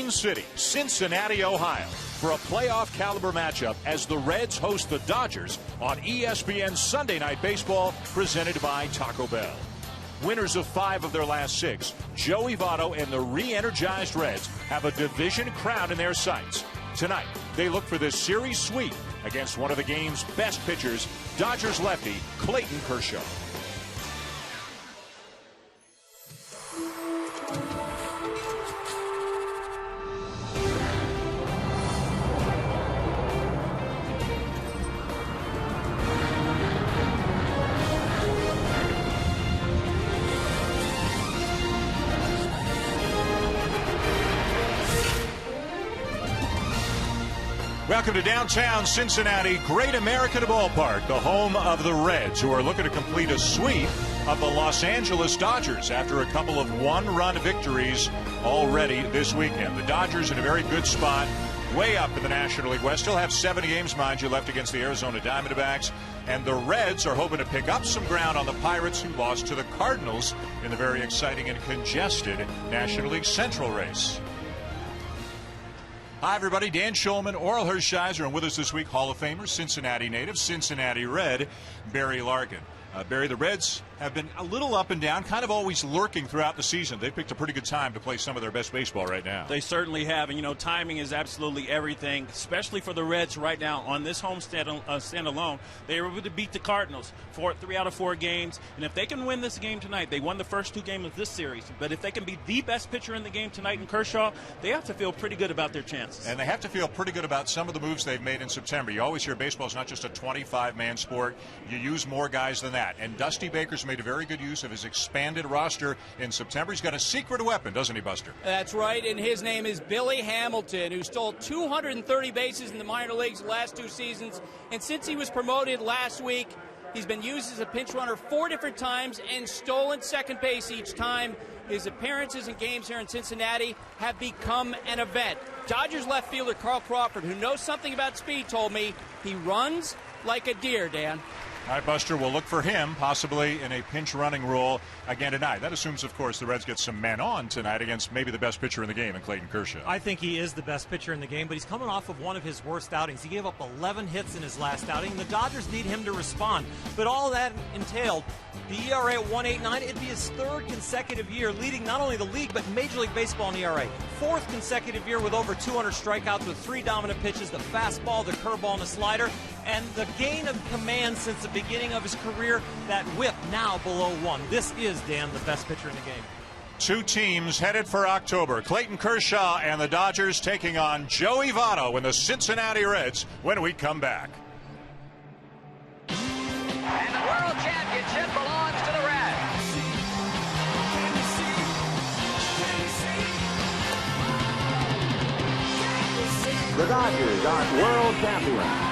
Queen City, Cincinnati, Ohio, for a playoff caliber matchup as the Reds host the Dodgers on ESPN Sunday Night Baseball, presented by Taco Bell. Winners of 5 of their last 6, Joey Votto and the re-energized Reds have a division crown in their sights. Tonight, they look for this series sweep against one of the game's best pitchers, Dodgers lefty Clayton Kershaw. Welcome to downtown Cincinnati, Great American Ballpark, the home of the Reds, who are looking to complete a sweep of the Los Angeles Dodgers after a couple of one-run victories already this weekend. The Dodgers in a very good spot, way up in the National League West. Still have 7 games, mind you, left against the Arizona Diamondbacks. And the Reds are hoping to pick up some ground on the Pirates, who lost to the Cardinals in the very exciting and congested National League Central race. Hi, everybody. Dan Schulman, Oral Hershiser, and with us this week, Hall of Famer, Cincinnati native, Cincinnati Red, Barry Larkin. Barry, the Reds have been a little up and down, kind of always lurking throughout the season. They picked a pretty good time to play some of their best baseball right now. They certainly have, and, you know, timing is absolutely everything, especially for the Reds right now. On this homestand alone, they were able to beat the Cardinals 3 out of 4 games, and if they can win this game tonight, they won the first 2 games of this series, but if they can be the best pitcher in the game tonight in Kershaw, they have to feel pretty good about their chances. And they have to feel pretty good about some of the moves they've made in September. You always hear baseball is not just a 25-man sport. You use more guys than that. And Dusty Baker's made a very good use of his expanded roster in September. He's got a secret weapon, doesn't he, Buster? That's right, and his name is Billy Hamilton, who stole 230 bases in the minor leagues the last 2 seasons. And since he was promoted last week, he's been used as a pinch runner 4 different times and stolen second base each time. His appearances in games here in Cincinnati have become an event. Dodgers left fielder Carl Crawford, who knows something about speed, told me he runs like a deer, Dan. All right, Buster, we'll look for him possibly in a pinch running role again tonight. That assumes, of course, the Reds get some men on tonight against maybe the best pitcher in the game in Clayton Kershaw. I think he is the best pitcher in the game, but he's coming off of one of his worst outings. He gave up 11 hits in his last outing, and the Dodgers need him to respond. But all that entailed, the ERA at 1.89, it'd be his 3rd consecutive year leading not only the league, but Major League Baseball in ERA. 4th consecutive year with over 200 strikeouts with 3 dominant pitches, the fastball, the curveball, and the slider. And the gain of command since the beginning of his career, that whip now below 1. This is, Dan, the best pitcher in the game. 2 teams headed for October. Clayton Kershaw and the Dodgers taking on Joey Votto and the Cincinnati Reds when we come back. And the World Championship belongs to the Reds. The Dodgers are world champions.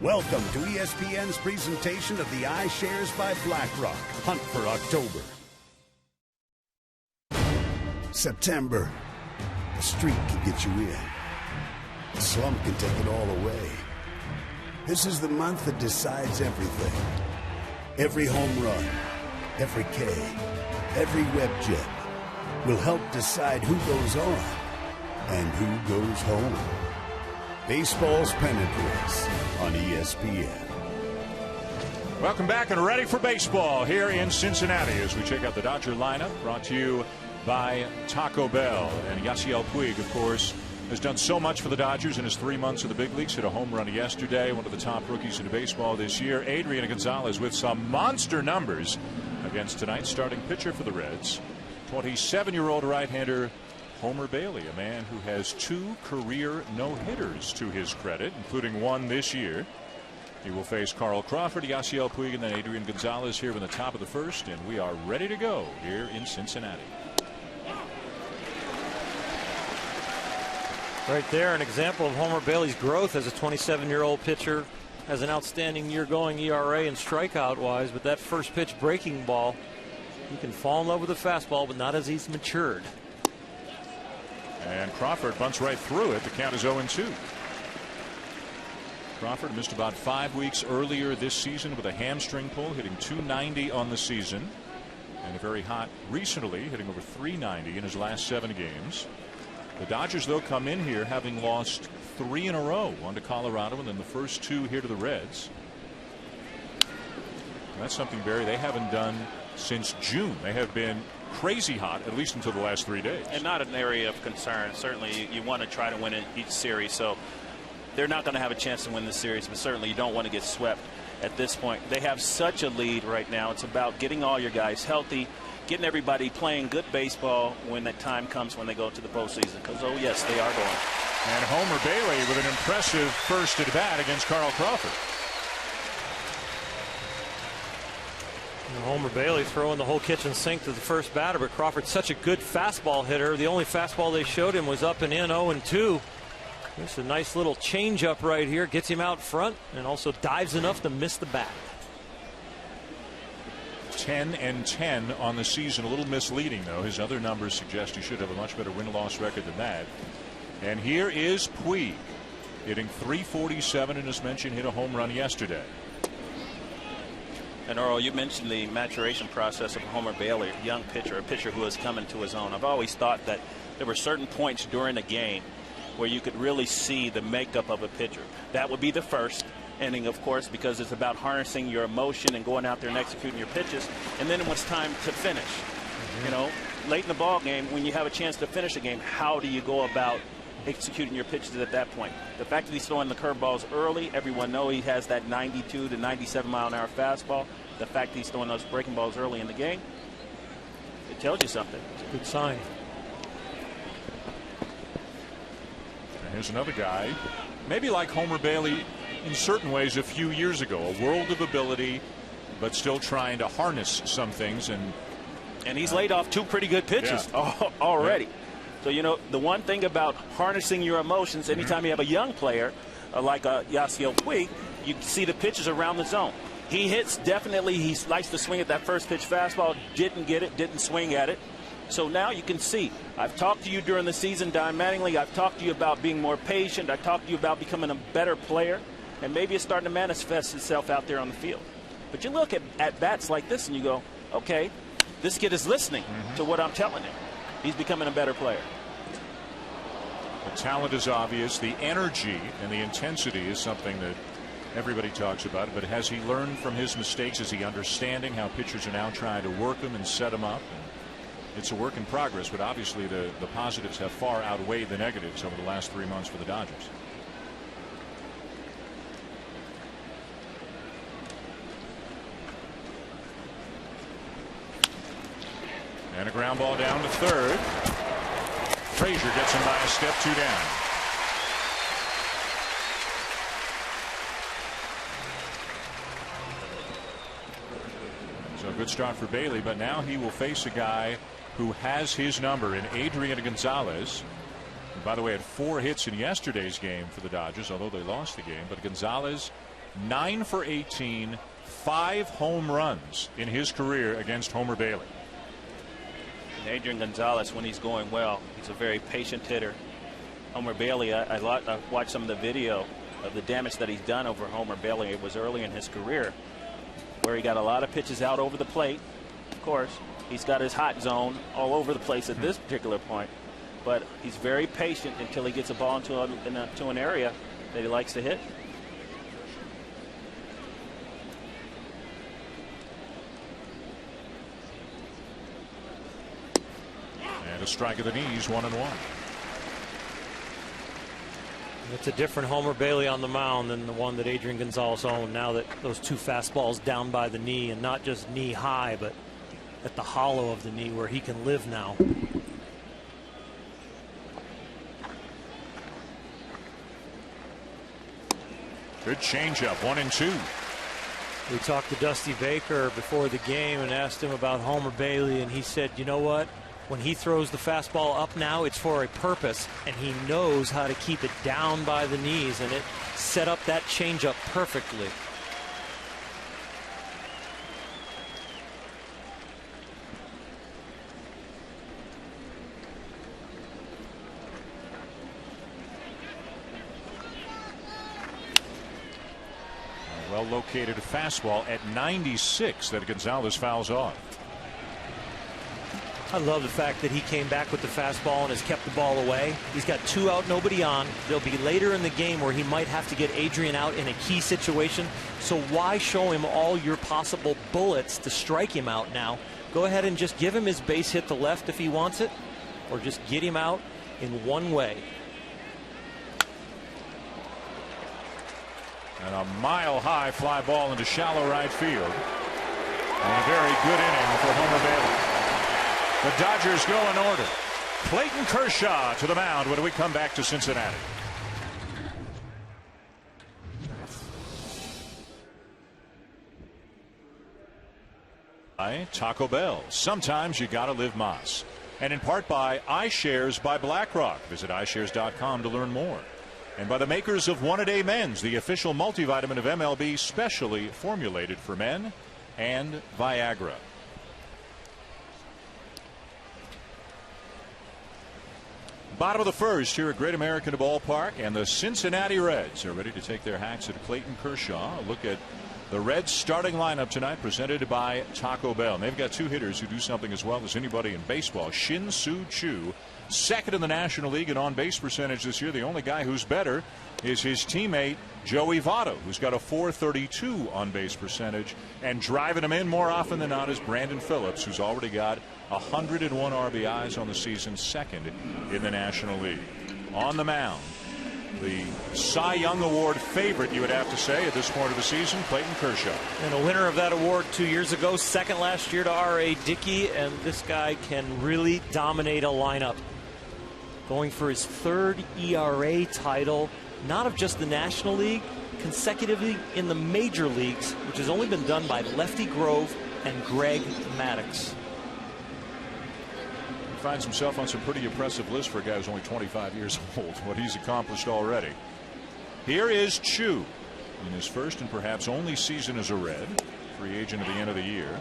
Welcome to ESPN's presentation of the iShares by BlackRock Hunt for October. September. A streak can get you in. A slump can take it all away. This is the month that decides everything. Every home run, every K, every web gem will help decide who goes on and who goes home. Baseball's pennant race on ESPN. Welcome back and ready for baseball here in Cincinnati as we check out the Dodger lineup, brought to you by Taco Bell. And Yasiel Puig, of course, has done so much for the Dodgers in his 3 months in the big leagues. Hit a home run yesterday, one of the top rookies in baseball this year. Adrian Gonzalez with some monster numbers against tonight's starting pitcher for the Reds, 27-year-old right-hander Homer Bailey, a man who has 2 career no-hitters to his credit, including 1 this year. He will face Carl Crawford, Yasiel Puig, and then Adrian Gonzalez here in the top of the first, and we are ready to go here in Cincinnati. Right there, an example of Homer Bailey's growth as a 27-year-old pitcher. Has an outstanding year going ERA and strikeout-wise, but that first pitch breaking ball, he can fall in love with the fastball, but not as he's matured. And Crawford bunts right through it. The count is 0-2. Crawford missed about 5 weeks earlier this season with a hamstring pull, hitting .290 on the season, and very hot recently, hitting over .390 in his last 7 games. The Dodgers, though, come in here having lost 3 in a row, one to Colorado and then the first 2 here to the Reds. And that's something, Barry, they haven't done since June. They have been crazy hot, at least until the last 3 days. And not an area of concern. Certainly you want to try to win in each series, so they're not going to have a chance to win the series, but certainly you don't want to get swept at this point. They have such a lead right now. It's about getting all your guys healthy, getting everybody playing good baseball when the time comes when they go to the postseason, because, oh, yes, they are going. And Homer Bailey with an impressive first at bat against Carl Crawford. And Homer Bailey throwing the whole kitchen sink to the first batter, but Crawford's such a good fastball hitter. The only fastball they showed him was up and in, 0-2. There's a nice little changeup right here. Gets him out front and also dives enough to miss the bat. 10-10 on the season. A little misleading, though. His other numbers suggest he should have a much better win-loss record than that. And here is Puig, hitting .347, and as mentioned, hit a home run yesterday. And Earl, you mentioned the maturation process of Homer Bailey, a young pitcher, a pitcher who has come into his own. I've always thought that there were certain points during a game where you could really see the makeup of a pitcher. That would be the first inning, of course, because it's about harnessing your emotion and going out there and executing your pitches. And then it was time to finish. You know, late in the ball game, when you have a chance to finish a game, how do you go about executing your pitches at that point? The fact that he's throwing the curveballs early, everyone knows he has that 92 to 97 mile an hour fastball. The fact that he's throwing those breaking balls early in the game, it tells you something. It's a good sign. And here's another guy, maybe like Homer Bailey in certain ways a few years ago, a world of ability, but still trying to harness some things. And he's laid off 2 pretty good pitches already. Yeah. So, you know, the one thing about harnessing your emotions, anytime you have a young player like Yasiel Puig, you see the pitches around the zone. He hits, definitely, he likes to swing at that first pitch fastball, didn't get it, didn't swing at it. So now you can see, I've talked to you during the season, Don Mattingly, I've talked to you about being more patient, I've talked to you about becoming a better player, and maybe it's starting to manifest itself out there on the field. But you look at bats like this and you go, okay, this kid is listening to what I'm telling him. He's becoming a better player. The talent is obvious. The energy and the intensity is something that everybody talks about. But has he learned from his mistakes? Is he understanding how pitchers are now trying to work him and set him up? And it's a work in progress, but obviously the positives have far outweighed the negatives over the last 3 months for the Dodgers. And a ground ball down to third. Frazier gets him by a step, 2 down. So a good start for Bailey, but now he will face a guy who has his number in Adrian Gonzalez. And by the way, had 4 hits in yesterday's game for the Dodgers, although they lost the game. But Gonzalez, 9 for 18, 5 home runs in his career against Homer Bailey. Adrian Gonzalez, when he's going well, he's a very patient hitter. Homer Bailey, I watched some of the video of the damage that he's done over Homer Bailey. It was early in his career where he got a lot of pitches out over the plate. Of course, he's got his hot zone all over the place at this particular point. But he's very patient until he gets a ball into an area that he likes to hit. A strike of the knees, 1-1. It's a different Homer Bailey on the mound than the one that Adrian Gonzalez owned. Now that those 2 fastballs down by the knee, and not just knee high, but at the hollow of the knee where he can live now. Good changeup, 1-2. We talked to Dusty Baker before the game and asked him about Homer Bailey, and he said, you know what? When he throws the fastball up now, it's for a purpose, and he knows how to keep it down by the knees, and it set up that changeup perfectly. located fastball at 96 that Gonzalez fouls off. I love the fact that he came back with the fastball and has kept the ball away. He's got 2 out, nobody on. There'll be later in the game where he might have to get Adrian out in a key situation. So why show him all your possible bullets to strike him out now? Go ahead and just give him his base hit to left if he wants it, or just get him out in one way. And a mile-high fly ball into shallow right field. And a very good inning for Homer Bailey. The Dodgers go in order. Clayton Kershaw to the mound when we come back to Cincinnati. By Taco Bell. Sometimes you gotta live Mas. And in part by iShares by BlackRock. Visit iShares.com to learn more. And by the makers of One A Day Men's, the official multivitamin of MLB, specially formulated for men, and Viagra. Bottom of the first here at Great American Ballpark, and the Cincinnati Reds are ready to take their hacks at Clayton Kershaw. A look at the Reds starting lineup tonight, presented by Taco Bell. And they've got 2 hitters who do something as well as anybody in baseball. Shin-Soo Choo, second in the National League in on-base percentage this year. The only guy who's better is his teammate Joey Votto, who's got a .432 on-base percentage, and driving him in more often than not is Brandon Phillips, who's already got 101 RBIs on the season, second in the National League. On the mound, the Cy Young Award favorite, you would have to say, at this point of the season, Clayton Kershaw. And a winner of that award 2 years ago, second last year to R.A. Dickey, and this guy can really dominate a lineup. Going for his 3rd ERA title, not of just the National League, consecutively in the major leagues, which has only been done by Lefty Grove and Greg Maddux. He finds himself on some pretty impressive lists for a guy who's only 25 years old, what he's accomplished already. Here is Choo in his first and perhaps only season as a Red, free agent at the end of the year,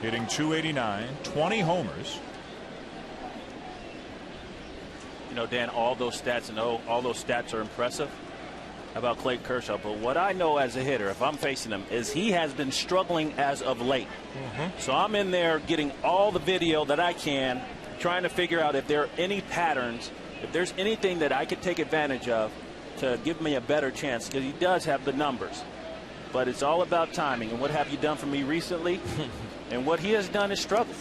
hitting .289, 20 homers. You know, Dan, all those stats and all those stats are impressive about Clayton Kershaw. But what I know as a hitter, if I'm facing him, is he has been struggling as of late. So I'm in there getting all the video that I can, trying to figure out if there are any patterns, if there's anything that I could take advantage of to give me a better chance, because he does have the numbers. But it's all about timing. And what have you done for me recently? And what he has done is struggle.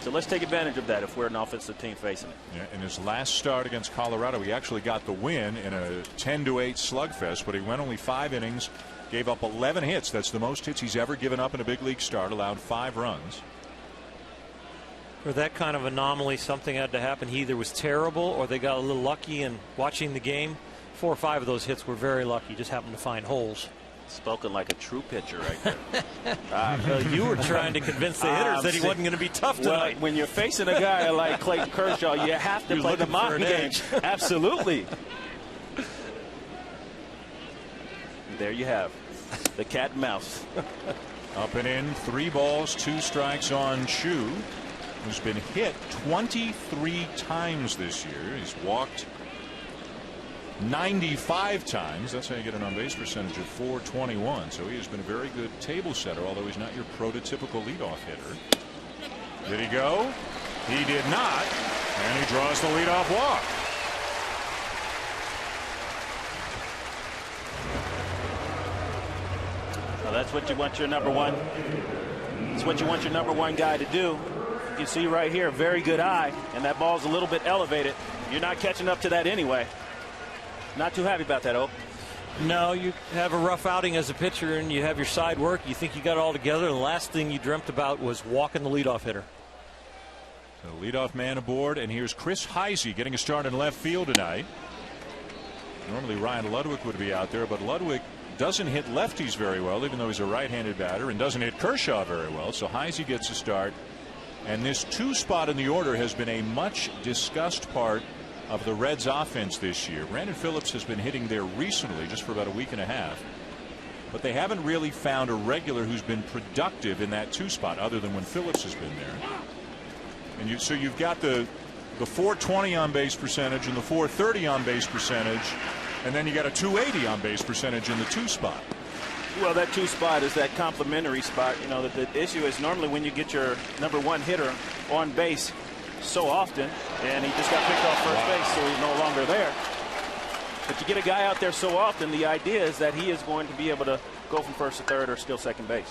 So let's take advantage of that if we're an offensive team facing it. Yeah, in his last start against Colorado, he actually got the win in a 10-8 slugfest, but he went only 5 innings, gave up 11 hits. That's the most hits he's ever given up in a big league start, allowed 5 runs. For that kind of anomaly, something had to happen. He either was terrible or they got a little lucky, and watching the game, 4 or 5 of those hits were very lucky, just happened to find holes. Spoken like a true pitcher right there. You were trying to convince the hitters that he wasn't going to be tough tonight. Well, when you're facing a guy like Clayton Kershaw, you have to play the mind game. Absolutely. There you have the cat and mouse. Up and in, 3 balls, 2 strikes on Choo, who's been hit 23 times this year. He's walked 95 times. That's how you get an on-base percentage of .421. So he has been a very good table setter, although he's not your prototypical leadoff hitter. Did he go? He did not. And he draws the leadoff walk. Well, that's what you want your number one. That's what you want your number 1 guy to do. You can see right here, very good eye, and that ball's a little bit elevated. You're not catching up to that anyway. Not too happy about that, Oak. No, you have a rough outing as a pitcher and you have your side work. You think you got it all together, and the last thing you dreamt about was walking the leadoff hitter. The leadoff man aboard, and here's Chris Heisey getting a start in left field tonight. Normally Ryan Ludwig would be out there, but Ludwig doesn't hit lefties very well, even though he's a right-handed batter, and doesn't hit Kershaw very well. So Heisey gets a start, and this 2 spot in the order has been a much discussed part of the Reds offense this year. Brandon Phillips has been hitting there recently, just for about a week and a half, but they haven't really found a regular who's been productive in that 2 spot, other than when Phillips has been there. And so you've got the .420 on base percentage and the .430 on base percentage, and then you got a .280 on base percentage in the 2 spot. Well, that 2 spot is that complimentary spot. You know, the issue is normally when you get your #1 hitter on base so often, and he just got picked off first base, so he's no longer there. But you get a guy out there so often, the idea is that he is going to be able to go from first to third or still second base.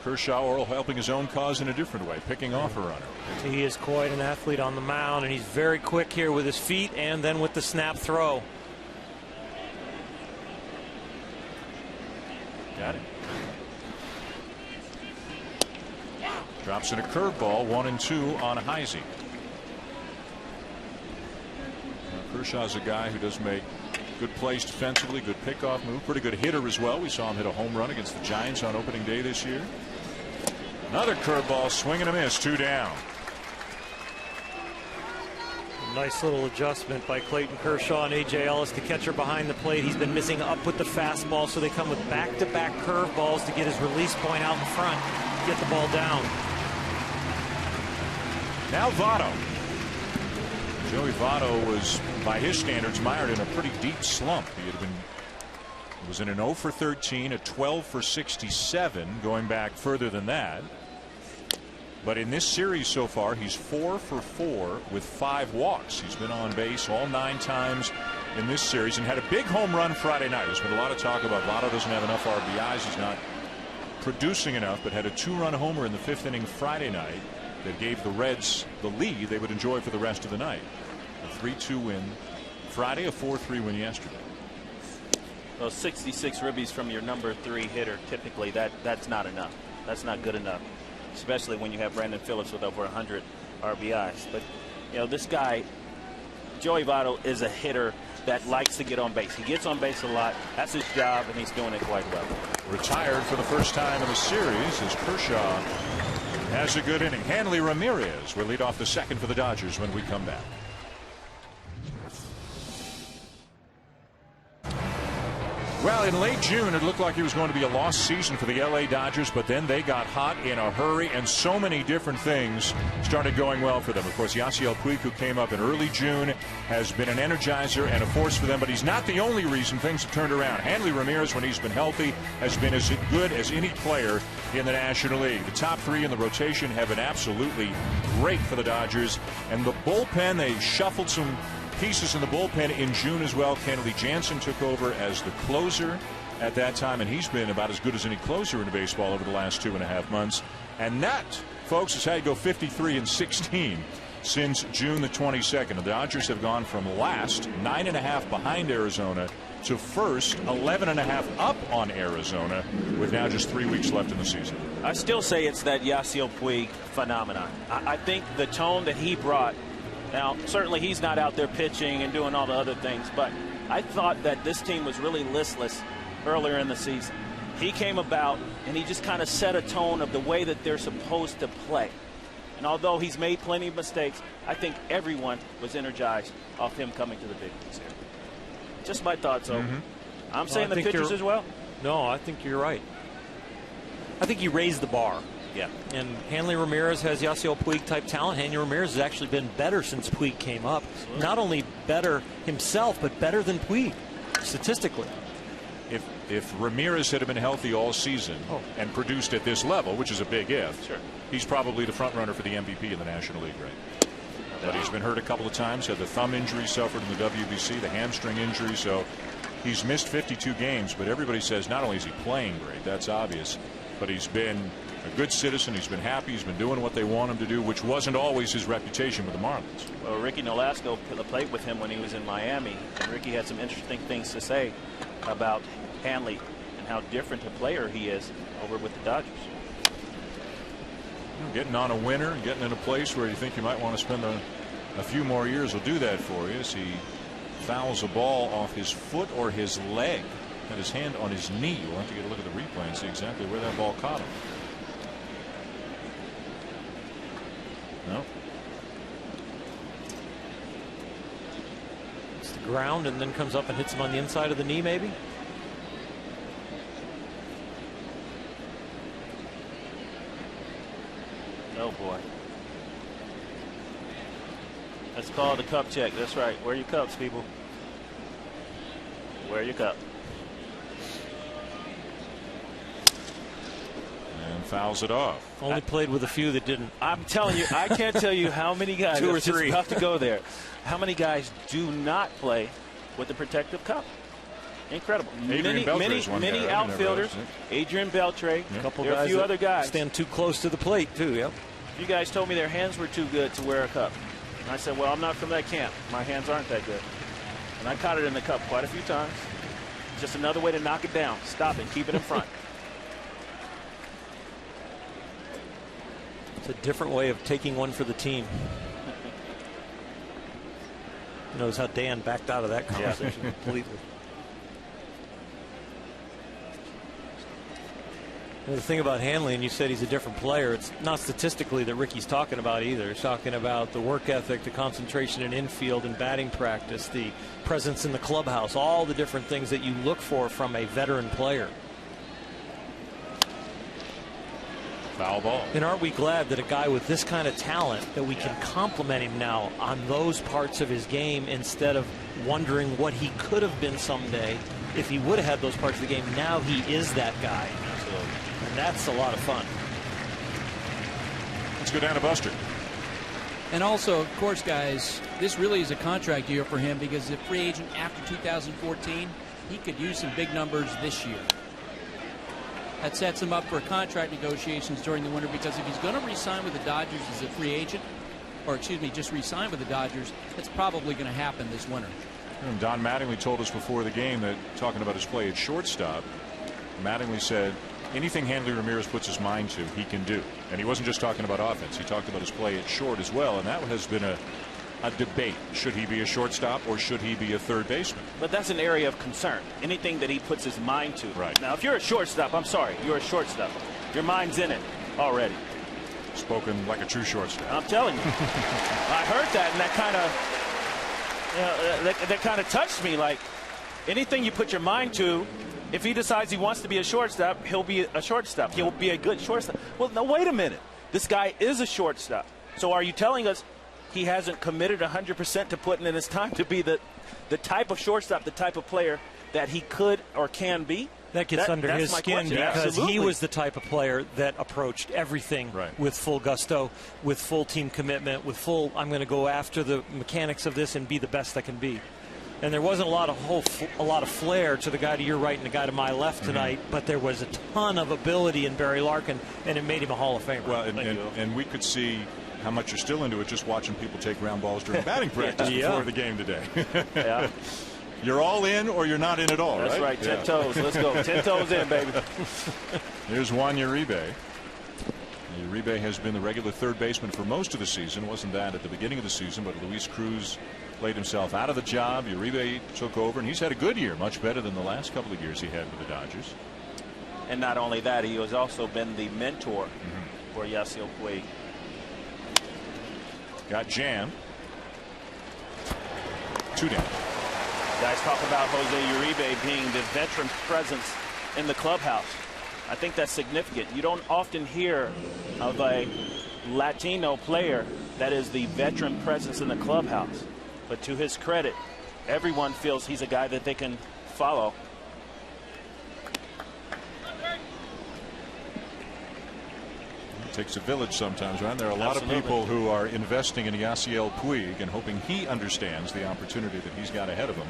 Kershaw helping his own cause in a different way, picking off a runner. He is quite an athlete on the mound, and he's very quick here with his feet and then with the snap throw. Got it. Drops in a curveball, 1-2 on Heisey. Kershaw's a guy who does make good plays defensively, good pickoff move, pretty good hitter as well. We saw him hit a home run against the Giants on opening day this year. Another curveball, swing and a miss, 2 down. Nice little adjustment by Clayton Kershaw and A.J. Ellis, the catcher behind the plate. He's been missing up with the fastball, so they come with back-to-back curveballs to get his release point out in front, get the ball down. Now Votto. Joey Votto was, by his standards, mired in a pretty deep slump. He was in an 0 for 13, a 12 for 67, going back further than that. But in this series so far, he's 4 for 4 with 5 walks. He's been on base all 9 times in this series and had a big home run Friday night. There's been a lot of talk about Votto doesn't have enough RBIs. He's not producing enough, but had a 2-run homer in the 5th inning Friday night that gave the Reds the lead they would enjoy for the rest of the night. A 3-2 win Friday, a 4-3 win yesterday. Those 66 ribbies from your #3 hitter, typically that's not enough. That's not good enough, especially when you have Brandon Phillips with over 100 RBIs. But you know, this guy Joey Votto is a hitter that likes to get on base. He gets on base a lot. That's his job, and he's doing it quite well. Retired for the first time in the series as Kershaw has a good inning. Hanley Ramirez will lead off the second for the Dodgers when we come back. Well, in late June, it looked like it was going to be a lost season for the L.A. Dodgers, but then they got hot in a hurry, and so many different things started going well for them. Of course, Yasiel Puig, who came up in early June, has been an energizer and a force for them, but he's not the only reason things have turned around. Hanley Ramirez, when he's been healthy, has been as good as any player in the National League. The top 3 in the rotation have been absolutely great for the Dodgers, and the bullpen, they shuffled some pieces in the bullpen in June as well. Kenley Jansen took over as the closer at that time, and he's been about as good as any closer in baseball over the last 2.5 months. And that, folks, has had to go 53-16 since June the 22nd. The Dodgers have gone from last, 9.5 behind Arizona, to first, 11.5 up on Arizona, with now just 3 weeks left in the season. I still say it's that Yasiel Puig phenomenon. I think the tone that he brought. Now, certainly he's not out there pitching and doing all the other things, but I thought that this team was really listless earlier in the season. He came about, and he just kind of set a tone of the way that they're supposed to play. And although he's made plenty of mistakes, I think everyone was energized off him coming to the big leagues here. Just my thoughts, though. I'm saying the pitchers as well. No, I think you're right. I think you raised the bar. Yeah. And Hanley Ramirez has Yasiel Puig type talent. Hanley Ramirez has actually been better since Puig came up. Absolutely. Not only better himself, but better than Puig statistically. If Ramirez had been healthy all season and produced at this level, which is a big if, sure, he's probably the front runner for the MVP in the National League, right? But he's been hurt a couple of times, had the thumb injury suffered in the WBC, the hamstring injury, so he's missed 52 games. But everybody says not only is he playing great, that's obvious, but he's been a good citizen. He's been happy. He's been doing what they want him to do, which wasn't always his reputation with the Marlins. Well, Ricky Nolasco played with him when he was in Miami, and Ricky had some interesting things to say about Hanley and how different a player he is over with the Dodgers. Getting on a winner and getting in a place where you think you might want to spend a few more years will do that for you. As he fouls a ball off his foot or his leg, had his hand on his knee. We'll have to get a look at the replay and see exactly where that ball caught him. No. It's the ground and then comes up and hits him on the inside of the knee, maybe. Oh boy. That's called the cup check. That's right. Wear your cups, people. Wear your cup. fouls it off. Only played with a few that didn't. I'm telling you, I can't tell you how many guys. 2 or 3. Just about to go there. How many guys do not play with the protective cup? Incredible. Many outfielders. Adrian Beltre. A couple there are guys. A few other guys stand too close to the plate too. Yep. You guys told me their hands were too good to wear a cup. And I said, well, I'm not from that camp. My hands aren't that good. And I caught it in the cup quite a few times. Just another way to knock it down. Stop it. Keep it in front. It's a different way of taking one for the team. Knows how Dan backed out of that conversation completely. The thing about Hanley, and you said he's a different player, it's not statistically that Ricky's talking about either. He's talking about the work ethic, the concentration in infield and batting practice, the presence in the clubhouse, all the different things that you look for from a veteran player. Foul ball. And aren't we glad that a guy with this kind of talent, that we can compliment him now on those parts of his game instead of wondering what he could have been someday if he would have had those parts of the game. Now he is that guy. Absolutely. And that's a lot of fun. Let's go down to Buster. And also, of course, guys, this really is a contract year for him because as a free agent after 2014, he could use some big numbers this year. That sets him up for contract negotiations during the winter because if he's going to re-sign with the Dodgers as a free agent, or excuse me, just re-sign with the Dodgers, that's probably going to happen this winter. And Don Mattingly told us before the game that, talking about his play at shortstop, Mattingly said anything Hanley Ramirez puts his mind to, he can do. And he wasn't just talking about offense. He talked about his play at short as well. And that has been a debate. Should he be a shortstop or should he be a third baseman? But that's an area of concern. Anything that he puts his mind to. Right. Now, if you're a shortstop, I'm sorry, you're a shortstop. Your mind's in it already. Spoken like a true shortstop. I'm telling you. I heard that, and that kind of touched me. Like anything you put your mind to, if he decides he wants to be a shortstop, he'll be a shortstop. He'll be a good shortstop. Well, no, wait a minute. This guy is a shortstop. So are you telling us he hasn't committed 100% to putting in his time to be the type of shortstop, the type of player that he could or can be? That gets under his skin because Absolutely. he was the type of player that approached everything with full gusto, with full team commitment, with full, I'm going to go after the mechanics of this and be the best I can be. And there wasn't a lot of flair to the guy to your right and the guy to my left tonight, but there was a ton of ability in Barry Larkin, and it made him a Hall of Famer. Well, and we could see how much you're still into it just watching people take ground balls during batting practice before the game today. Yeah. You're all in or you're not in at all, That's right. 10 toes. Let's go. 10 toes in, baby. Here's Juan Uribe. Uribe has been the regular third baseman for most of the season. Wasn't that at the beginning of the season, but Luis Cruz played himself out of the job. Uribe took over, and he's had a good year, much better than the last couple of years he had with the Dodgers. And not only that, he has also been the mentor for Yasiel Puig. Got jammed. 2 down. Guys talk about Jose Uribe being the veteran presence in the clubhouse. I think that's significant. You don't often hear of a Latino player that is the veteran presence in the clubhouse. But to his credit, everyone feels he's a guy that they can follow. It takes a village sometimes, right? There are a lot of people who are investing in Yasiel Puig and hoping he understands the opportunity that he's got ahead of him.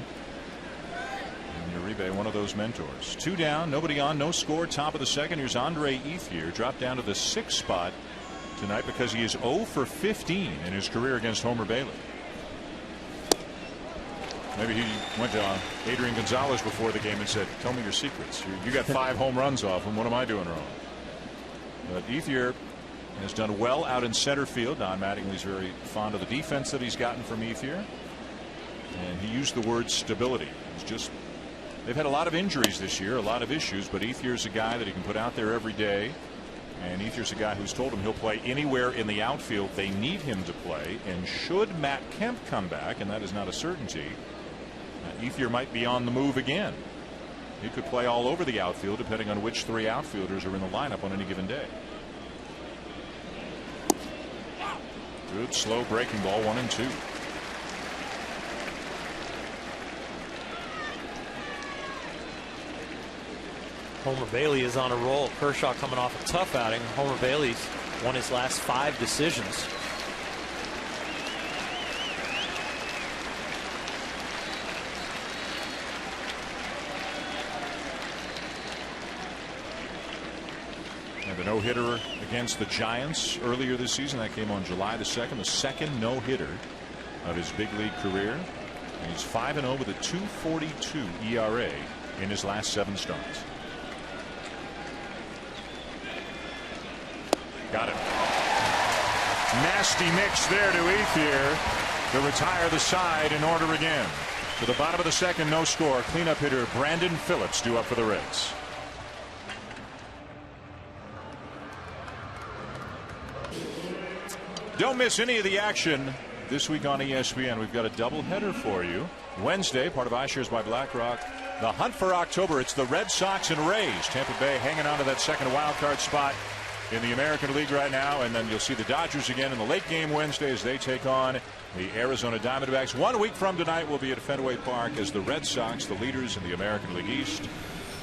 And Uribe, one of those mentors. 2 down, nobody on, no score, top of the second. Here's Andre Ethier, dropped down to the 6th spot tonight because he is 0 for 15 in his career against Homer Bailey. Maybe he went to Adrian Gonzalez before the game and said, tell me your secrets. You got 5 home runs off him. What am I doing wrong? But Ethier has done well out in center field. Don Mattingly's very fond of the defense that he's gotten from Ethier. And he used the word stability. It's just, they've had a lot of injuries this year, a lot of issues, but Ethier's a guy that he can put out there every day. And Ethier's a guy who's told him he'll play anywhere in the outfield they need him to play. And should Matt Kemp come back, and that is not a certainty, Ethier might be on the move again. He could play all over the outfield depending on which 3 outfielders are in the lineup on any given day. Good slow breaking ball, 1-2. Homer Bailey is on a roll. Kershaw coming off a tough outing. Homer Bailey's won his last 5 decisions. And the no-hitter against the Giants earlier this season, that came on July the 2nd, the second no-hitter of his big league career. And he's 5-0 with a 2.42 ERA in his last 7 starts. Got it. Nasty mix there to Ethier to retire the side in order again. To the bottom of the 2nd, no score. Cleanup hitter Brandon Phillips due up for the Reds. Don't miss any of the action this week on ESPN. We've got a doubleheader for you. Wednesday, part of iShares by BlackRock. The hunt for October. It's the Red Sox and Rays. Tampa Bay hanging on to that second wild card spot in the American League right now. And then you'll see the Dodgers again in the late game Wednesday as they take on the Arizona Diamondbacks. 1 week from tonight, we'll be at Fenway Park as the Red Sox, the leaders in the American League East,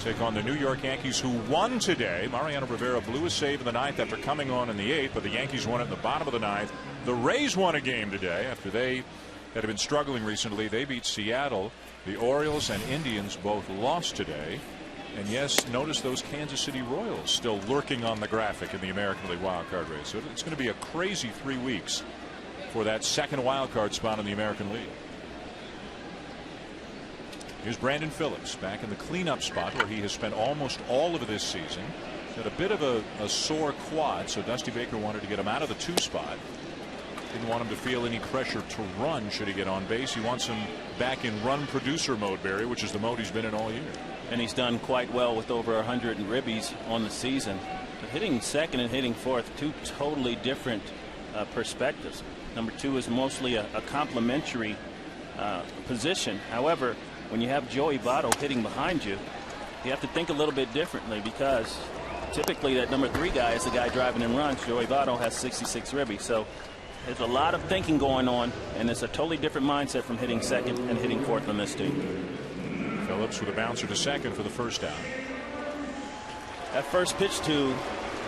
take on the New York Yankees, who won today. Mariano Rivera blew a save in the 9th after coming on in the 8th, but the Yankees won it in the bottom of the 9th. The Rays won a game today after they had been struggling recently. They beat Seattle. The Orioles and Indians both lost today. And yes, notice those Kansas City Royals still lurking on the graphic in the American League wildcard race. So it's going to be a crazy 3 weeks for that second wildcard spot in the American League. Here's Brandon Phillips back in the cleanup spot where he has spent almost all of this season. Had a bit of a sore quad, so Dusty Baker wanted to get him out of the 2 spot. Didn't want him to feel any pressure to run should he get on base. He wants him back in run producer mode, Barry, which is the mode he's been in all year. And he's done quite well with over 100 ribbies on the season. But hitting second and hitting fourth, 2 totally different perspectives. Number 2 is mostly a complementary position. However, when you have Joey Votto hitting behind you, you have to think a little bit differently, because typically that number 3 guy is the guy driving in runs. Joey Votto has 66 ribbies. So there's a lot of thinking going on, and it's a totally different mindset from hitting second and hitting fourth on this team. Phillips with a bouncer to second for the first out. That first pitch to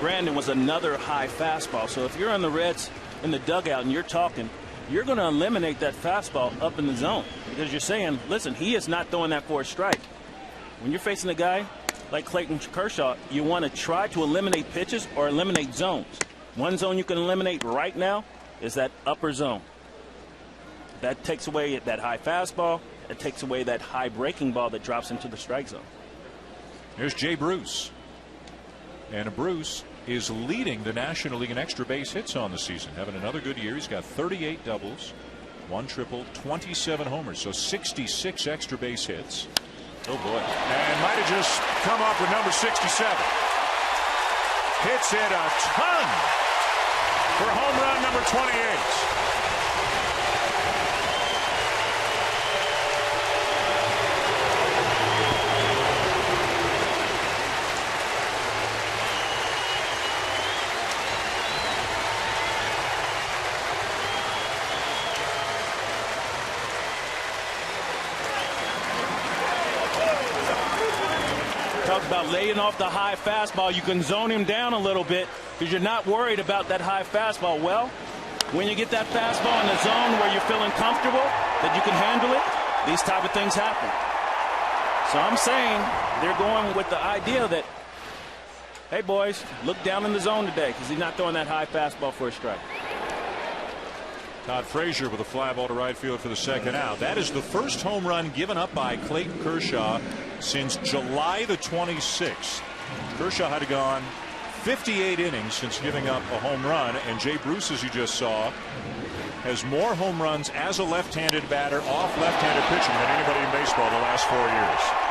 Brandon was another high fastball. So if you're on the Reds in the dugout and you're talking, you're going to eliminate that fastball up in the zone, because you're saying, listen, he is not throwing that for a strike. When you're facing a guy like Clayton Kershaw, you want to try to eliminate pitches or eliminate zones. One zone you can eliminate right now is that upper zone. That takes away that high fastball. It takes away that high breaking ball that drops into the strike zone. Here's Jay Bruce. And Bruce is leading the National League in extra base hits on the season, having another good year. He's got 38 doubles, 1 triple, 27 homers, so 66 extra base hits. Oh boy. And might have just come up with number 67. Hits it a ton for home run number 28. About laying off the high fastball, you can zone him down a little bit because you're not worried about that high fastball. Well, when you get that fastball in the zone where you're feeling comfortable that you can handle it, these type of things happen. So I'm saying they're going with the idea that, hey boys, look down in the zone today, because he's not throwing that high fastball for a strike. Todd Frazier with a fly ball to right field for the second out. That is the first home run given up by Clayton Kershaw since July the 26th. Kershaw had gone 58 innings since giving up a home run, and Jay Bruce, as you just saw, has more home runs as a left-handed batter off left-handed pitching than anybody in baseball the last 4 years.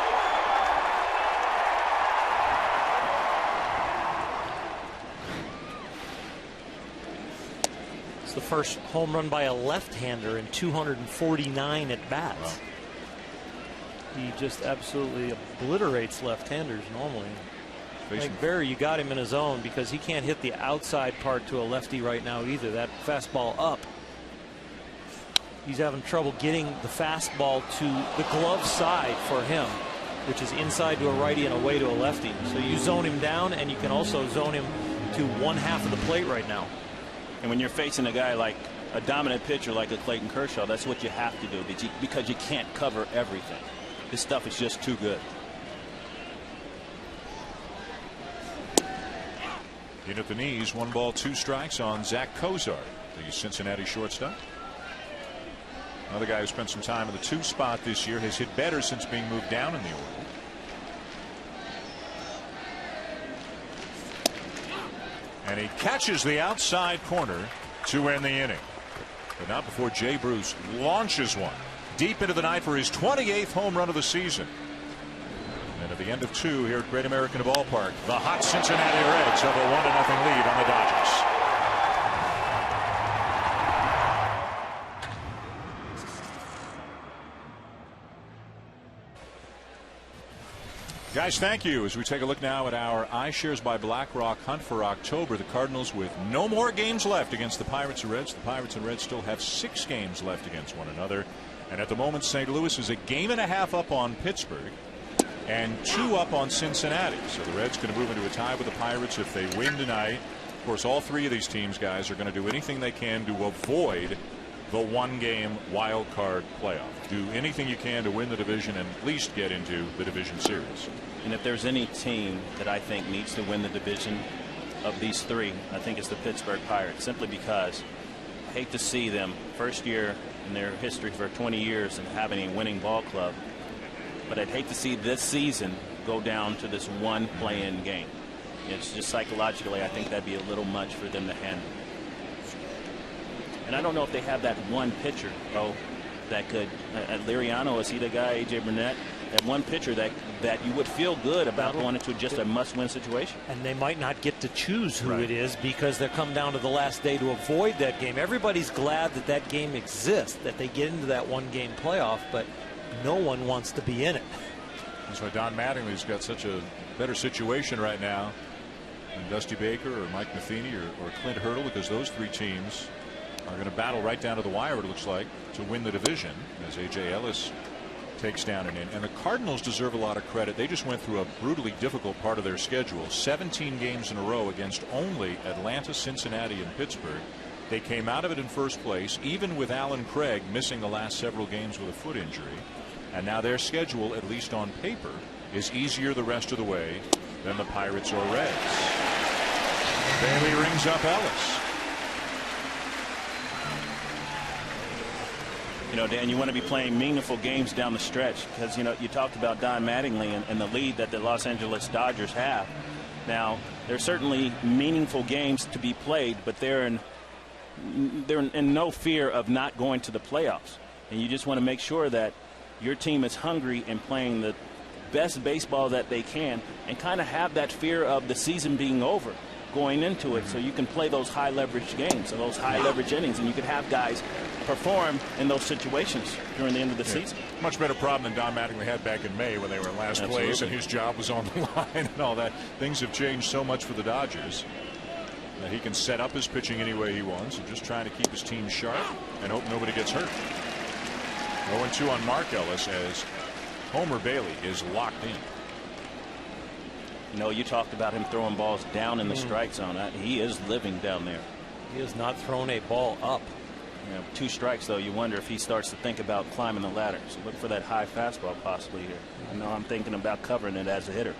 The first home run by a left-hander in 249 at bats. Wow. He just absolutely obliterates left-handers normally. I think Barry, you got him in a zone because he can't hit the outside part to a lefty right now either. That fastball up. He's having trouble getting the fastball to the glove side for him. which is inside to a righty and away to a lefty. So you zone him down, and you can also zone him to one half of the plate right now. And when you're facing a guy like a dominant pitcher like a Clayton Kershaw, that's what you have to do because you can't cover everything. This stuff is just too good. In at the knees, 1 ball, 2 strikes on Zach Cozart, the Cincinnati shortstop. Another guy who spent some time in the 2 spot this year, has hit better since being moved down in the order. And he catches the outside corner to end the inning. But not before Jay Bruce launches one deep into the night for his 28th home run of the season. And at the end of 2 here at Great American Ballpark, the hot Cincinnati Reds have a 1-0 lead on the Dodgers. Guys, thank you. As we take a look now at our iShares by BlackRock hunt for October, the Cardinals with no more games left against the Pirates and Reds. The Pirates and Reds still have 6 games left against one another. And at the moment, St. Louis is a 1.5 games up on Pittsburgh and 2 up on Cincinnati. So the Reds going to move into a tie with the Pirates if they win tonight. Of course, all 3 of these teams, guys, are going to do anything they can to avoid the 1-game wild card playoff. Do anything you can to win the division and at least get into the division series. And if there's any team that I think needs to win the division of these 3, I think it's the Pittsburgh Pirates, simply because I hate to see them first year in their history for 20 years and having a winning ball club. But I'd hate to see this season go down to this 1 play-in game. It's just psychologically, I think that'd be a little much for them to handle. And I don't know if they have that one pitcher, though, that could, Liriano, is he the guy, A.J. Burnett, that one pitcher that you would feel good about going into just a must-win situation. And they might not get to choose who it is because they'll come down to the last day to avoid that game. Everybody's glad that that game exists, that they get into that 1-game playoff, but no one wants to be in it. That's why Don Mattingly's got such a better situation right now than Dusty Baker or Mike Matheny or Clint Hurdle, because those 3 teams are going to battle right down to the wire, it looks like, to win the division as A.J. Ellis takes down an in. And the Cardinals deserve a lot of credit. They just went through a brutally difficult part of their schedule. 17 games in a row against only Atlanta, Cincinnati, and Pittsburgh. They came out of it in first place, even with Alan Craig missing the last several games with a foot injury. And now their schedule, at least on paper, is easier the rest of the way than the Pirates or Reds. Bailey rings up Ellis. You know, Dan, you want to be playing meaningful games down the stretch because, you know, you talked about Don Mattingly and the lead that the Los Angeles Dodgers have. Now, there's certainly meaningful games to be played, but they're in no fear of not going to the playoffs. And you just want to make sure that your team is hungry and playing the best baseball that they can and kind of have that fear of the season being over going into it, so you can play those high leverage games and those high leverage innings, and you can have guys perform in those situations during the end of the season. Much better problem than Don Mattingly had back in May when they were in last place and his job was on the line and all that. Things have changed so much for the Dodgers that he can set up his pitching any way he wants and just trying to keep his team sharp and hope nobody gets hurt. 0-2 on Mark Ellis as Homer Bailey is locked in. You know, you talked about him throwing balls down in the strike zone. He is living down there. He has not thrown a ball up. You know, 2 strikes, though, you wonder if he starts to think about climbing the ladder. So look for that high fastball possibly here. I know I'm thinking about covering it as a hitter.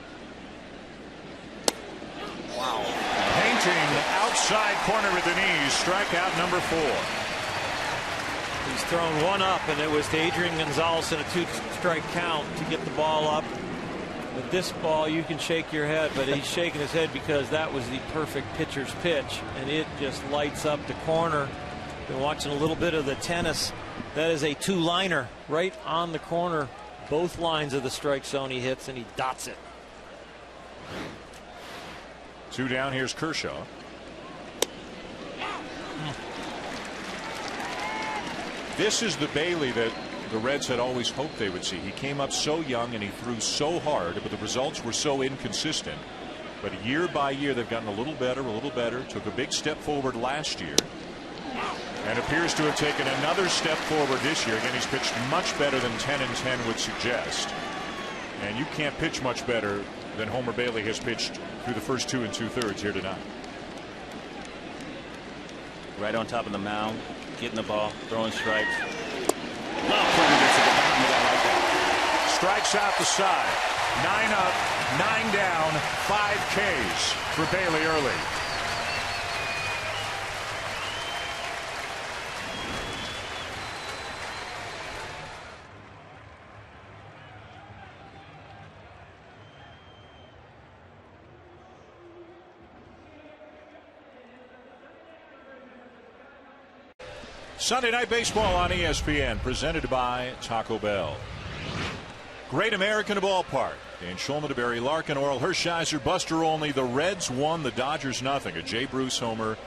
Wow. Painting outside corner with the knees. Strikeout number 4. He's thrown 1 up, and it was to Adrian Gonzalez in a 2-strike count to get the ball up. With this ball, you can shake your head, but he's shaking his head because that was the perfect pitcher's pitch, and it just lights up the corner. Been watching a little bit of the tennis. That is a 2-liner right on the corner. Both lines of the strike zone he hits, and he dots it. 2 down. Here's Kershaw. This is the Bailey that the Reds had always hoped they would see. He came up so young and he threw so hard, but the results were so inconsistent. But year by year, they've gotten a little better. Took a big step forward last year and appears to have taken another step forward this year. Again, he's pitched much better than 10-10 would suggest. And you can't pitch much better than Homer Bailey has pitched through the first 2 2/3 here tonight. Right on top of the mound, getting the ball, throwing strikes. Strikes out the side. 9 up, 9 down, 5 Ks for Bailey early. Sunday Night Baseball on ESPN, presented by Taco Bell. Great American Ballpark. Dan Shulman to Barry Larkin, Orel Hershiser, Buster Olney. The Reds won, the Dodgers nothing. A Jay Bruce homer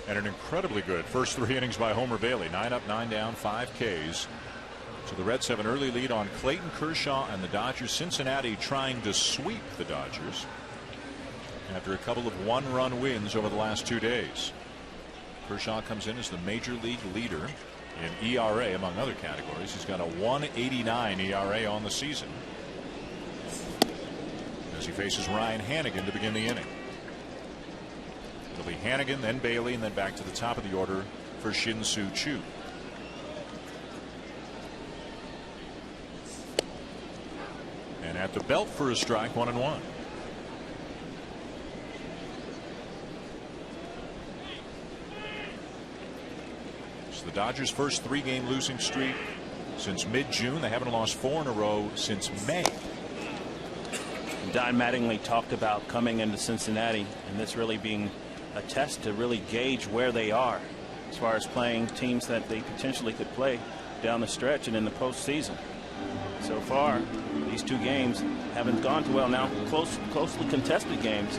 and an incredibly good first 3 innings by Homer Bailey. 9 up, 9 down, 5 Ks. So the Reds have an early lead on Clayton Kershaw and the Dodgers. Cincinnati trying to sweep the Dodgers after a couple of 1-run wins over the last 2 days. Kershaw comes in as the major league leader in ERA, among other categories. He's got a 1.89 ERA on the season as he faces Ryan Hanigan to begin the inning. It'll be Hanigan, then Bailey, and then back to the top of the order for Shin-Soo Choo. And at the belt for a strike, 1-1. The Dodgers' first 3-game losing streak since mid-June. They haven't lost 4 in a row since May. Don Mattingly talked about coming into Cincinnati and this really being a test to really gauge where they are as far as playing teams that they potentially could play down the stretch and in the postseason. So far, these 2 games haven't gone too well. Now, closely contested games.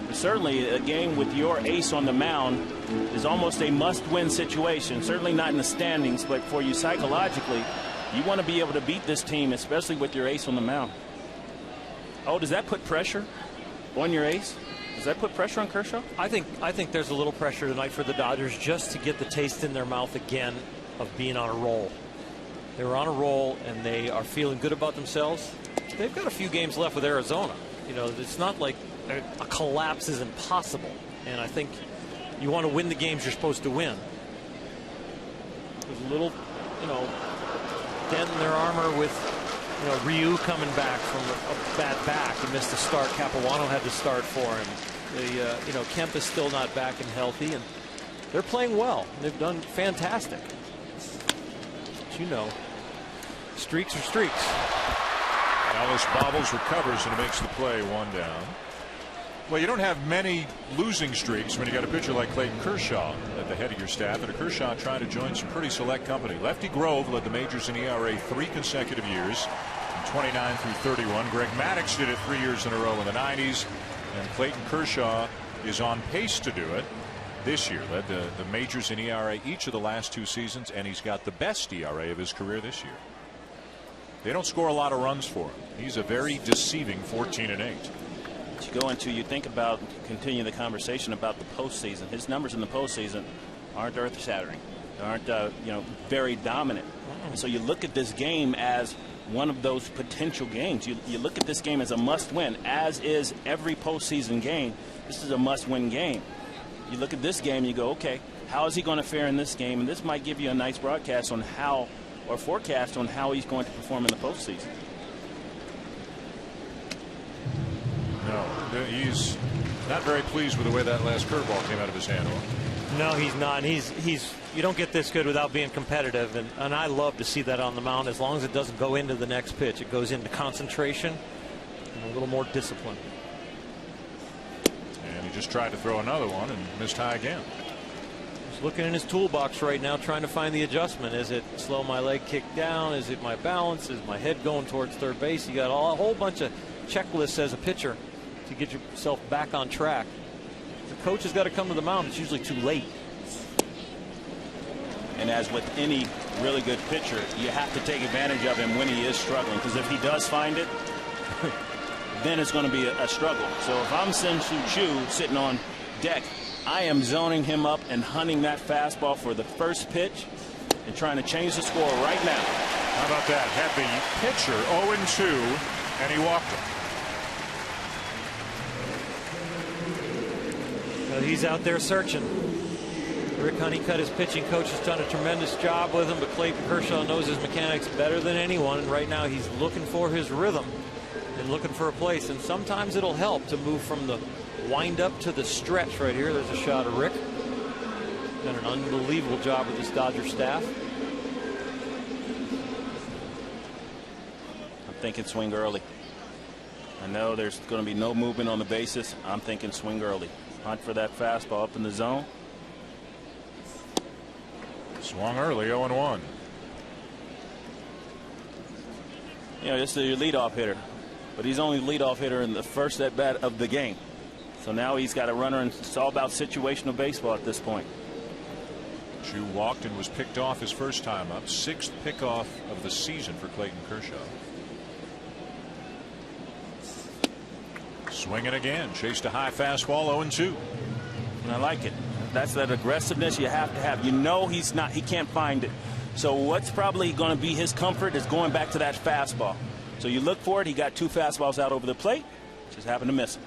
But certainly, a game with your ace on the mound is almost a must-win situation. Certainly not in the standings, but for you psychologically, you want to be able to beat this team, especially with your ace on the mound. Oh, does that put pressure on your ace? Does that put pressure on Kershaw? I think there's a little pressure tonight for the Dodgers just to get the taste in their mouth again of being on a roll. They were on a roll and they are feeling good about themselves. They've got a few games left with Arizona. You know, it's not like a collapse is impossible, and I think you want to win the games you're supposed to win. There's a little, dent in their armor with, Ryu coming back from a bad back. He missed the start. Capuano had to start for him. Kemp is still not back and healthy, and they're playing well. They've done fantastic. But streaks are streaks. Alice bobbles, recovers, and makes the play. 1 down. Well, you don't have many losing streaks when you got a pitcher like Clayton Kershaw at the head of your staff, and a Kershaw trying to join some pretty select company. Lefty Grove led the majors in ERA 3 consecutive years, from 29 through 31. Greg Maddux did it 3 years in a row in the 90s, and Clayton Kershaw is on pace to do it this year. Led the majors in ERA each of the last 2 seasons, and he's got the best ERA of his career this year. They don't score a lot of runs for him. He's a very deceiving 14-8. You think about, continue the conversation about the postseason. His numbers in the postseason aren't earth-shattering. They aren't, very dominant. So you look at this game as one of those potential games. You look at this game as a must-win, as is every postseason game. This is a must-win game. You look at this game and you go, okay, how is he going to fare in this game? And this might give you a nice broadcast on how, or forecast on how he's going to perform in the postseason. No, he's not very pleased with the way that last curveball came out of his hand. No, he's not. You don't get this good without being competitive, and I love to see that on the mound. As long as it doesn't go into the next pitch, it goes into concentration and a little more discipline. And he just tried to throw another one and missed high again. He's looking in his toolbox right now, trying to find the adjustment. Is it slow my leg kick down? Is it my balance? Is my head going towards third base? You got a whole bunch of checklists as a pitcher to get yourself back on track. The coach has got to come to the mound. It's usually too late. And as with any really good pitcher, you have to take advantage of him when he is struggling, because if he does find it, then it's going to be a struggle. So if I'm Shin-Soo Choo sitting on deck, I am zoning him up and hunting that fastball for the first pitch and trying to change the score right now. How about that? Had the pitcher 0-2 And he walked him. Well, he's out there searching. Rick Honeycutt, his pitching coach, has done a tremendous job with him, but Clayton Kershaw knows his mechanics better than anyone, and right now he's looking for his rhythm and looking for a place, and sometimes it'll help to move from the wind up to the stretch right here. There's a shot of Rick. Done an unbelievable job with this Dodger staff. I'm thinking swing early. I know there's going to be no movement on the bases. I'm thinking swing early. Hunt for that fastball up in the zone. Swung early, 0-1. You know, this is your leadoff hitter, but he's only the leadoff hitter in the first at bat of the game. So now he's got a runner, and it's all about situational baseball at this point. Chu walked and was picked off his first time up. 6th pickoff of the season for Clayton Kershaw. Swinging again, chased a high fastball, 0-2. And I like it. That's that aggressiveness you have to have. You know he can't find it. So what's probably going to be his comfort is going back to that fastball. So you look for it. He got 2 fastballs out over the plate. Just happened to miss him.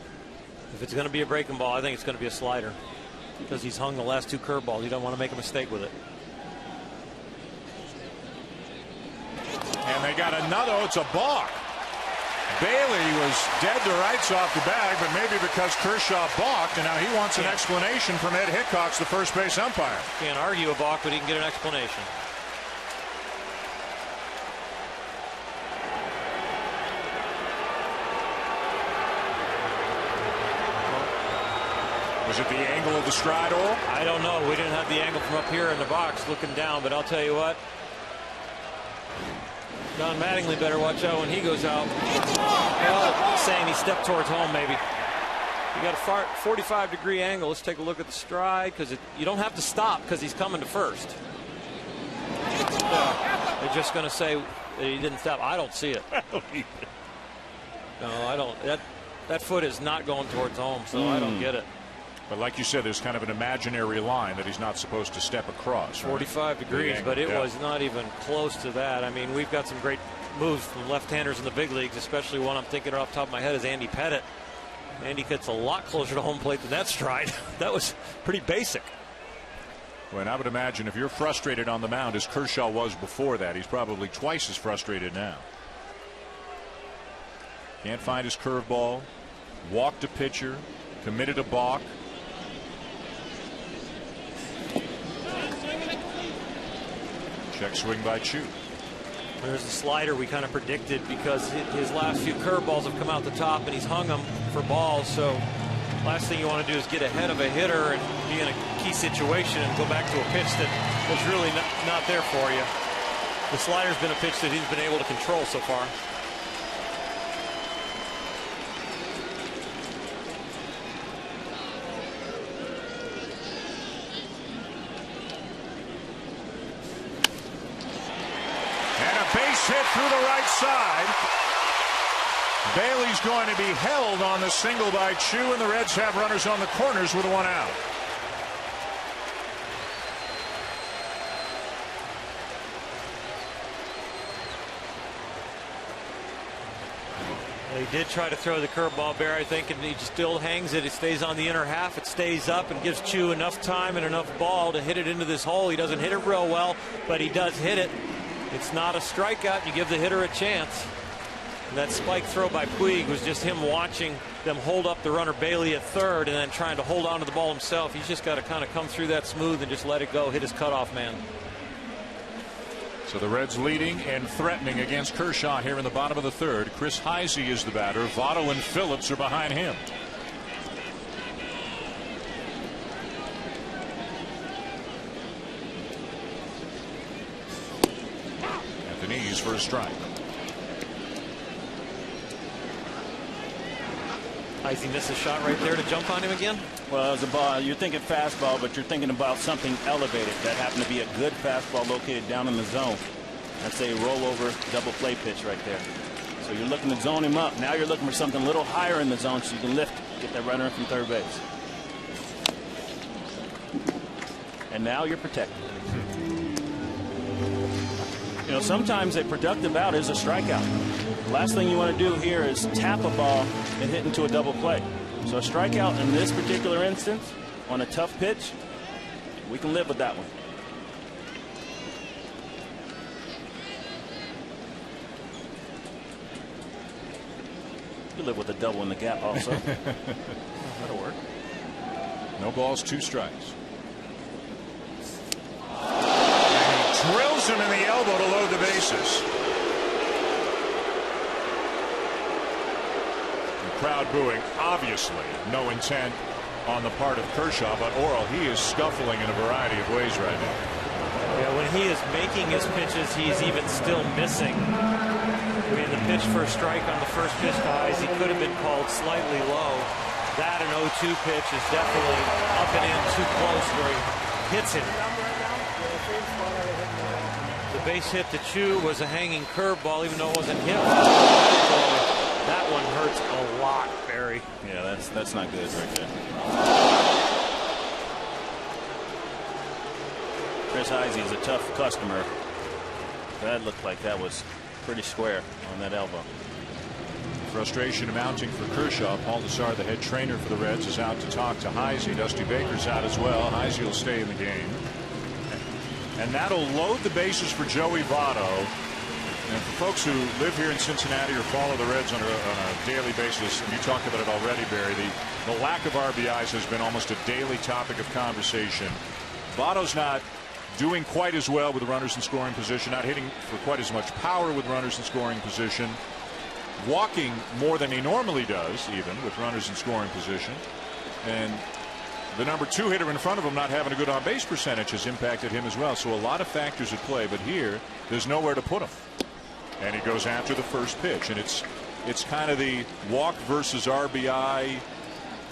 If it's going to be a breaking ball, I think it's going to be a slider, because he's hung the last 2 curveballs. You don't want to make a mistake with it. And they got another. Oh, it's a balk. Bailey was dead to rights off the bag, but maybe because Kershaw balked, and now he wants an explanation from Ed Hickox, the first base umpire. Can't argue a balk, but he can get an explanation. Was it the angle of the stride, Orr? I don't know. We didn't have the angle from up here in the box looking down, but I'll tell you what. Don Mattingly better watch out when he goes out. Well, saying he stepped towards home, maybe. You got a 45-degree angle. Let's take a look at the stride, because you don't have to stop because he's coming to first. They're just going to say that he didn't stop. I don't see it. No, I don't. That foot is not going towards home, so I don't get it. But like you said, there's kind of an imaginary line that he's not supposed to step across. Right? 45 degrees, but it was not even close to that. I mean, we've got some great moves from left-handers in the big leagues, especially one I'm thinking off the top of my head is Andy Pettit. Andy gets a lot closer to home plate than that stride. That was pretty basic. Well, and I would imagine if you're frustrated on the mound as Kershaw was before that, he's probably twice as frustrated now. Can't find his curveball. Walked a pitcher. Committed a balk. Check swing by Chu. There's the slider we kind of predicted, because his last few curveballs have come out the top and he's hung them for balls. So last thing you want to do is get ahead of a hitter and be in a key situation and go back to a pitch that was really not there for you. The slider's been a pitch that he's been able to control so far. Hit through the right side. Bailey's going to be held on the single by Chu, and the Reds have runners on the corners with 1 out. He did try to throw the curveball, Bear, I think, and he still hangs it. It stays on the inner half. It stays up and gives Chu enough time and enough ball to hit it into this hole. He doesn't hit it real well, but he does hit it. It's not a strikeout. You give the hitter a chance. And that spike throw by Puig was just him watching them hold up the runner Bailey at third and then trying to hold on to the ball himself. He's just got to kind of come through that smooth and just let it go, hit his cutoff man. So the Reds leading and threatening against Kershaw here in the bottom of the 3rd. Chris Heisey is the batter. Votto and Phillips are behind him. Knees for a strike. Heisey missed a shot right there to jump on him again. Well, it was a ball. You're thinking fastball, but you're thinking about something elevated. That happened to be a good fastball located down in the zone. That's a rollover double play pitch right there. So you're looking to zone him up. Now you're looking for something a little higher in the zone so you can lift, get that runner from third base. And now you're protected. You know, sometimes a productive out is a strikeout. The last thing you want to do here is tap a ball and hit into a double play. So a strikeout in this particular instance on a tough pitch, we can live with that one. You live with a double in the gap also. That'll work. No balls, 2 strikes. And he drills him in the elbow to load the bases. The crowd booing, obviously no intent on the part of Kershaw, but Oral, he is scuffling in a variety of ways right now. Yeah, when he is making his pitches, he's even still missing. I mean, the pitch for a strike on the first pitch to Heisey could have been called slightly low. That an 0-2 pitch is definitely up and in too close where he hits it. The base hit to Chu was a hanging curveball, even though it wasn't hit. That one hurts a lot, Barry. Yeah, that's not good right there. Chris Heisey is a tough customer. That looked like that was pretty square on that elbow. Frustration mounting for Kershaw. Paul Desar, the head trainer for the Reds, is out to talk to Heisey. Dusty Baker's out as well. Heisey will stay in the game. And that'll load the bases for Joey Votto. And for folks who live here in Cincinnati or follow the Reds on a daily basis, and you talked about it already, Barry, the lack of RBIs has been almost a daily topic of conversation. Votto's not doing quite as well with runners in scoring position, not hitting for quite as much power with runners in scoring position, walking more than he normally does, even with runners in scoring position. And the number 2 hitter in front of him not having a good on-base percentage has impacted him as well. So a lot of factors at play, but here there's nowhere to put him. And he goes after the first pitch, and it's kind of the walk versus RBI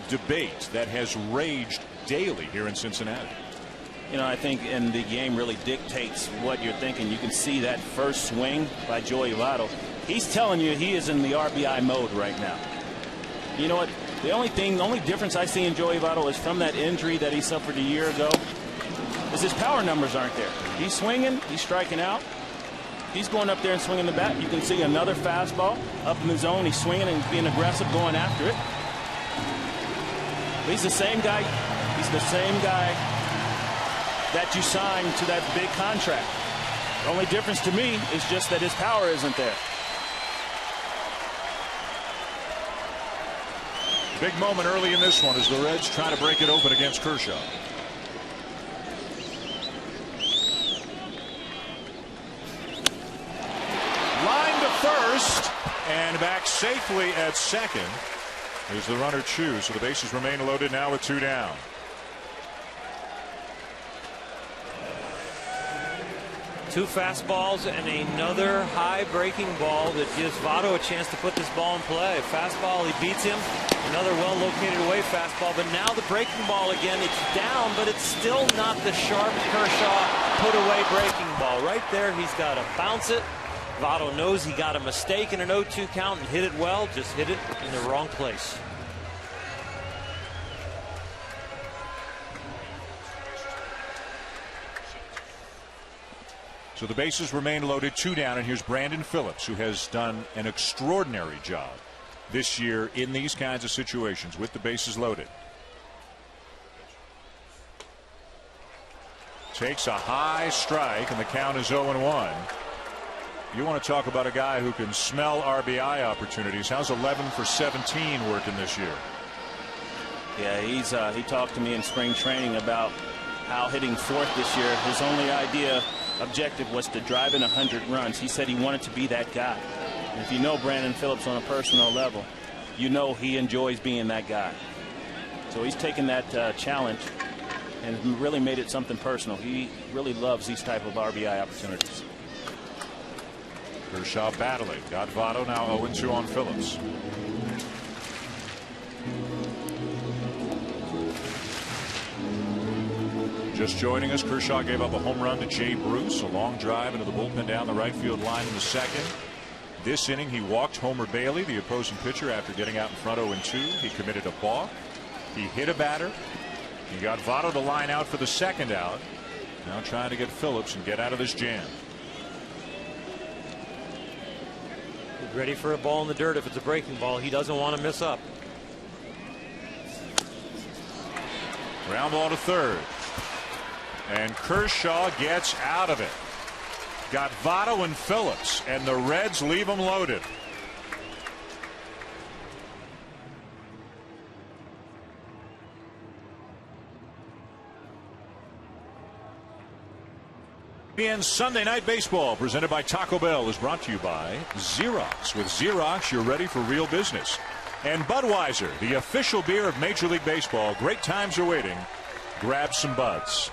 debate that has raged daily here in Cincinnati. You know, I think in the game really dictates what you're thinking. You can see that first swing by Joey Votto. He's telling you he is in the RBI mode right now. You know what? The only difference I see in Joey Votto is from that injury that he suffered a year ago is his power numbers aren't there. He's swinging, he's striking out. He's going up there and swinging the bat. You can see another fastball up in the zone. He's swinging and being aggressive going after it. He's the same guy. He's the same guy that you signed to that big contract. The only difference to me is just that his power isn't there. Big moment early in this one as the Reds try to break it open against Kershaw. Line to first and back safely at second. There's the runner Chu, so the bases remain loaded now with 2 down. Two fastballs and another high breaking ball that gives Votto a chance to put this ball in play. Fastball, he beats him. Another well located away fastball, but now the breaking ball again. It's down, but it's still not the sharp Kershaw put away breaking ball. Right there, he's got to bounce it. Votto knows he got a mistake in an 0-2 count and hit it well, just hit it in the wrong place. So the bases remain loaded, 2 down, and here's Brandon Phillips, who has done an extraordinary job this year in these kinds of situations with the bases loaded. Takes a high strike, and the count is 0-1. You want to talk about a guy who can smell RBI opportunities. How's 11 for 17 working this year? Yeah, he talked to me in spring training about how hitting fourth this year, his only objective was to drive in 100 runs. He said he wanted to be that guy. And if you know Brandon Phillips on a personal level, you know he enjoys being that guy. So he's taken that challenge and really made it something personal. He really loves these type of RBI opportunities. Kershaw battling. Got Votto now 0-2 on Phillips. Just joining us, Kershaw gave up a home run to Jay Bruce, a long drive into the bullpen down the right field line in the second. This inning, he walked Homer Bailey, the opposing pitcher, after getting out in front 0-2. He committed a balk. He hit a batter. He got Votto to line out for the second out. Now trying to get Phillips and get out of this jam. ready for a ball in the dirt if it's a breaking ball. He doesn't want to miss up. Ground ball to third. And Kershaw gets out of it. Got Votto and Phillips, and the Reds leave them loaded. ESPN Sunday Night Baseball, presented by Taco Bell, is brought to you by Xerox. With Xerox, you're ready for real business. And Budweiser, the official beer of Major League Baseball. Great times are waiting. Grab some buds.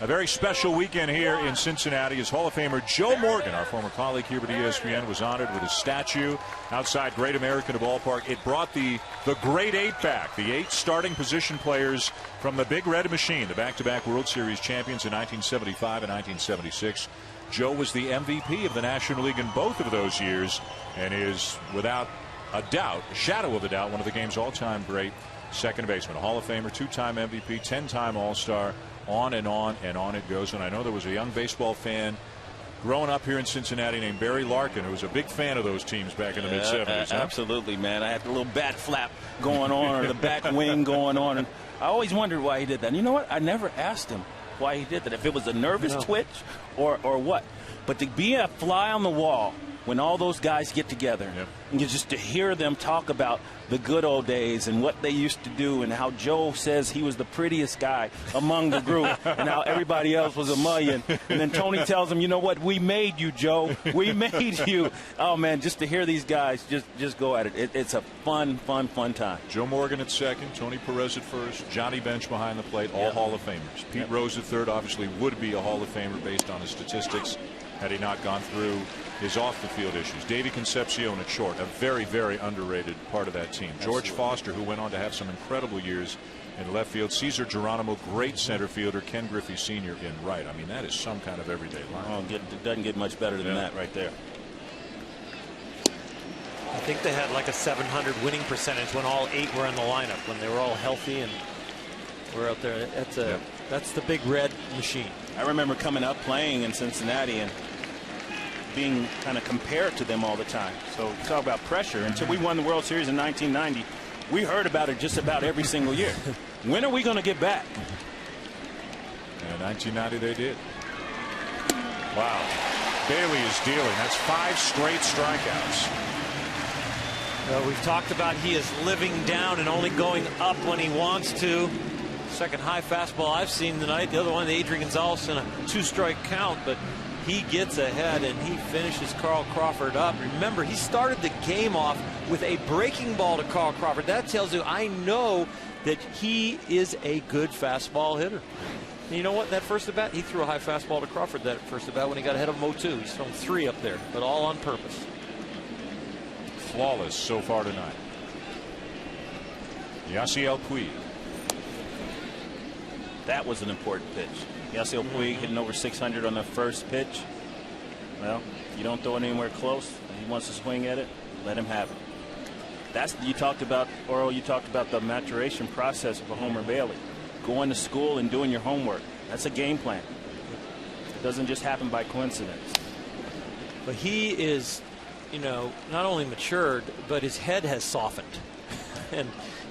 A very special weekend here in Cincinnati as Hall of Famer Joe Morgan, our former colleague here at ESPN, was honored with a statue outside Great American Ballpark. It brought the Great Eight back, the 8 starting position players from the Big Red Machine, the back-to-back World Series champions in 1975 and 1976. Joe was the MVP of the National League in both of those years and is, without a doubt, a shadow of a doubt, one of the game's all-time great second baseman. A Hall of Famer, 2-time MVP, 10-time All-Star. On and on and on it goes. And I know there was a young baseball fan growing up here in Cincinnati named Barry Larkin, who was a big fan of those teams back in the mid-70s. Absolutely, man. I had the little bat flap going on, or the back wing going on. And I always wondered why he did that. And you know what? I never asked him why he did that, if it was a nervous twitch or what. But to be a fly on the wall when all those guys get together, and just to hear them talk about the good old days and what they used to do, and how Joe says he was the prettiest guy among the group and how everybody else was a mullion. And then Tony tells him, you know what, we made you, Joe. We made you. Oh, man, just to hear these guys just go at it. It's a fun time. Joe Morgan at second, Tony Perez at first, Johnny Bench behind the plate, all Hall of Famers. Pete Rose at third, obviously would be a Hall of Famer based on his statistics had he not gone through his off-the-field issues. Davey Concepcion at short, a very, very underrated part of that team. George Foster, who went on to have some incredible years in left field. Cesar Geronimo, great center fielder. Ken Griffey Sr. in right. I mean, that is some kind of everyday line. Oh, it doesn't get much better than that right there. I think they had like a 700 winning percentage when all 8 were in the lineup, when they were all healthy and were out there. That's the Big Red Machine. I remember coming up playing in Cincinnati and being kind of compared to them all the time. So talk about pressure. Until we won the World Series in 1990, we heard about it just about every single year. When are we going to get back? In 1990 they did. Wow. Bailey is dealing. That's 5 straight strikeouts. Well, we've talked about he is living down and only going up when he wants to. Second high fastball I've seen tonight. The other one, the Adrian Gonzalez, in a 2-strike count, but he gets ahead and he finishes Carl Crawford up. Remember, he started the game off with a breaking ball to Carl Crawford. That tells you, I know that he is a good fastball hitter. And you know what? That first at bat, he threw a high fastball to Crawford that first at bat when he got ahead of him 0-2. He's thrown 3 up there, but all on purpose. Flawless so far tonight. Yasiel Puig. That was an important pitch. Yasiel Puig hitting over 600 on the first pitch. Well, you don't throw it anywhere close. He wants to swing at it. Let him have it. That's, you talked about, Oro, you talked about the maturation process of a Homer Bailey. Going to school and doing your homework. That's a game plan. It doesn't just happen by coincidence. But he is, you know, not only matured, but his head has softened. And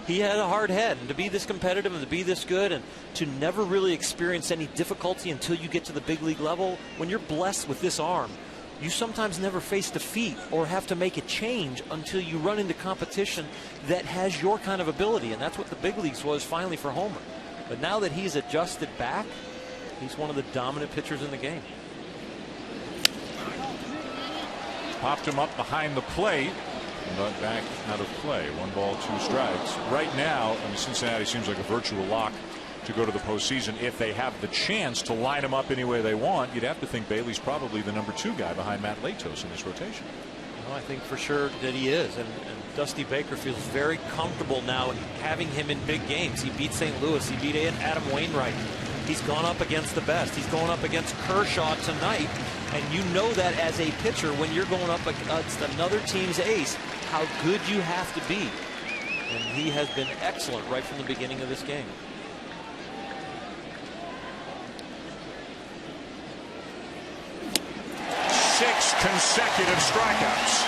he had a hard head, and to be this competitive and to be this good and to never really experience any difficulty until you get to the big league level, when you're blessed with this arm, you sometimes never face defeat or have to make a change until you run into competition that has your kind of ability, and that's what the big leagues was finally for Homer. But now that he's adjusted back, he's one of the dominant pitchers in the game. Popped him up behind the plate, but back out of play. 1 ball, 2 strikes. Right now, I mean, Cincinnati seems like a virtual lock to go to the postseason. If they have the chance to line him up any way they want, you'd have to think Bailey's probably the number 2 guy behind Matt Latos in this rotation. Well, I think for sure that he is, and Dusty Baker feels very comfortable now having him in big games. He beat St. Louis. He beat Adam Wainwright. He's gone up against the best. He's going up against Kershaw tonight, and you know that as a pitcher when you're going up against another team's ace, how good you have to be. And he has been excellent right from the beginning of this game. Six consecutive strikeouts.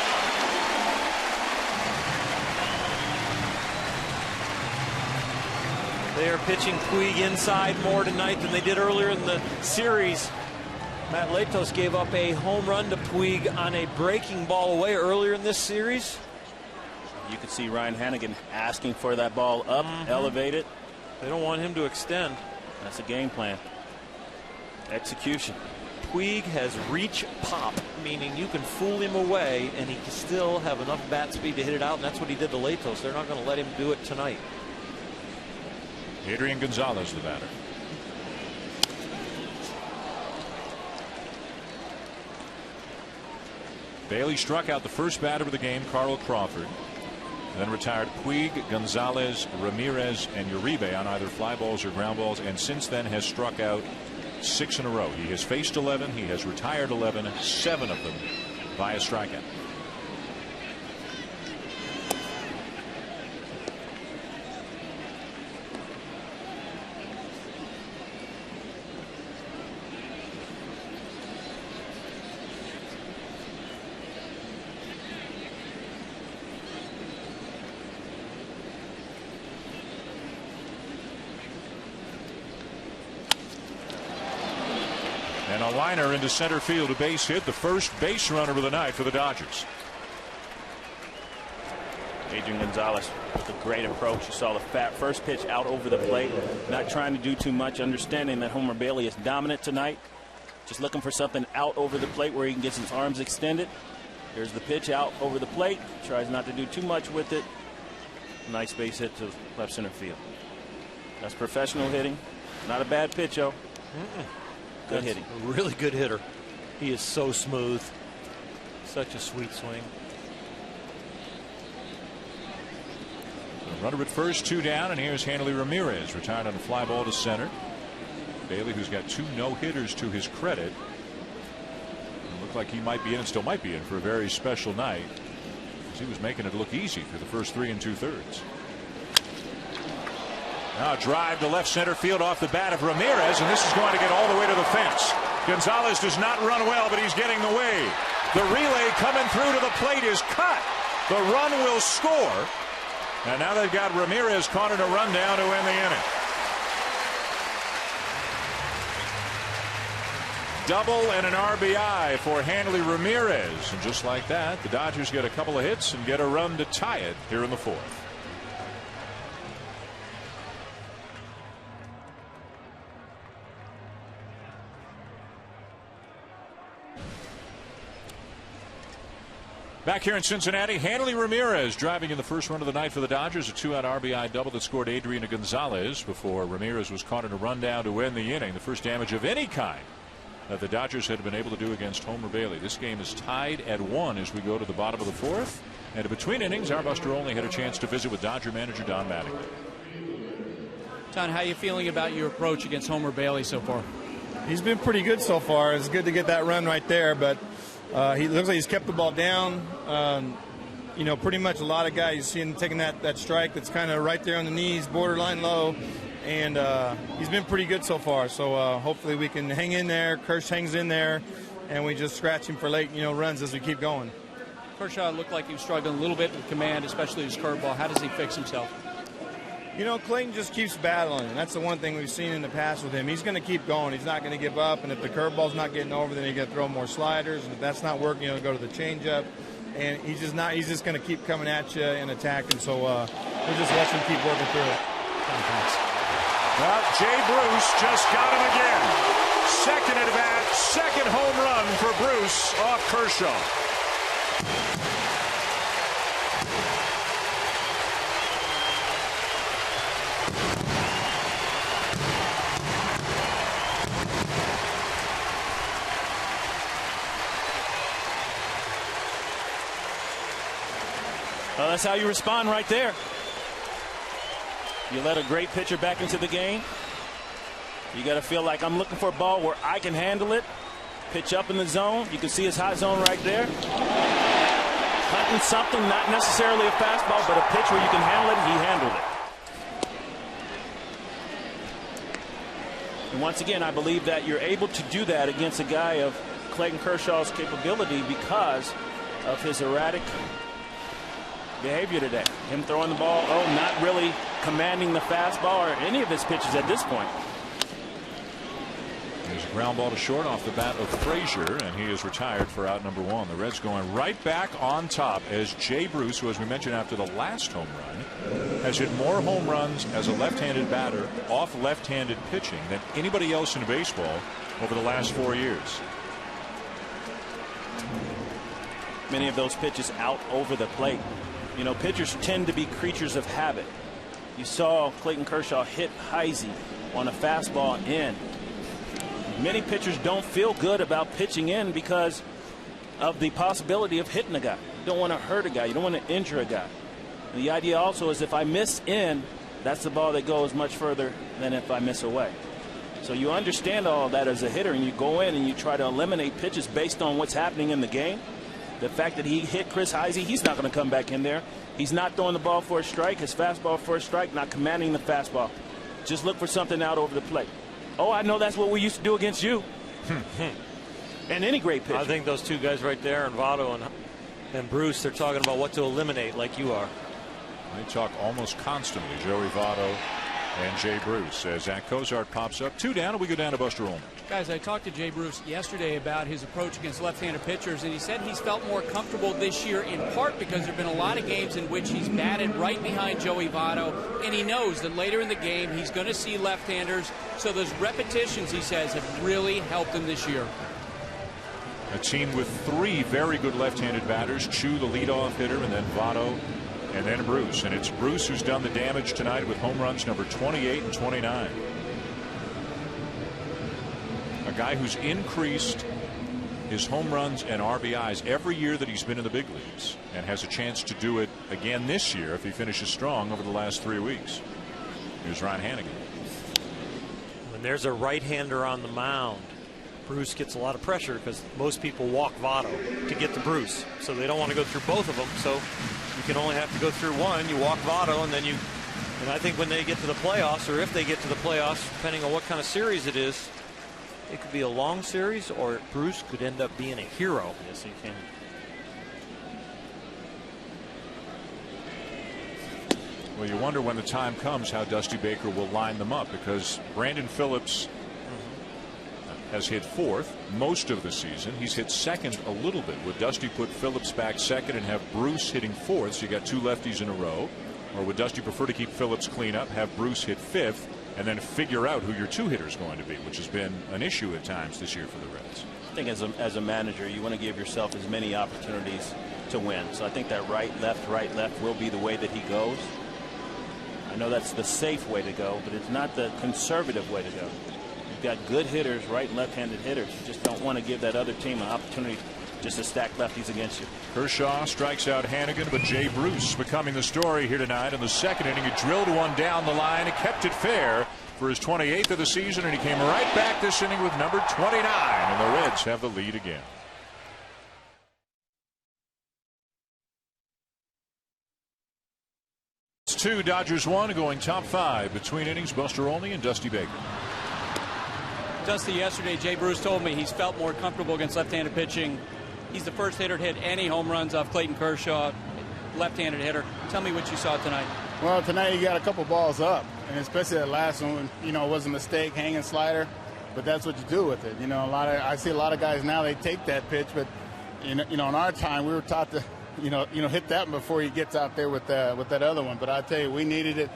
They are pitching Puig inside more tonight than they did earlier in the series. Matt Latos gave up a home run to Puig on a breaking ball away earlier in this series. You can see Ryan Hanigan asking for that ball up, elevated. They don't want him to extend. That's a game plan. Execution. Puig has reach pop, meaning you can fool him away and he can still have enough bat speed to hit it out, and that's what he did to Latos. They're not going to let him do it tonight. Adrian Gonzalez, the batter. Bailey struck out the first batter of the game, Carl Crawford. Then retired Puig, Gonzalez, Ramirez, and Uribe on either fly balls or ground balls, and since then has struck out 6 in a row. He has faced 11, he has retired 11, 7 of them via strikeout. And a liner into center field, a base hit, the first base runner of the night for the Dodgers. Adrian Gonzalez with a great approach. You saw the first pitch out over the plate, not trying to do too much, understanding that Homer Bailey is dominant tonight. Just looking for something out over the plate where he can get his arms extended. Here's the pitch out over the plate. Tries not to do too much with it. Nice base hit to left center field. That's professional hitting. Not a bad pitch, though. Good hitting. A really good hitter. He is so smooth. Such a sweet swing. So runner at first, 2 down, and here's Hanley Ramirez, retired on a fly ball to center. Bailey, who's got 2 no-hitters to his credit. It looked like he might be in and still might be in for a very special night, because he was making it look easy for the first 3 2/3. Now a drive to left center field off the bat of Ramirez, and this is going to get all the way to the fence. Gonzalez does not run well, but he's getting the wave. The relay coming through to the plate is cut. The run will score. And now they've got Ramirez caught in a rundown to end the inning. Double and an RBI for Hanley Ramirez. And just like that, the Dodgers get a couple of hits and get a run to tie it here in the 4th. Back here in Cincinnati, Hanley Ramirez driving in the first run of the night for the Dodgers. A 2-out RBI double that scored Adrian Gonzalez before Ramirez was caught in a rundown to end the inning. The first damage of any kind that the Dodgers had been able to do against Homer Bailey. This game is tied at 1 as we go to the bottom of the 4th. And in between innings, our Buster Olney had a chance to visit with Dodger manager Don Mattingly. Don, how are you feeling about your approach against Homer Bailey so far? He's been pretty good so far. It's good to get that run right there, but he looks like he's kept the ball down. You know, pretty much a lot of guys, you see him taking that strike that's kind of right there on the knees, borderline low, and he's been pretty good so far. So hopefully we can hang in there. Kershaw hangs in there, and we just scratch him for late, runs as we keep going. Kershaw looked like he was struggling a little bit with command, especially his curveball. How does he fix himself? Clayton just keeps battling, and that's the one thing we've seen in the past with him. He's going to keep going. He's not going to give up, and if the curveball's not getting over, then he's going to throw more sliders, and if that's not working, go to the changeup. And he's just going to keep coming at you and attacking, so we'll just watch him keep working through it. Well, Jay Bruce just got him again. Second at bat, second home run for Bruce off Kershaw. Well, that's how you respond right there. You let a great pitcher back into the game. You got to feel like I'm looking for a ball where I can handle it. Pitch up in the zone. You can see his hot zone right there. Hunting something, not necessarily a fastball, but a pitch where you can handle it. He handled it. And once again, I believe that you're able to do that against a guy of Clayton Kershaw's capability because of his erratic behavior today. Him throwing the ball, not really commanding the fastball or any of his pitches at this point. There's a ground ball to short off the bat of Frazier, and he is retired for out number 1. The Reds going right back on top as Jay Bruce, who, as we mentioned after the last home run, has hit more home runs as a left-handed batter off left-handed pitching than anybody else in baseball over the last 4 years. Many of those pitches out over the plate. You know, pitchers tend to be creatures of habit. You saw Clayton Kershaw hit Heisey on a fastball in. Many pitchers don't feel good about pitching in because of the possibility of hitting a guy. You don't want to hurt a guy. You don't want to injure a guy. And the idea also is if I miss in, that's the ball that goes much further than if I miss away. So you understand all of that as a hitter, and you go in and you try to eliminate pitches based on what's happening in the game. The fact that he hit Chris Heisey, he's not going to come back in there. He's not throwing the ball for a strike. His fastball for a strike, not commanding the fastball. Just look for something out over the plate. Oh, I know that's what we used to do against you. And any great pitcher. I think those two guys right there, and Votto and Bruce, they're talking about what to eliminate like you are. They talk almost constantly, Joey Votto and Jay Bruce, as Zach Cozart pops up. 2 down, and we go down to Buster Olney. Guys, I talked to Jay Bruce yesterday about his approach against left-handed pitchers, and he said he's felt more comfortable this year in part because there have been a lot of games in which he's batted right behind Joey Votto, and he knows that later in the game he's going to see left-handers. So those repetitions, he says, have really helped him this year. A team with 3 very good left-handed batters, Chu, the leadoff hitter, and then Votto, and then Bruce. And it's Bruce who's done the damage tonight with home runs number 28 and 29. A guy who's increased his home runs and RBIs every year that he's been in the big leagues, and has a chance to do it again this year if he finishes strong over the last 3 weeks. Here's Ryan Hanigan. When there's a right-hander on the mound, Bruce gets a lot of pressure because most people walk Votto to get to Bruce, so they don't want to go through both of them. So you can only have to go through one. You walk Votto, and then you. And I think when they get to the playoffs, or if they get to the playoffs, depending on what kind of series it is, it could be a long series, or Bruce could end up being a hero. Yes, he can. Well, you wonder when the time comes how Dusty Baker will line them up, because Brandon Phillips has hit 4th most of the season. He's hit 2nd a little bit. Would Dusty put Phillips back 2nd and have Bruce hitting 4th, so you got 2 lefties in a row? Or would Dusty prefer to keep Phillips clean up, have Bruce hit 5th, and then figure out who your 2 hitter is going to be, which has been an issue at times this year for the Reds? I think as a manager, you want to give yourself as many opportunities to win. So I think that right, left will be the way that he goes. I know that's the safe way to go, but it's not the conservative way to go. You've got good hitters, right and left-handed hitters. You just don't want to give that other team an opportunity just to stack lefties against you. Kershaw strikes out Hanigan, but Jay Bruce becoming the story here tonight. In the 2nd inning, he drilled one down the line and kept it fair for his 28th of the season, and he came right back this inning with number 29, and the Reds have the lead again. It's 2, Dodgers 1, going top 5 between innings. Buster Olney and Dusty Baker. Dusty, yesterday Jay Bruce told me he's felt more comfortable against left-handed pitching. He's the first hitter to hit any home runs off Clayton Kershaw, left-handed hitter. Tell me what you saw tonight. Well, tonight he got a couple balls up, and especially that last one, you know, it was a mistake, hanging slider, but that's what you do with it. You know, I see a lot of guys now, they take that pitch, but you know, in our time we were taught to you know hit that one before he gets out there with that other one. But I tell you, we needed it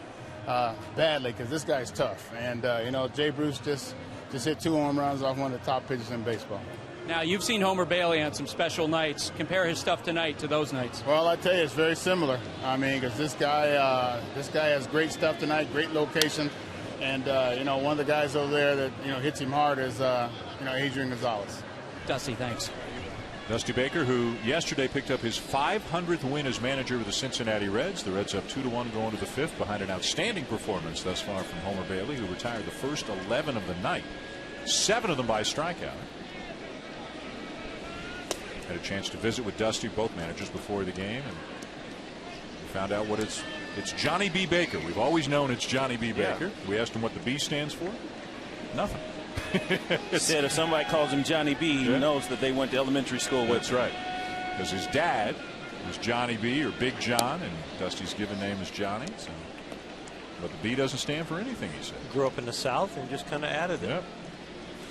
badly because this guy's tough, and you know, Jay Bruce just hit 2 home runs off one of the top pitchers in baseball. Now, you've seen Homer Bailey on some special nights. Compare his stuff tonight to those nights. Well, I tell you, it's very similar. I mean, because this guy has great stuff tonight, great location, and you know, one of the guys over there that hits him hard is you know, Adrian Gonzalez. Dusty, thanks. Dusty Baker, who yesterday picked up his 500th win as manager of the Cincinnati Reds. The Reds up 2-1 going to the 5th behind an outstanding performance thus far from Homer Bailey, who retired the first 11 of the night, 7 of them by strikeout. Had a chance to visit with Dusty, both managers, before the game, and we found out what it's Johnny B. Baker. We've always known it's Johnny B. Baker. We asked him what the B stands for. Nothing. Said if somebody calls him Johnny B, he knows that they went to elementary school with. That's right. Because his dad was Johnny B, or Big John, and Dusty's given name is Johnny. So But the B doesn't stand for anything, he said. Grew up in the South and just kind of added it. Yep.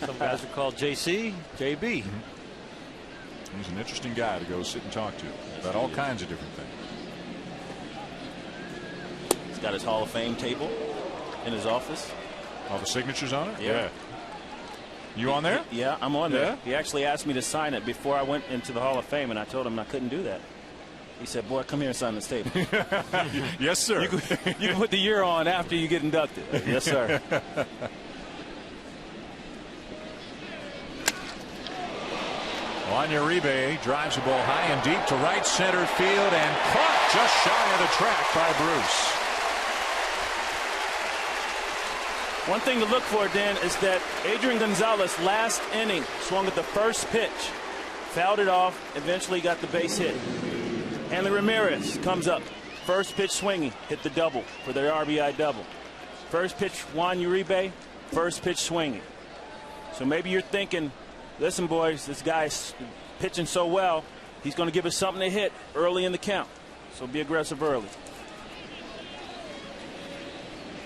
Some guys are called JC, JB. He's an interesting guy to go sit and talk to about all kinds of different things. He's got his Hall of Fame table in his office. All the signatures on it? Yeah. You on there? Yeah, I'm on there. He actually asked me to sign it before I went into the Hall of Fame, and I told him I couldn't do that. He said, boy, come here and sign this table. Yes, sir. You can put the year on after you get inducted. Yes, sir. Juan Uribe drives the ball high and deep to right center field and caught just shy of the track by Bruce. One thing to look for, Dan, is that Adrian Gonzalez last inning swung at the first pitch, fouled it off, eventually got the base hit. Hanley Ramirez comes up, first pitch swinging, hit the double for their RBI double. First pitch Juan Uribe, first pitch swinging. So maybe you're thinking, listen, boys, this guy's pitching so well, he's going to give us something to hit early in the count. So be aggressive early.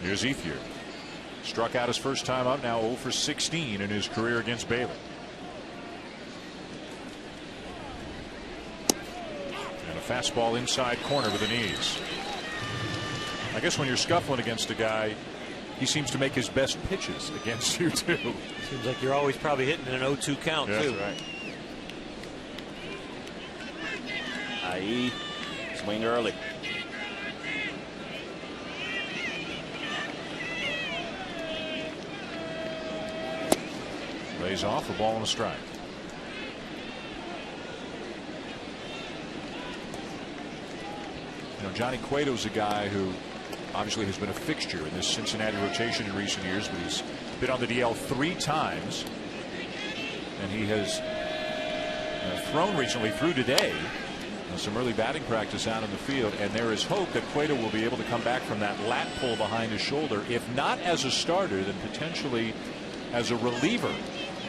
Here's Ethier. Struck out his first time up, now 0 for 16 in his career against Baylor. And a fastball inside corner with the knees. I guess when you're scuffling against a guy, he seems to make his best pitches against you, too. Seems like you're always probably hitting an 0-2 count, yeah, too. That's right. I.e. swing early. Lays off, a ball and a strike. You know, Johnny Cueto's a guy who obviously has been a fixture in this Cincinnati rotation in recent years, but he's been on the DL 3 times. And he has thrown recently through today. Some early batting practice out in the field, and there is hope that Cueto will be able to come back from that lat pull behind his shoulder, if not as a starter, then potentially as a reliever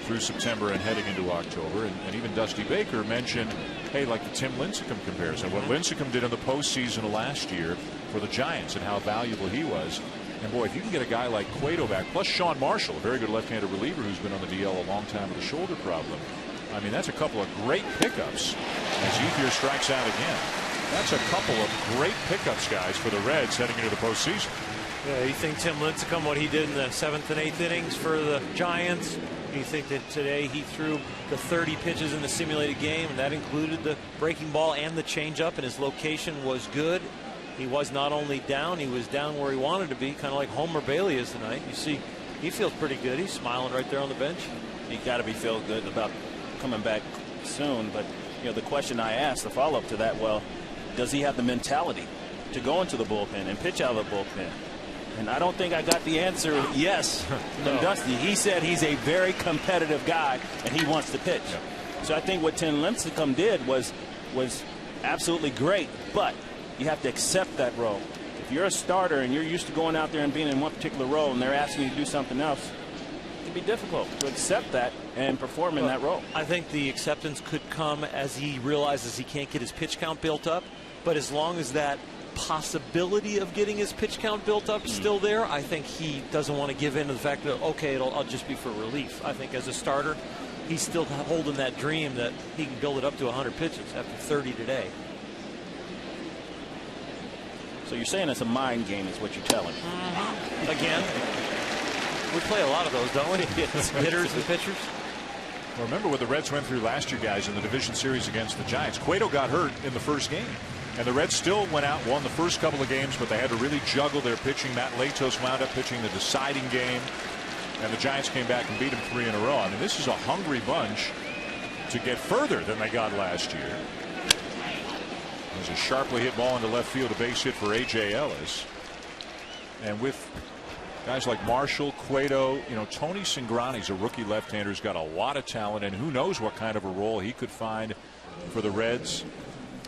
through September and heading into October. And even Dusty Baker mentioned, hey, like the Tim Lincecum comparison, what Lincecum did in the postseason of last year for the Giants and how valuable he was. And boy, if you can get a guy like Cueto back, plus Sean Marshall, a very good left-handed reliever who's been on the DL a long time with a shoulder problem. I mean, that's a couple of great pickups as Ethier strikes out again. That's a couple of great pickups, guys, for the Reds heading into the postseason. Yeah, you think Tim Lincecum, what he did in the 7th and 8th innings for the Giants, you think that today he threw the 30 pitches in the simulated game, and that included the breaking ball and the changeup, and his location was good. He was not only down, he was down where he wanted to be, kind of like Homer Bailey is tonight. You see, he feels pretty good. He's smiling right there on the bench. He got to be feeling good about coming back soon. But, you know, the question I asked, the follow-up to that, well, does he have the mentality to go into the bullpen and pitch out of the bullpen? And I don't think I got the answer yes from Dusty. He said he's a very competitive guy and he wants to pitch. Yeah. So I think what Tim Lincecum did was absolutely great, but you have to accept that role. If you're a starter and you're used to going out there and being in one particular role and they're asking you to do something else, it can be difficult to accept that and perform in that role. I think the acceptance could come as he realizes he can't get his pitch count built up, but as long as that possibility of getting his pitch count built up still there, I think he doesn't want to give in to the fact that, okay, I'll just be for relief. I think as a starter, he's still holding that dream that he can build it up to 100 pitches after 30 today. So you're saying it's a mind game is what you're telling me. Again, we play a lot of those, don't we? Hitters and pitchers. Well, remember what the Reds went through last year, guys, in the division series against the Giants. Cueto got hurt in the first game. And the Reds still went out, won the first couple of games, but they had to really juggle their pitching. Matt Latos wound up pitching the deciding game, and the Giants came back and beat them 3 in a row. I mean, this is a hungry bunch to get further than they got last year. There's a sharply hit ball into left field, a base hit for A.J. Ellis. And with guys like Marshall, Cueto, you know, Tony Cingrani's a rookie left-hander who's got a lot of talent, and who knows what kind of a role he could find for the Reds.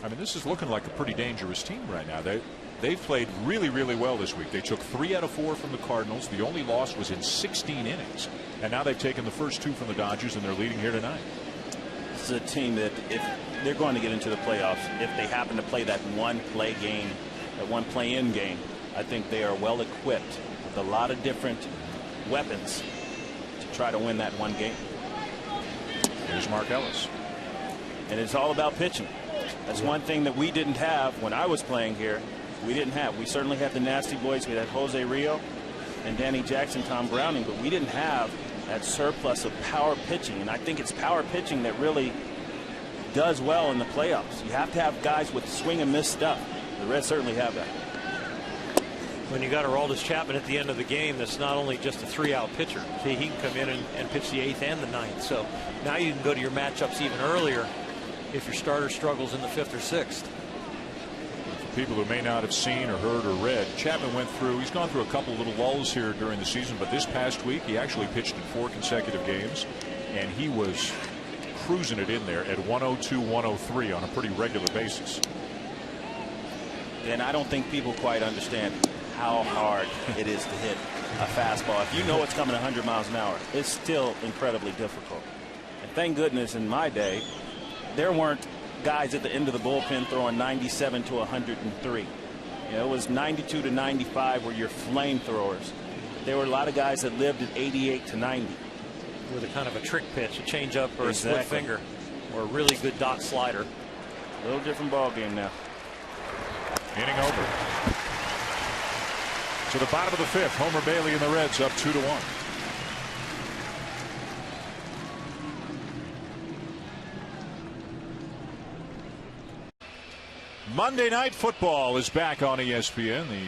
I mean, this is looking like a pretty dangerous team right now. They've played really, really well this week. They took 3 out of 4 from the Cardinals. The only loss was in 16 innings. And now they've taken the first 2 from the Dodgers, and they're leading here tonight. This is a team that if they're going to get into the playoffs, if they happen to play that one play-in game, I think they are well equipped with a lot of different weapons to try to win that one game. Here's Mark Ellis. And it's all about pitching. That's one thing that we didn't have when I was playing here. We didn't have. We certainly had the nasty boys. We had Jose Rio and Danny Jackson, Tom Browning, but we didn't have that surplus of power pitching. And I think it's power pitching that really does well in the playoffs. You have to have guys with swing and miss stuff. The Reds certainly have that. When you got Aroldis Chapman at the end of the game, that's not only just a 3-out pitcher. See, he can come in and pitch the 8th and the 9th. So now you can go to your matchups even earlier if your starter struggles in the 5th or 6th. For people who may not have seen or heard or read, Chapman he's gone through a couple little lulls here during the season, but this past week he actually pitched in 4 consecutive games, and he was cruising it in there at 102, 103 on a pretty regular basis. And I don't think people quite understand how hard it is to hit a fastball. If you know it's coming 100 miles an hour, it's still incredibly difficult. And thank goodness in my day, there weren't guys at the end of the bullpen throwing 97 to 103. You know, it was 92 to 95 were your flamethrowers. There were a lot of guys that lived at 88 to 90. With a kind of a trick pitch, a changeup or a split finger, or a really good dot slider. A little different ball game now. Inning over. To the bottom of the 5th, Homer Bailey and the Reds up 2-1. Monday Night Football is back on ESPN. The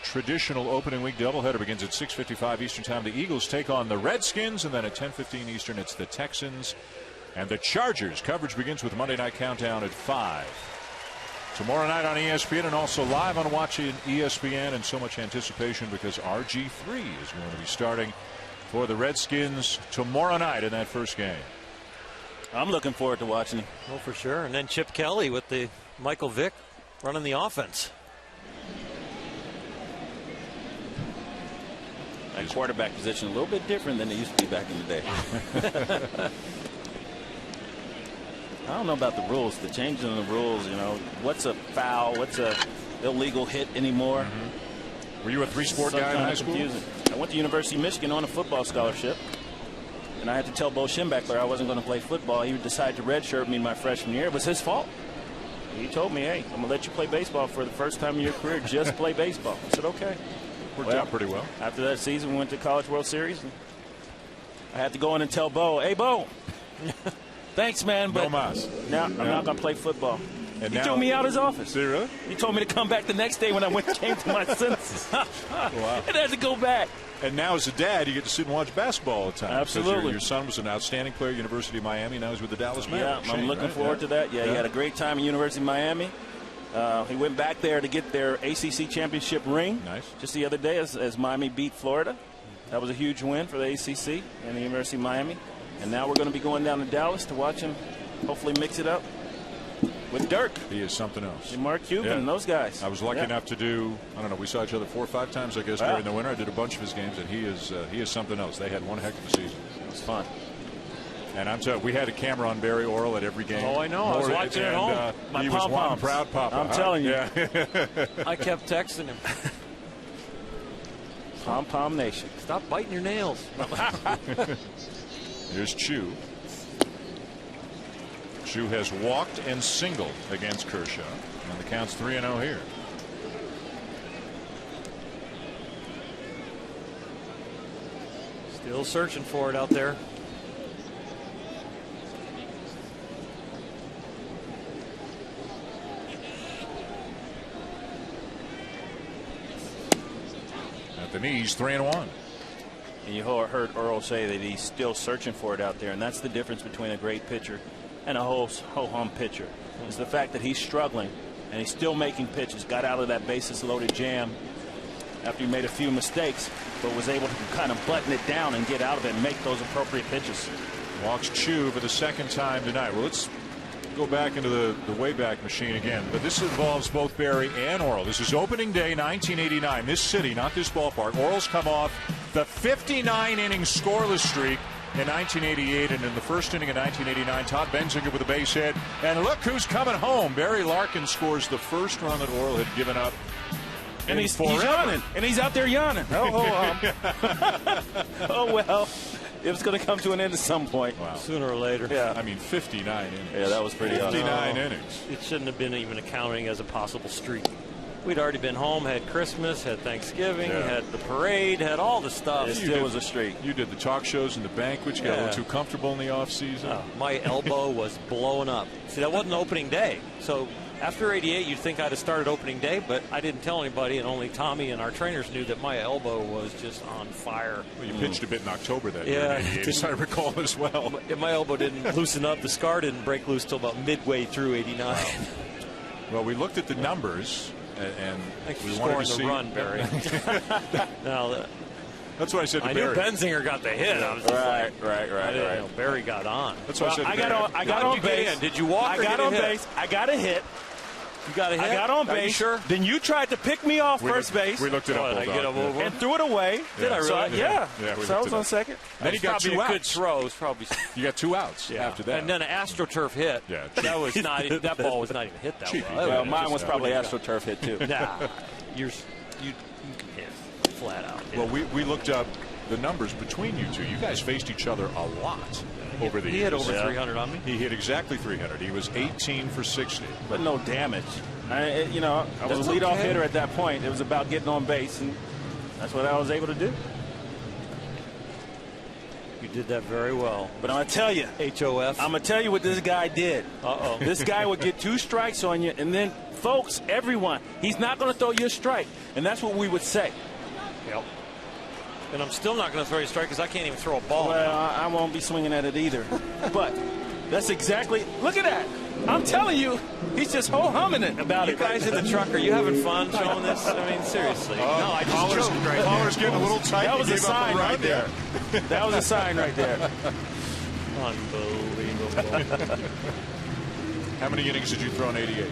traditional opening week doubleheader begins at 6:55 Eastern Time. The Eagles take on the Redskins, and then at 10:15 Eastern, it's the Texans and the Chargers. Coverage begins with Monday Night Countdown at 5. Tomorrow night on ESPN, and also live on watching ESPN, and so much anticipation because RG3 is going to be starting for the Redskins tomorrow night in that first game. I'm looking forward to watching him. Oh, for sure. And then Chip Kelly with the Michael Vick running the offense. That quarterback position a little bit different than it used to be back in the day. I don't know about the rules, the changing of the rules. You know, what's a foul, what's a illegal hit anymore. Were you a 3-sport guy in high school? Confusing. I went to University of Michigan on a football scholarship, and I had to tell Bo Schembechler I wasn't going to play football. He decided to redshirt me my freshman year. It was his fault. He told me, hey, I'm going to let you play baseball for the first time in your career. Just play baseball. I said, okay. Worked out pretty well. After that season, we went to College World Series. And I had to go in and tell Bo, hey, Bo, thanks, man, but now I'm not going to play football. And he threw me out of his office. Did he really? He told me to come back the next day when I came to my senses. Wow. And I had to go back. And now as a dad, you get to sit and watch basketball all the time. Absolutely. Your son was an outstanding player at University of Miami. Now he's with the Dallas Mavericks. Yeah, I'm looking forward to that. Yeah, he had a great time at University of Miami. He went back there to get their ACC championship ring. Nice. Just the other day as Miami beat Florida. That was a huge win for the ACC and the University of Miami. And now we're going to be going down to Dallas to watch him hopefully mix it up with Dirk. He is something else. And Mark Cuban and those guys. I was lucky enough to do, I don't know, we saw each other 4 or 5 times, I guess, during the winter. I did a bunch of his games, and he is something else. They had one heck of a season. It was fun. And I'm telling you, we had a camera on Barry Oral at every game. Oh, I know. I was watching at home. He was one proud papa. I'm telling you. Yeah. I kept texting him. Pom Nation. Stop biting your nails. Here's Chu. Chu has walked and singled against Kershaw, and the count's 3-0 here. Still searching for it out there. At the knees, 3-1. And you heard Earl say that he's still searching for it out there, and that's the difference between a great pitcher and a ho-hum pitcher. Is the fact that he's struggling and he's still making pitches. Got out of that bases loaded jam after he made a few mistakes, but was able to kind of button it down and get out of it and make those appropriate pitches. Walks Chu for the second time tonight. Well, let's go back into the Wayback Machine again, but this involves both Barry and Oral. This is opening day 1989. This city, not this ballpark. Oral's come off the 59-inning scoreless streak in 1988, and in the first inning of 1989, Todd Benzinger with a base hit, and look who's coming home. Barry Larkin scores the first run that Oral had given up And he's yawning. And he's out there yawning. Oh, well. It was going to come to an end at some point. Wow. Sooner or later. Yeah. I mean, 59 innings. Yeah, that was pretty awesome. 59 innings. It shouldn't have been even accounting as a possible streak. We'd already been home, had Christmas, had Thanksgiving, had the parade, had all the stuff. It still was a streak. You did the talk shows and the banquets. You got a little too comfortable in the off season. My elbow was blowing up. See, that wasn't opening day. So after 88, you'd think I'd have started opening day, but I didn't tell anybody, and only Tommy and our trainers knew that my elbow was just on fire. Well, you pitched a bit in October that year, in 88, as I recall as well. My elbow didn't loosen up. The scar didn't break loose till about midway through 89. Wow. Well, we looked at the numbers, and we wanted to see the run, Barry. Now, that's what I said to I Barry. knew Benzinger got the hit. I was just right. Barry got on. That's what I said to Barry. I got on base. Did you walk? I got on base. I got a hit. You got a hit? I got on base. Sure? Then you tried to pick me off first base. We looked it up. I get him over and threw it away. Did I really? So I was on second. Then he got 2 outs. Good throws, probably. You got 2 outs after that. And then an AstroTurf hit. Yeah, that was not. That ball was not even hit that well. Well, mine was probably AstroTurf hit too. Nah, you can hit flat out. Well, we looked up the numbers between you two. You guys faced each other a lot over the years. He hit over 300 on me. He hit exactly 300. He was 18 for 60. But no damage. I was a leadoff hitter at that point. It was about getting on base, and that's what I was able to do. You did that very well. But I'm going to tell you. HOF. I'm going to tell you what this guy did. Uh-oh. This guy would get 2 strikes on you, and then, folks, everyone, he's not going to throw you a strike. And that's what we would say. Yep. And I'm still not going to throw you a strike because I can't even throw a ball. Well, I won't be swinging at it either. But that's exactly. Look at that. I'm telling you, he's just ho-humming it about it. You guys in the truck, are you having fun showing this? I mean, seriously. No, I just joked right there. Collar's getting a little tight. That was a sign right there. That was a sign right there. Unbelievable. How many innings did you throw in 88?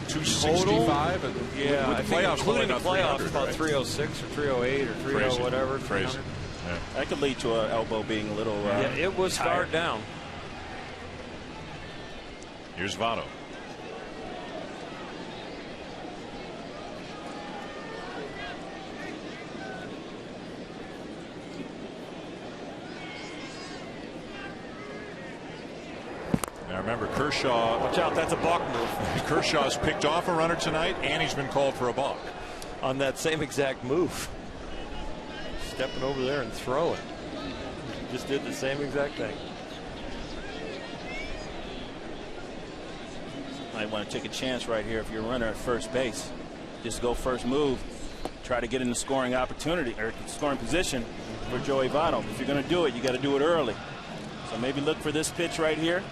265? Yeah, with the playoffs, including the playoffs, about 306 or 308 or 30 whatever. Crazy. Yeah. That could lead to an elbow being a little yeah, it was scarred down. Here's Votto. Now remember, Kershaw. Watch out, that's a balk move. Kershaw's picked off a runner tonight, and he's been called for a balk. On that same exact move. Stepping over there and throwing. Just did the same exact thing. Might want to take a chance right here if you're a runner at first base. Just go first move. Try to get in the scoring opportunity or scoring position for Joey Votto. If you're going to do it, you got to do it early. So maybe look for this pitch right here.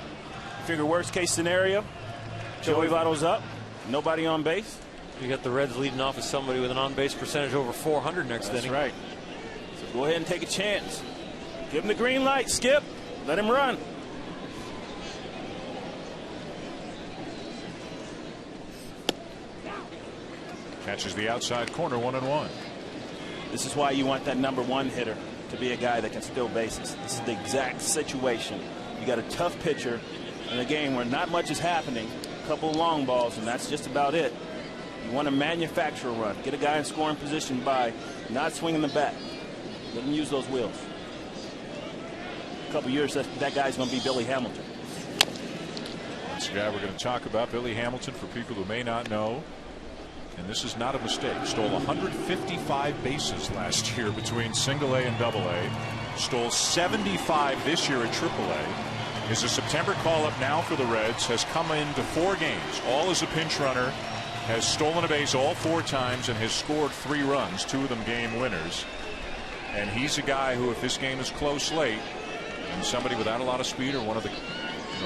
Figure worst case scenario. Joey Votto's up. Nobody on base. You got the Reds leading off as somebody with an on-base percentage over 400 next inning. That's right. So go ahead and take a chance. Give him the green light, Skip. Let him run. Catches the outside corner, 1-1. This is why you want that #1 hitter to be a guy that can steal bases. This is the exact situation. You got a tough pitcher in a game where not much is happening. A couple of long balls, and that's just about it. You want to manufacture a run. Get a guy in scoring position by not swinging the bat. Let him use those wheels. A couple years, that guy's going to be Billy Hamilton. That's the guy we're going to talk about, Billy Hamilton, for people who may not know. And this is not a mistake. Stole 155 bases last year between single A and double A. Stole 75 this year at triple A. Is a September call-up now for the Reds. Has come into 4 games, all as a pinch runner. Has stolen a base all 4 times and has scored 3 runs, 2 of them game winners. And he's a guy who, if this game is close late, and somebody without a lot of speed or one of the,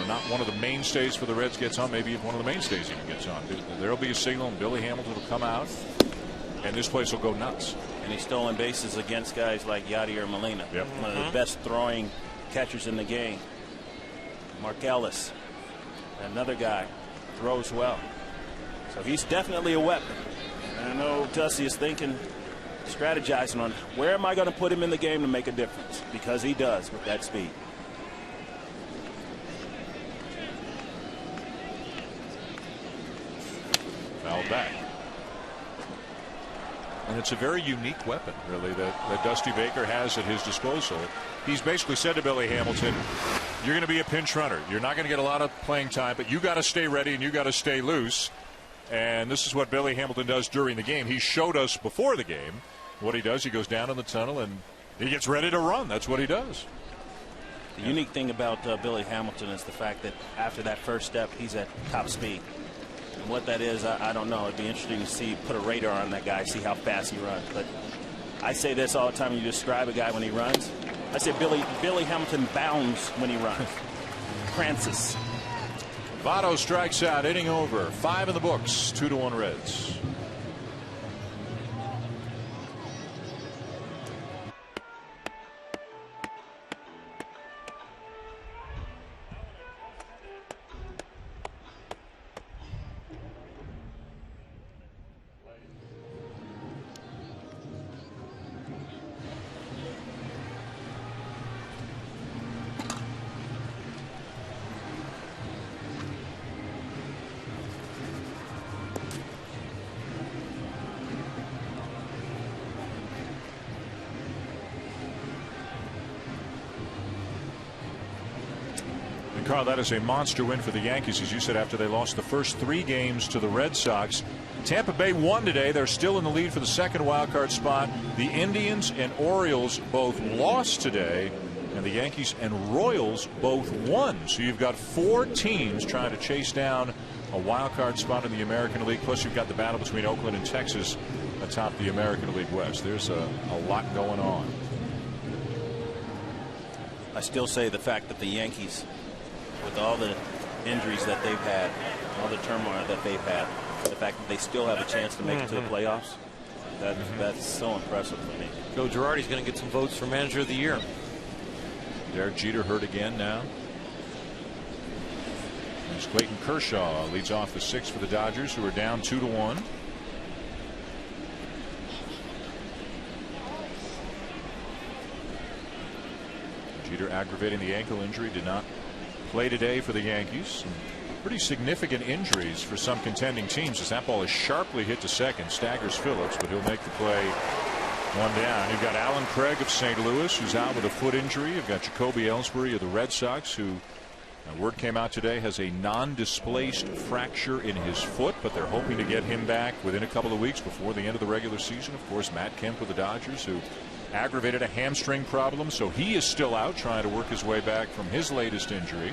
not one of the mainstays for the Reds gets on, maybe one of the mainstays even gets on, there'll be a signal and Billy Hamilton will come out and this place will go nuts. And he's stolen bases against guys like Yadier Molina. Yep. One of the best throwing catchers in the game. Mark Ellis, another guy, throws well. So he's definitely a weapon. And I know Dusty is thinking, strategizing on where am I going to put him in the game to make a difference, because he does with that speed. Foul back. And it's a very unique weapon, really, that Dusty Baker has at his disposal. He's basically said to Billy Hamilton, you're going to be a pinch runner. You're not going to get a lot of playing time, but you got to stay ready and you got to stay loose. And this is what Billy Hamilton does during the game. He showed us before the game what he does. He goes down in the tunnel and he gets ready to run. That's what he does. The unique thing about Billy Hamilton is the fact that after that first step, he's at top speed. And what that is, I don't know. It'd be interesting to see, put a radar on that guy, see how fast he runs. But I say this all the time when you describe a guy when he runs. I say Billy Hamilton bounds when he runs. Prances. Votto strikes out, inning over. 5 in the books, 2-1 Reds. Carl, that is a monster win for the Yankees, as you said, after they lost the first 3 games to the Red Sox. Tampa Bay won today. They're still in the lead for the second wild card spot. The Indians and Orioles both lost today, and the Yankees and Royals both won. So you've got 4 teams trying to chase down a wild card spot in the American League. Plus you've got the battle between Oakland and Texas atop the American League West. There's a lot going on. I still say the fact that the Yankees, with all the injuries that they've had, all the turmoil that they've had, the fact that they still have a chance to make it to the playoffs, that's so impressive for me. Joe Girardi's going to get some votes for manager of the year. Derek Jeter hurt again now. As Clayton Kershaw leads off the 6th for the Dodgers, who are down 2-1. Jeter aggravating the ankle injury, did not play today for the Yankees. Some pretty significant injuries for some contending teams, as that ball is sharply hit to second. Staggers Phillips, but he'll make the play. 1 down. You've got Alan Craig of St. Louis, who's out with a foot injury. You've got Jacoby Ellsbury of the Red Sox, who word came out today has a non-displaced fracture in his foot, but they're hoping to get him back within a couple of weeks before the end of the regular season. Of course, Matt Kemp with the Dodgers, who aggravated a hamstring problem, so he is still out trying to work his way back from his latest injury.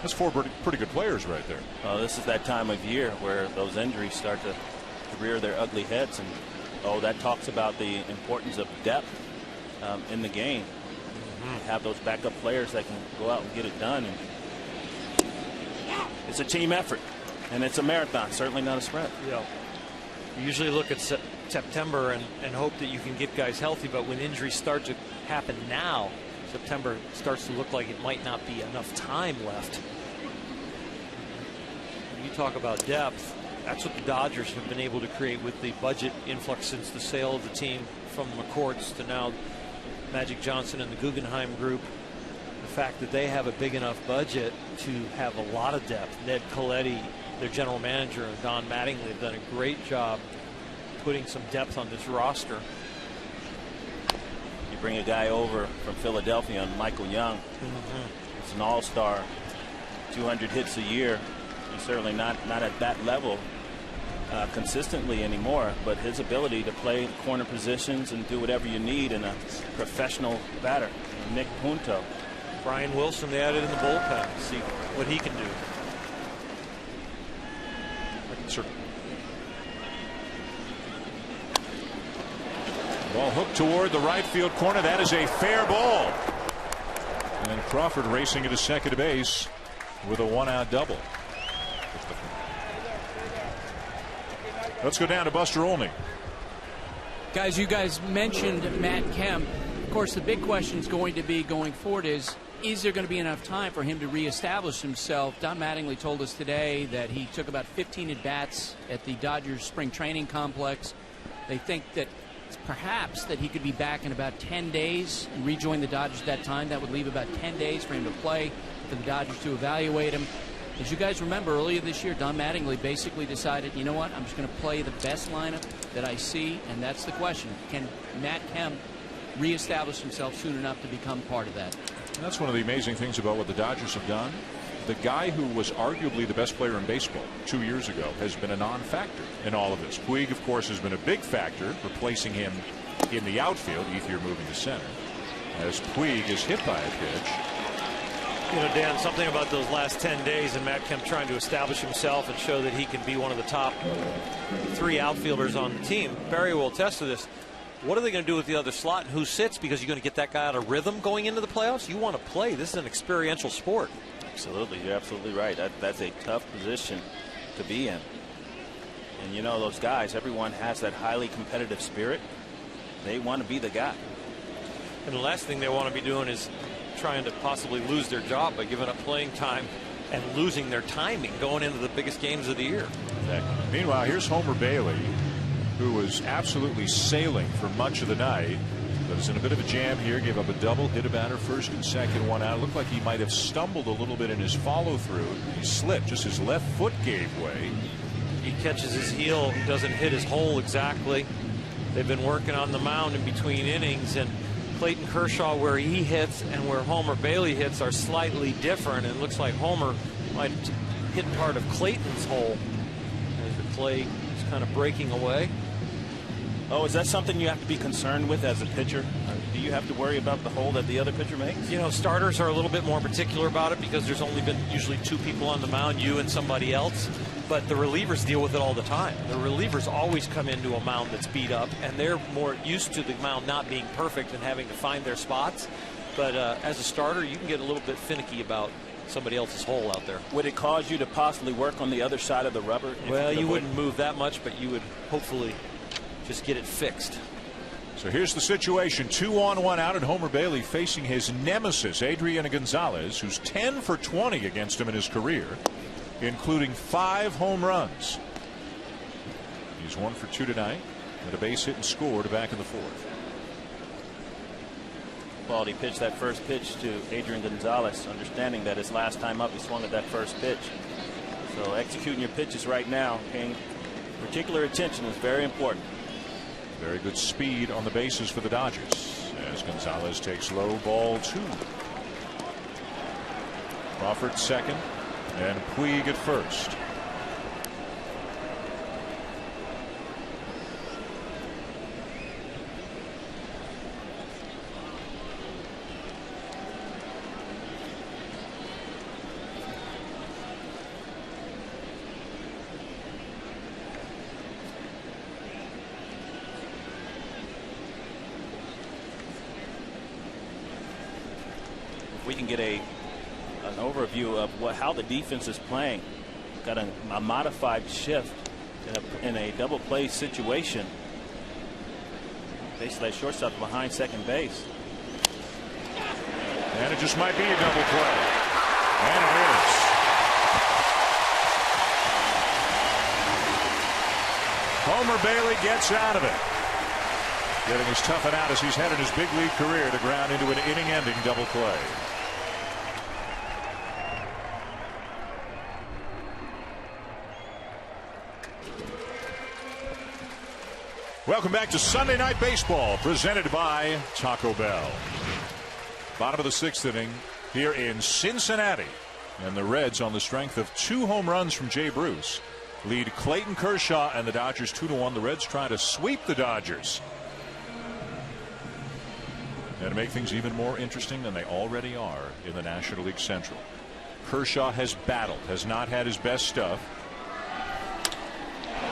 That's 4 pretty good players right there. This is that time of year where those injuries start to rear their ugly heads, and that talks about the importance of depth in the game. Have those backup players that can go out and get it done. And it's a team effort, and it's a marathon, certainly not a sprint. Yeah. You usually look at September and hope that you can get guys healthy, but when injuries start to happen now, September starts to look like it might not be enough time left. When you talk about depth, that's what the Dodgers have been able to create with the budget influx since the sale of the team from McCourts to now Magic Johnson and the Guggenheim Group. The fact that they have a big enough budget to have a lot of depth. Ned Colletti, their general manager, and Don Mattingly have done a great job putting some depth on this roster. You bring a guy over from Philadelphia, Michael Young. It's an all-star, 200 hits a year. He's certainly not at that level consistently anymore, but his ability to play corner positions and do whatever you need in a professional batter. Nick Punto. Brian Wilson, they added in the bullpen. See what he can do. Sure. Ball hooked toward the right field corner. That is a fair ball. And then Crawford racing to second base with a 1-out double. Let's go down to Buster Olney. Guys, you guys mentioned Matt Kemp. Of course, the big question is going to be going forward is there going to be enough time for him to reestablish himself? Don Mattingly told us today that he took about 15 at-bats at the Dodgers spring training complex. They think that perhaps that he could be back in about 10 days and rejoin the Dodgers at that time. That would leave about 10 days for him to play, for the Dodgers to evaluate him. As you guys remember, earlier this year, Don Mattingly basically decided, you know what, I'm just going to play the best lineup that I see, and that's the question. Can Matt Kemp reestablish himself soon enough to become part of that? And that's one of the amazing things about what the Dodgers have done. The guy who was arguably the best player in baseball 2 years ago has been a non-factor in all of this. Puig, of course, has been a big factor, replacing him in the outfield. Ethier moving to center as Puig is hit by a pitch. You know, Dan, something about those last 10 days and Matt Kemp trying to establish himself and show that he can be one of the top 3 outfielders on the team. Barry will attest to this. What are they going to do with the other slot and who sits? Because you're going to get that guy out of rhythm going into the playoffs. You want to play. This is an experiential sport. Absolutely. You're absolutely right. That's a tough position to be in. And you know, those guys, everyone has that highly competitive spirit. They want to be the guy. And the last thing they want to be doing is trying to possibly lose their job by giving up playing time and losing their timing going into the biggest games of the year. Exactly. Meanwhile, here's Homer Bailey, who was absolutely sailing for much of the night, but is in a bit of a jam here. Gave up a double, hit a batter first and second, 1 out. It looked like he might have stumbled a little bit in his follow through. He slipped, just his left foot gave way. He catches his heel, doesn't hit his hole exactly. They've been working on the mound in between innings, and Clayton Kershaw, where he hits and where Homer Bailey hits, are slightly different. And it looks like Homer might hit part of Clayton's hole as the clay is kind of breaking away. Oh, is that something you have to be concerned with as a pitcher? Do you have to worry about the hole that the other pitcher makes? You know, starters are a little bit more particular about it because there's only been usually 2 people on the mound, you and somebody else. But the relievers deal with it all the time. The relievers always come into a mound that's beat up, and they're more used to the mound not being perfect and having to find their spots. But as a starter, you can get a little bit finicky about somebody else's hole out there. Would it cause you to possibly work on the other side of the rubber? Well, you wouldn't move that much, but you would hopefully just get it fixed. So here's the situation. 2 on, 1 out, and Homer Bailey facing his nemesis, Adrian Gonzalez, who's 10 for 20 against him in his career, including 5 home runs. He's 1 for 2 tonight, with a base hit and scored back in the 4th. Quality pitch, that first pitch to Adrian Gonzalez, understanding that his last time up he swung at that first pitch. So executing your pitches right now, paying particular attention is very important. Very good speed on the bases for the Dodgers as Gonzalez takes low, ball 2. Crawford second and Puig at first. We can get an overview of how the defense is playing. Got a modified shift in a double play situation. Basically, a shortstop behind second base. And it just might be a double play. And it is. Homer Bailey gets out of it. Getting his toughen out as he's had in his big league career to ground into an inning-ending double play. Welcome back to Sunday Night Baseball, presented by Taco Bell. Bottom of the 6th inning here in Cincinnati. And the Reds, on the strength of 2 home runs from Jay Bruce, lead Clayton Kershaw and the Dodgers 2-1. The Reds try to sweep the Dodgers. And to make things even more interesting than they already are in the National League Central, Kershaw has battled, has not had his best stuff.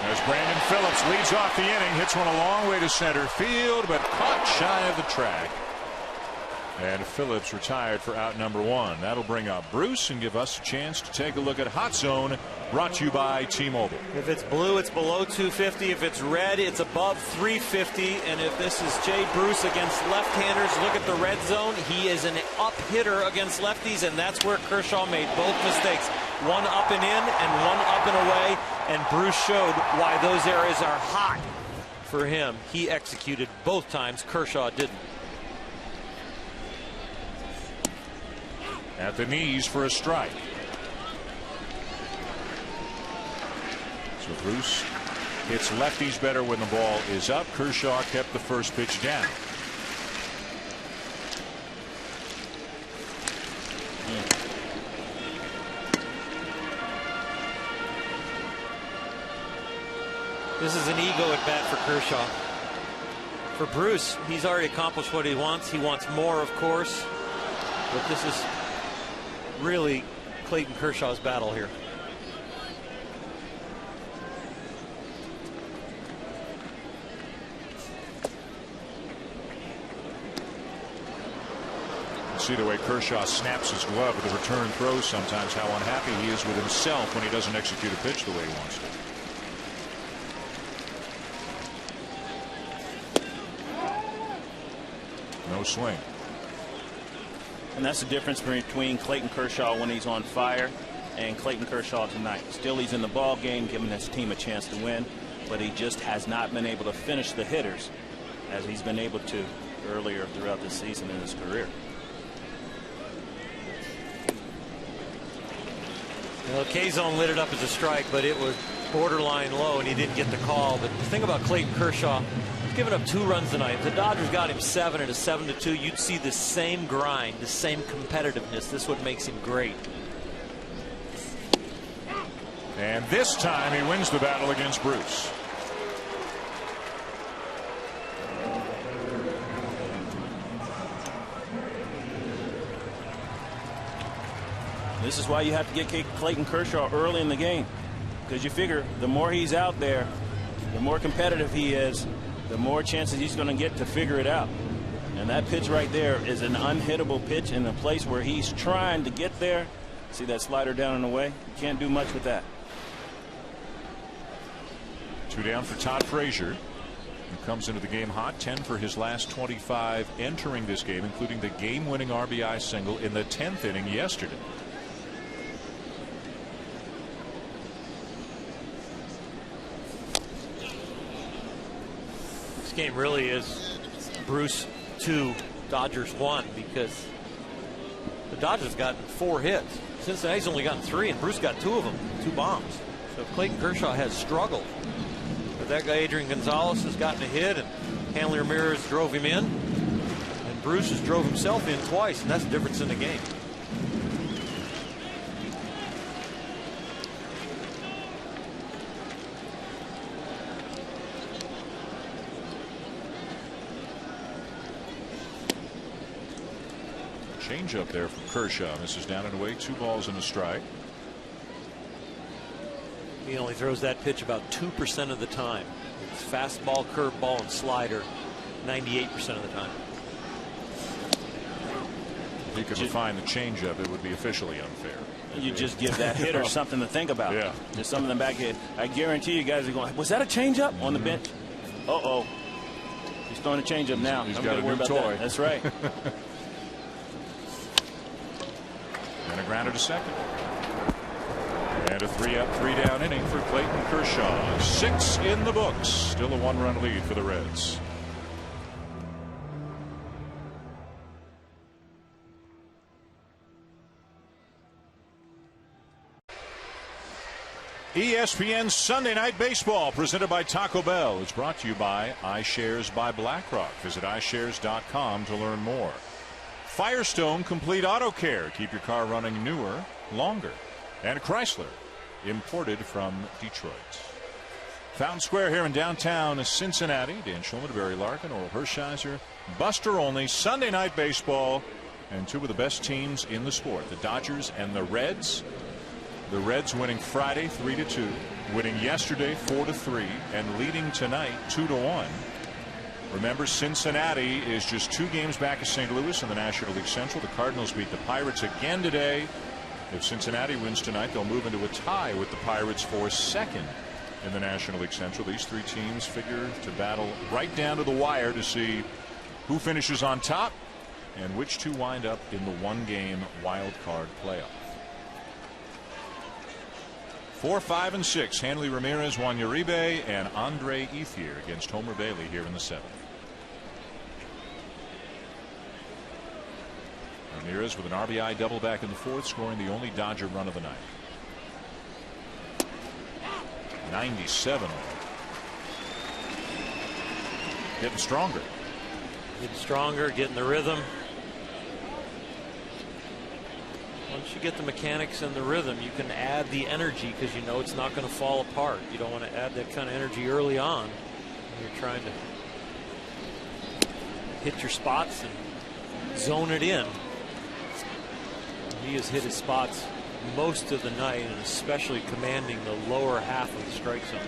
As Brandon Phillips leads off the inning, hits one a long way to center field, but caught shy of the track. And Phillips retired for out number 1. That'll bring up Bruce and give us a chance to take a look at Hot Zone, brought to you by T-Mobile. If it's blue, it's below 250. If it's red, it's above 350. And if this is Jay Bruce against left-handers, look at the red zone. He is an up hitter against lefties, and that's where Kershaw made both mistakes. One up and in and one up and away. And Bruce showed why those areas are hot for him. He executed both times. Kershaw didn't. At the knees for a strike. So Bruce hits lefties better when the ball is up. Kershaw kept the first pitch down. This is an ego at bat for Kershaw. For Bruce, he's already accomplished what he wants. He wants more, of course. But this is really Clayton Kershaw's battle here. See the way Kershaw snaps his glove with the return throws sometimes, how unhappy he is with himself when he doesn't execute a pitch the way he wants to. No swing. And that's the difference between Clayton Kershaw when he's on fire and Clayton Kershaw tonight. Still, he's in the ball game, giving his team a chance to win, but he just has not been able to finish the hitters as he's been able to earlier throughout the season in his career. Well, K-zone lit it up as a strike, but it was borderline low, and he didn't get the call. But the thing about Clayton Kershaw, he's given up 2 runs tonight. If the Dodgers got him 7 at a 7-2, you'd see the same grind, the same competitiveness. This is what makes him great. And this time he wins the battle against Bruce. This is why you have to get Clayton Kershaw early in the game, because you figure the more he's out there, the more competitive he is, the more chances he's going to get to figure it out. And that pitch right there is an unhittable pitch in a place where he's trying to get there. See that slider down and away? You can't do much with that. 2 down for Todd Frazier, who comes into the game hot. 10 for his last 25 entering this game, including the game-winning RBI single in the 10th inning yesterday. This game really is Bruce 2, Dodgers 1, because the Dodgers gotten 4 hits. Cincinnati's only gotten 3, and Bruce got 2 of them, 2 bombs. So Clayton Kershaw has struggled. But that guy Adrian Gonzalez has gotten a hit, and Hanley Ramirez drove him in, and Bruce has drove himself in twice, and that's the difference in the game. Change up there from Kershaw. This is down and away, 2 balls and a strike. He only throws that pitch about 2% of the time. It's fastball, curveball, and slider 98% of the time. If he could refine the changeup, it would be officially unfair. You just give that hitter something to think about. Yeah. Just something in the back here. I guarantee you guys are going, was that a changeup on the bench? Uh-oh. He's throwing a changeup now. He's I'm got a worry new about toy. That. That's right. And a grounder to second. And a 3-up, 3-down inning for Clayton Kershaw. 6 in the books. Still a 1-run lead for the Reds. ESPN Sunday Night Baseball, presented by Taco Bell, is brought to you by iShares by BlackRock. Visit iShares.com to learn more. Firestone Complete Auto Care. Keep your car running newer, longer. And Chrysler, imported from Detroit. Fountain Square here in downtown Cincinnati. Dan Schulman, Barry Larkin, Oral Hershiser, Buster Olney. Sunday Night Baseball, and 2 of the best teams in the sport, the Dodgers and the Reds. The Reds winning Friday 3-2, winning yesterday 4-3, and leading tonight 2-1. Remember, Cincinnati is just 2 games back of St. Louis in the National League Central. The Cardinals beat the Pirates again today. If Cincinnati wins tonight, they'll move into a tie with the Pirates for second in the National League Central. These 3 teams figure to battle right down to the wire to see who finishes on top and which 2 wind up in the 1-game wild card playoff. 4, 5, and 6. Hanley Ramirez, Juan Uribe, and Andre Ethier against Homer Bailey here in the 7th. Ramirez with an RBI double back in the 4th, scoring the only Dodger run of the night. 97. Getting stronger. Getting stronger, getting the rhythm. Once you get the mechanics and the rhythm, you can add the energy because you know it's not going to fall apart. You don't want to add that kind of energy early on. You're trying to hit your spots and zone it in. He has hit his spots most of the night, and especially commanding the lower half of the strike zone.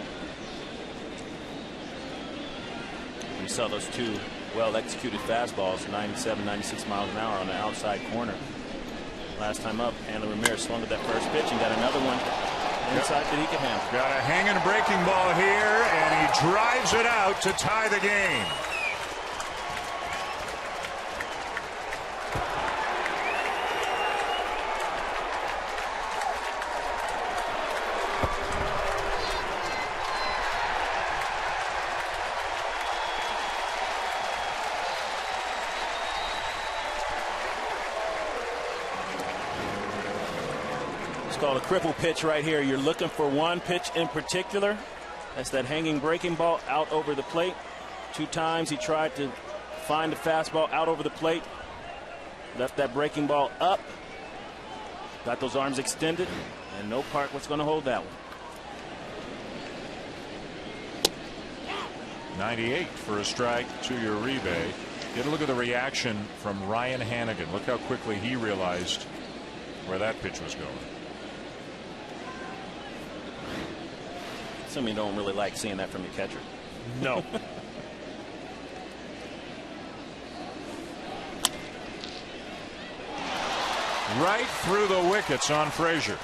We saw those two well-executed fastballs, 97, 96 miles an hour on the outside corner. Last time up, Hanley Ramirez swung at that first pitch and got another one inside that he could handle. Got a hanging breaking ball here, and he drives it out to tie the game. Called a cripple pitch right here. You're looking for one pitch in particular. That's that hanging breaking ball out over the plate. 2 times he tried to find the fastball out over the plate. Left that breaking ball up. Got those arms extended. And no park was going to hold that one. 98 for a strike to Uribe. Get a look at the reaction from Ryan Hanigan. Look how quickly he realized where that pitch was going. Some of you don't really like seeing that from your catcher. No. Right through the wickets on Frazier.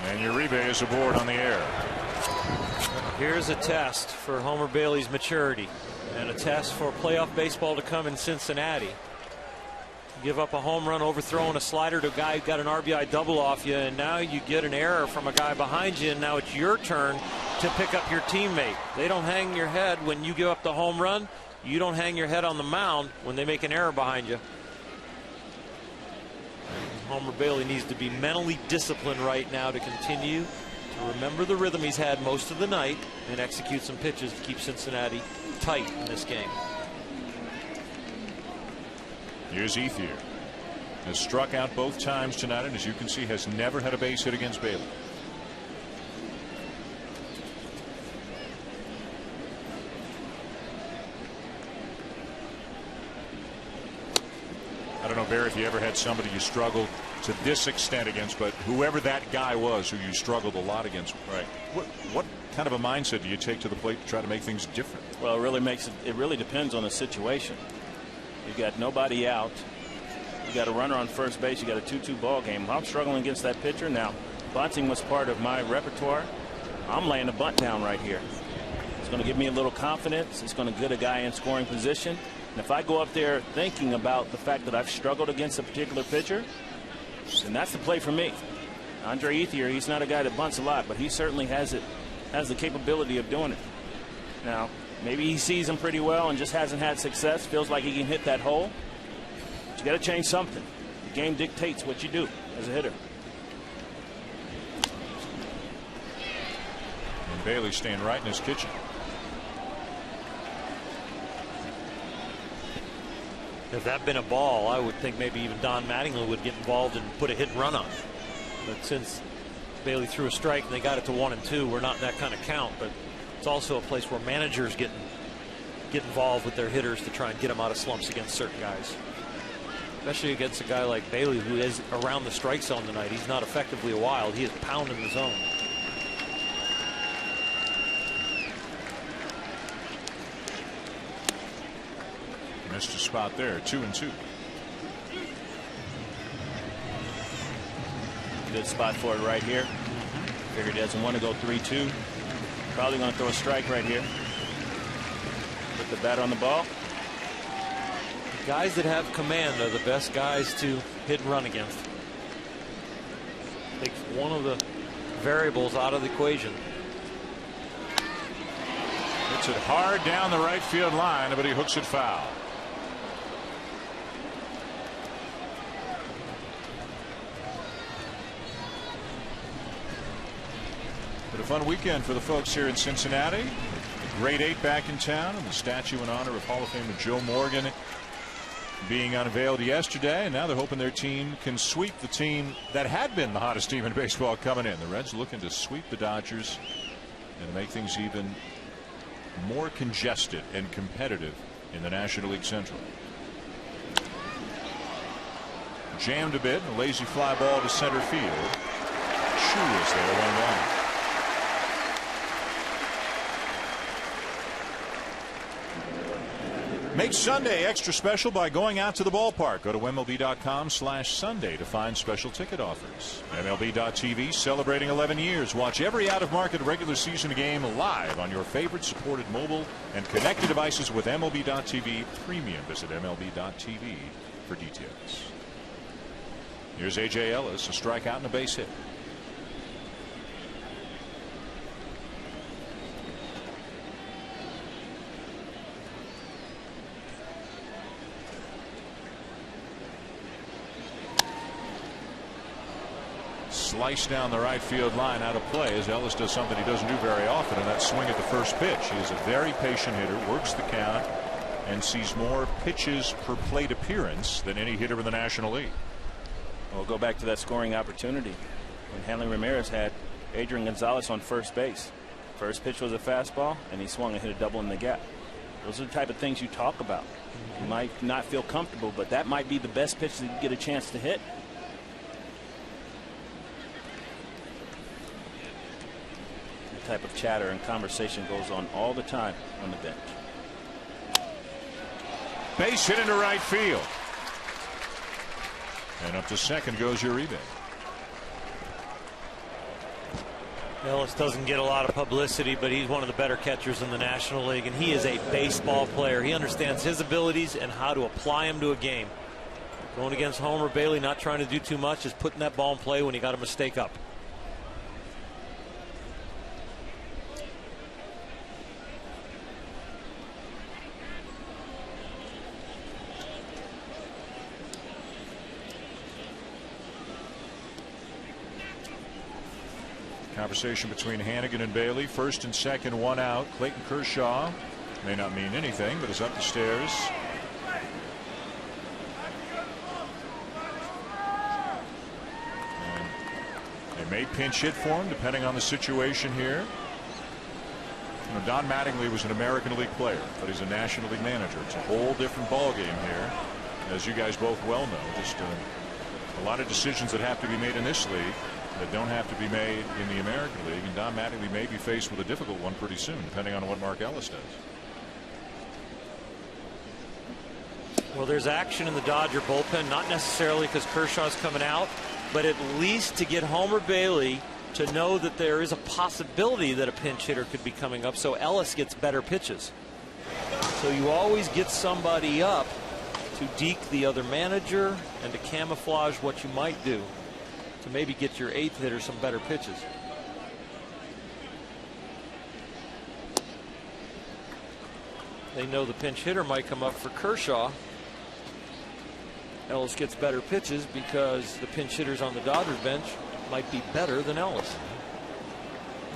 And Uribe is aboard on the air. Here's a test for Homer Bailey's maturity and a test for playoff baseball to come in Cincinnati. Give up a home run overthrowing a slider to a guy who got an RBI double off you, and now you get an error from a guy behind you, and now it's your turn to pick up your teammate. They don't hang your head when you give up the home run. You don't hang your head on the mound when they make an error behind you. Homer Bailey needs to be mentally disciplined right now to continue to remember the rhythm he's had most of the night and execute some pitches to keep Cincinnati tight in this game. Here's Ethier. Has struck out both times tonight, and as you can see, has never had a base hit against Bailey. I don't know, Barry, if you ever had somebody you struggled to this extent against, but whoever that guy was who you struggled a lot against. Right. What kind of a mindset do you take to the plate to try to make things different? Well, it really depends on the situation. You got nobody out. You got a runner on first base. You got a 2-2 ball game. I'm struggling against that pitcher. Now, bunting was part of my repertoire. I'm laying a bunt down right here. It's going to give me a little confidence. It's going to get a guy in scoring position. And if I go up there thinking about the fact that I've struggled against a particular pitcher, then that's the play for me. Andre Ethier, he's not a guy that bunts a lot, but he certainly has the capability of doing it. Now, maybe he sees him pretty well and just hasn't had success. Feels like he can hit that hole. But you got to change something. The game dictates what you do as a hitter. And Bailey's staying right in his kitchen. If that had been a ball, I would think maybe even Don Mattingly would get involved and put a hit and run on. But since Bailey threw a strike and they got it to 1-2, we're not in that kind of count. But it's also a place where managers get involved with their hitters to try and get them out of slumps against certain guys. Especially against a guy like Bailey, who is around the strike zone tonight. He's not effectively a wild. He is pounding the zone. Missed a spot there. 2-2. Good spot for it right here. Figured he doesn't want to go 3-2. Probably going to throw a strike right here. Put the bat on the ball. Guys that have command are the best guys to hit and run against. Takes one of the variables out of the equation. Hits it hard down the right field line, but he hooks it foul. a fun weekend for the folks here in Cincinnati. The Grade 8 back in town, and the statue in honor of Hall of Famer Joe Morgan being unveiled yesterday. And now they're hoping their team can sweep the team that had been the hottest team in baseball coming in. The Reds looking to sweep the Dodgers and to make things even more congested and competitive in the National League Central. Jammed a bit, a lazy fly ball to center field. Chu is there, 1-1. Make Sunday extra special by going out to the ballpark. Go to MLB.com/Sunday to find special ticket offers. MLB.TV celebrating 11 years. Watch every out-of-market regular season game live on your favorite supported mobile and connected devices with MLB.TV Premium. Visit MLB.TV for details. Here's A.J. Ellis, a strikeout and a base hit. Slice down the right field line, out of play, as Ellis does something he doesn't do very often, and that's swing at the first pitch. He is a very patient hitter, works the count, and sees more pitches per plate appearance than any hitter in the National League. We'll go back to that scoring opportunity when Hanley Ramirez had Adrian Gonzalez on first base. First pitch was a fastball, and he swung and hit a double in the gap. Those are the type of things you talk about. You might not feel comfortable, but that might be the best pitch that you get a chance to hit. That type of chatter and conversation goes on all the time on the bench. Base hit into right field. And up to second goes Uribe. Ellis doesn't get a lot of publicity, but he's one of the better catchers in the National League, and he is a baseball player. He understands his abilities and how to apply them to a game. Going against Homer Bailey, not trying to do too much, just putting that ball in play when he got a mistake up. Conversation between Hanigan and Bailey. First and second, one out. Clayton Kershaw may not mean anything, but is up the stairs. And they may pinch hit for him depending on the situation here. You know, Don Mattingly was an American League player, but he's a National League manager. It's a whole different ball game here, as you guys both well know. Just a lot of decisions that have to be made in this league that don't have to be made in the American League, and Don Mattingly may be faced with a difficult one pretty soon, depending on what Mark Ellis does. Well, there's action in the Dodger bullpen, not necessarily because Kershaw's coming out, but at least to get Homer Bailey to know that there is a possibility that a pinch hitter could be coming up, so Ellis gets better pitches. So you always get somebody up to deke the other manager and to camouflage what you might do to maybe get your eighth hitter some better pitches. They know the pinch hitter might come up for Kershaw. Ellis gets better pitches because the pinch hitters on the Dodgers bench might be better than Ellis.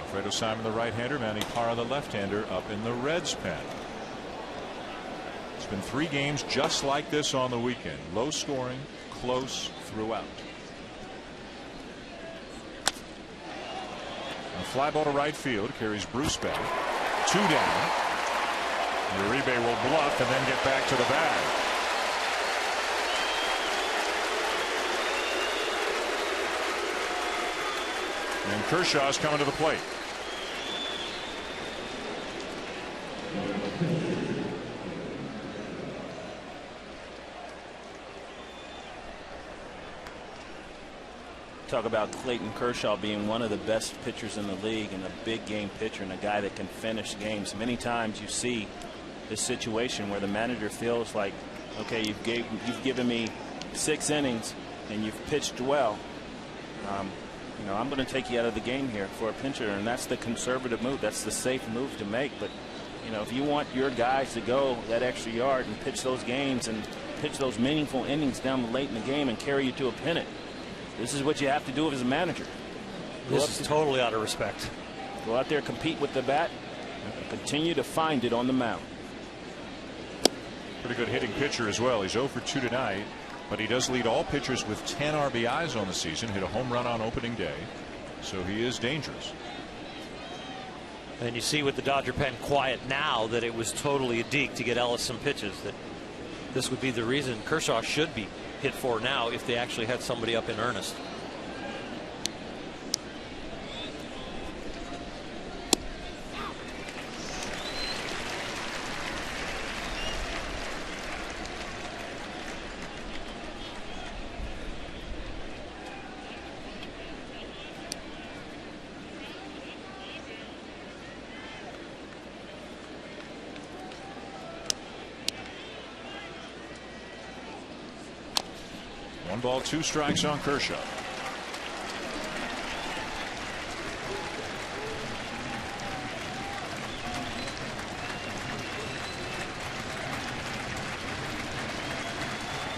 Alfredo Simon, the right-hander, Manny Parra, the left-hander, up in the Reds pen. It's been 3 games just like this on the weekend. Low scoring, close throughout. A fly ball to right field carries Bruce back. 2 down. Uribe will bluff and then get back to the bag. And Kershaw's coming to the plate. Talk about Clayton Kershaw being one of the best pitchers in the league and a big game pitcher and a guy that can finish games. Many times you see this situation where the manager feels like, okay, you've given me 6 innings and you've pitched well. You know, I'm going to take you out of the game here for a pitcher, and that's the conservative move. That's the safe move to make. But you know, if you want your guys to go that extra yard and pitch those games and pitch those meaningful innings down late in the game and carry you to a pennant, this is what you have to do as a manager. This is totally out of respect. Go out there, compete with the bat, and continue to find it on the mound. Pretty good hitting pitcher as well. He's 0 for 2 tonight, but he does lead all pitchers with 10 RBIs on the season. Hit a home run on opening day, so he is dangerous. And you see with the Dodger pen quiet now that it was totally a deke to get Ellis some pitches. That this would be the reason Kershaw should be hit for now if they actually had somebody up in earnest. One ball, 2 strikes on Kershaw.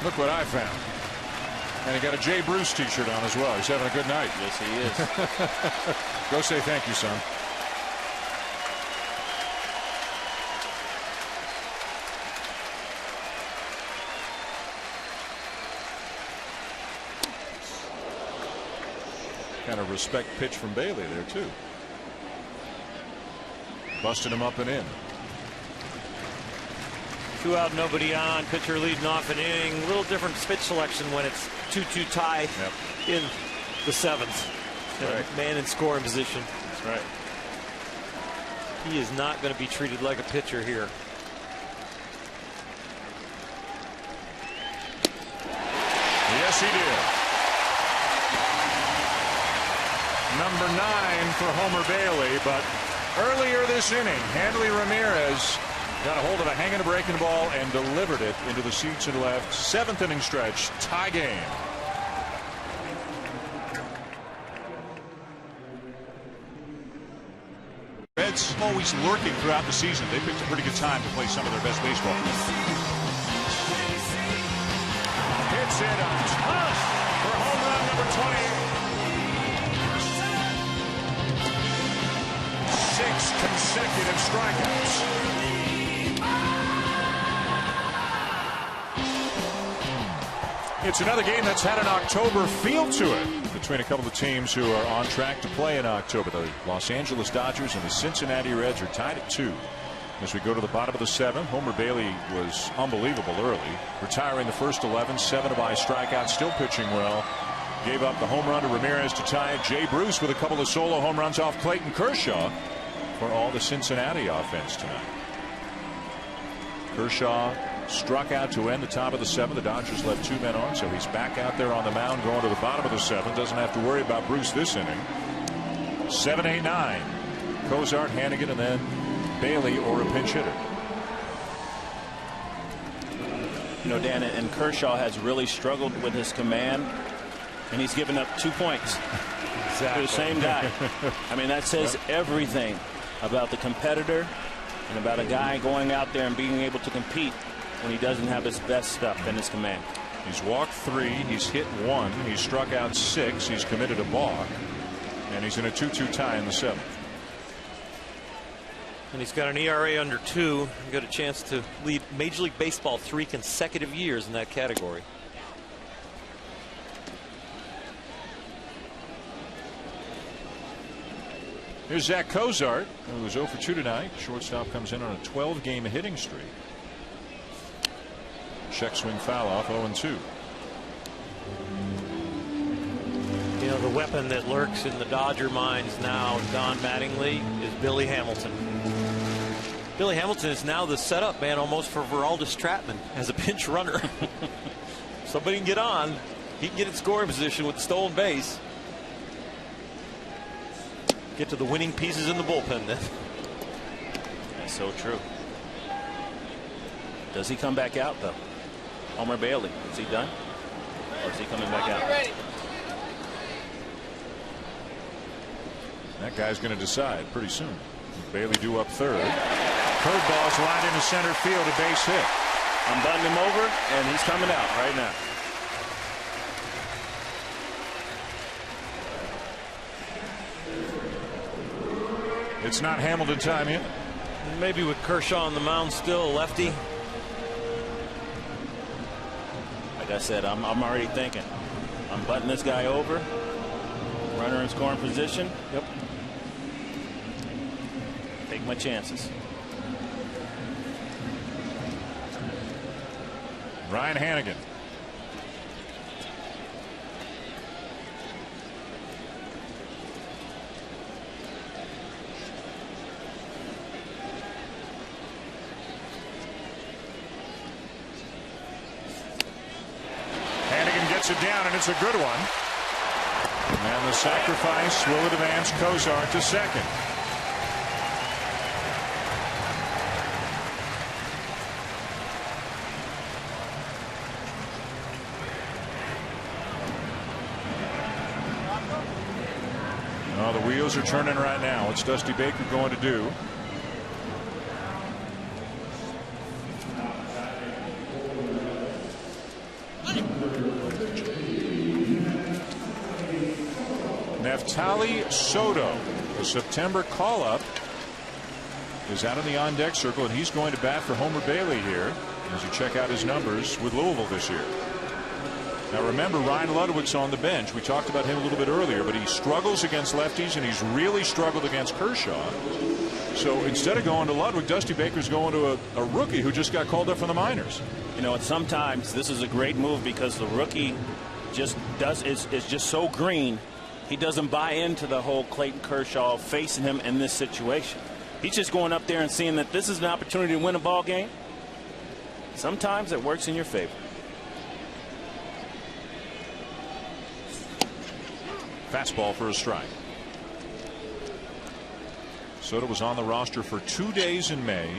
Look what I found. And he got a Jay Bruce t-shirt on as well. He's having a good night. Yes, he is. Go say thank you, son. Kind of respect pitch from Bailey there too. Busted him up and in. 2 out, nobody on. Pitcher leading off an inning. A little different pitch selection when it's 2-2 tie in the 7th. Right. Man in scoring position. That's right. He is not going to be treated like a pitcher here. Yes, he did. Number 9 for Homer Bailey, but earlier this inning, Hanley Ramirez got a hold of a hanging breaking ball and delivered it into the seats and left. 7th inning stretch, tie game. Reds always lurking throughout the season. They picked a pretty good time to play some of their best baseball. Hits it a touch for home run number 20. 6 consecutive strikeouts. It's another game that's had an October feel to it between a couple of teams who are on track to play in October. The Los Angeles Dodgers and the Cincinnati Reds are tied at 2. As we go to the bottom of the 7th, Homer Bailey was unbelievable early, retiring the first 11, 7 by strikeouts, still pitching well. Gave up the home run to Ramirez to tie it. Jay Bruce with a couple of solo home runs off Clayton Kershaw for all the Cincinnati offense tonight. Kershaw struck out to end the top of the 7th. The Dodgers left 2 men on, so he's back out there on the mound going to the bottom of the 7th. Doesn't have to worry about Bruce this inning. 7, 8, 9. Cozart, Hanigan, and then Bailey or a pinch hitter. You know, Dan, and Kershaw has really struggled with his command, and he's given up 2 points to the same guy. I mean, that says everything about the competitor and about a guy going out there and being able to compete when he doesn't have his best stuff in his command. He's walked 3, he's hit 1, he's struck out 6, he's committed a balk, and he's in a 2-2 tie in the 7th. And he's got an ERA under 2 and got a chance to lead Major League Baseball 3 consecutive years in that category. Here's Zach Cozart, who was 0 for 2 tonight. Shortstop comes in on a 12-game hitting streak. Check swing foul off, 0-2. You know, the weapon that lurks in the Dodger minds now, Don Mattingly, is Billy Hamilton. Billy Hamilton is now the setup man almost for Aroldis Chapman as a pinch runner. Somebody can get on. He can get in scoring position with the stolen base. Get to the winning pieces in the bullpen then. That's so true. Does he come back out though? Homer Bailey, is he done? Or is he coming back out? That guy's going to decide pretty soon. Bailey due up 3rd. Curveball's lined into center field, a base hit. I'm butting him over, and he's coming out right now. It's not Hamilton time yet. Maybe with Kershaw on the mound still, lefty. Like I said, I'm already thinking. I'm butting this guy over. Runner in scoring position. Yep. Take my chances. Ryan Hanigan. Hanigan gets it down, and it's a good one. And the sacrifice will advance Kozar to second. Oh, the wheels are turning right now. What's Dusty Baker going to do? Neftali Soto, the September call-up, is out in the on-deck circle, and he's going to bat for Homer Bailey here as you check out his numbers with Louisville this year. Now remember, Ryan Ludwig's on the bench. We talked about him a little bit earlier, but he struggles against lefties, and he's really struggled against Kershaw. So instead of going to Ludwig, Dusty Baker's going to a rookie who just got called up from the minors. You know, and sometimes this is a great move because the rookie just is just so green. He doesn't buy into the whole Clayton Kershaw facing him in this situation. He's just going up there and seeing that this is an opportunity to win a ball game. Sometimes it works in your favor. Fastball for a strike. Soto was on the roster for 2 days in May,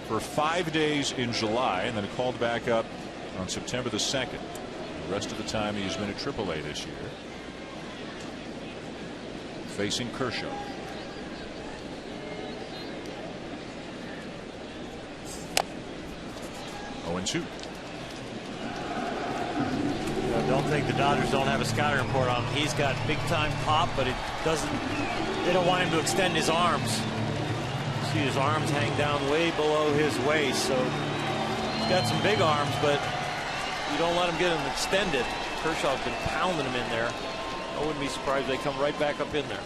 for 5 days in July, and then called back up on September the 2nd. The rest of the time he's been at AAA this year. Facing Kershaw. Oh, and 2. I don't think the Dodgers don't have a scouting report on him. He's got big time pop, but it doesn't. They don't want him to extend his arms. See his arms hang down way below his waist, so he's got some big arms, but you don't let him get them extended. Kershaw's been pounding him in there. I wouldn't be surprised if they come right back up in there.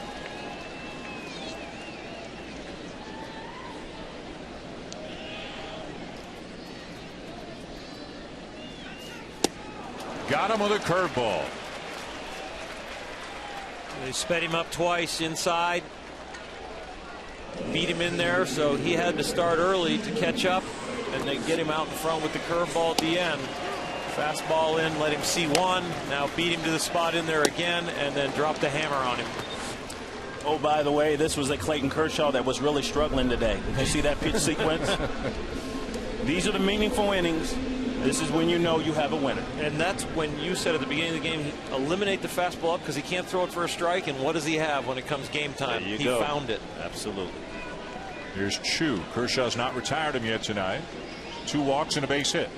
Got him with a curveball. They sped him up twice inside. Beat him in there, so he had to start early to catch up, and they get him out in front with the curveball at the end. Fastball in, let him see one. Now beat him to the spot in there again, and then drop the hammer on him. Oh, by the way, this was a Clayton Kershaw that was really struggling today. Did you see that pitch sequence? These are the meaningful innings. This is when you know you have a winner. And that's when you said at the beginning of the game, eliminate the fastball up because he can't throw it for a strike. And what does he have when it comes game time? He found it. Absolutely. Here's Chu. Kershaw's not retired him yet tonight. 2 walks and a base hit.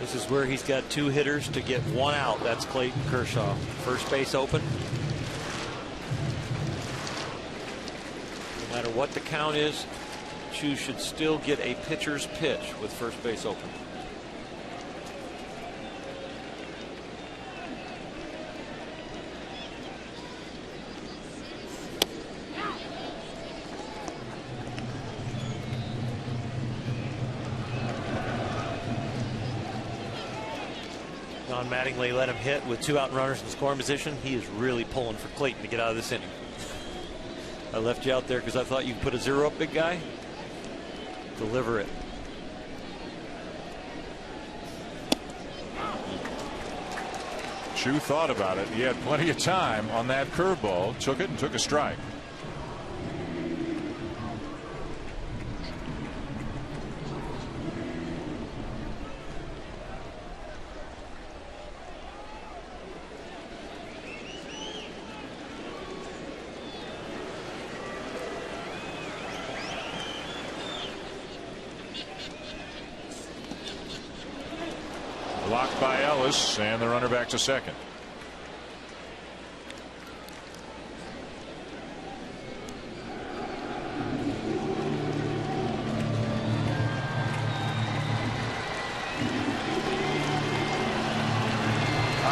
This is where he's got 2 hitters to get 1 out. That's Clayton Kershaw. First base open. No matter what the count is, Chu should still get a pitcher's pitch with first base open. Don Mattingly let him hit with 2 out runners in scoring position. He is really pulling for Clayton to get out of this inning. I left you out there because I thought you could put a 0 up, big guy. Deliver it. Chu thought about it. He had plenty of time on that curveball. Took it and took a strike. Blocked by Ellis, and the runner back to second.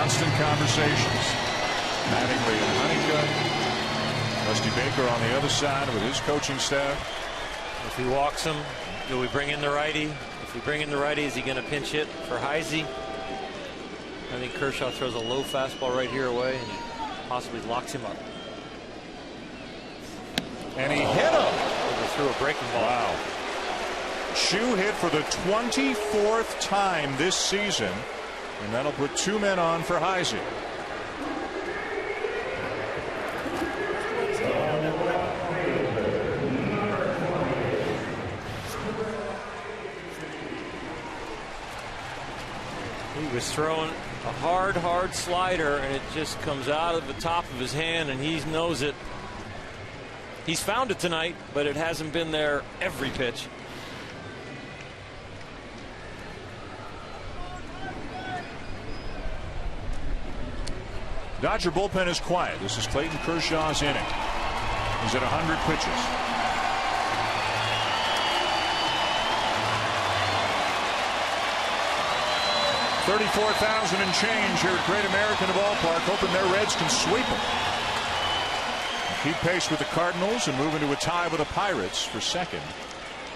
constant conversations. Mattingly and Hanigan. Dusty Baker on the other side with his coaching staff. If he walks him, do we bring in the righty? If we bring in the righty, is he going to pinch hit for Heisey? I think Kershaw throws a low fastball right here away, and he possibly locks him up. And he hit him. Threw a breaking ball. Wow. Chu hit for the 24th time this season, and that'll put 2 men on for Heisey. He was throwing a hard slider, and it just comes out of the top of his hand, and he knows it. He's found it tonight, but it hasn't been there every pitch. Dodger bullpen is quiet. This is Clayton Kershaw's inning. He's at 100 pitches. $34,000 and change here at Great American Ballpark, hoping their Reds can sweep them. Keep pace with the Cardinals and move into a tie with the Pirates for second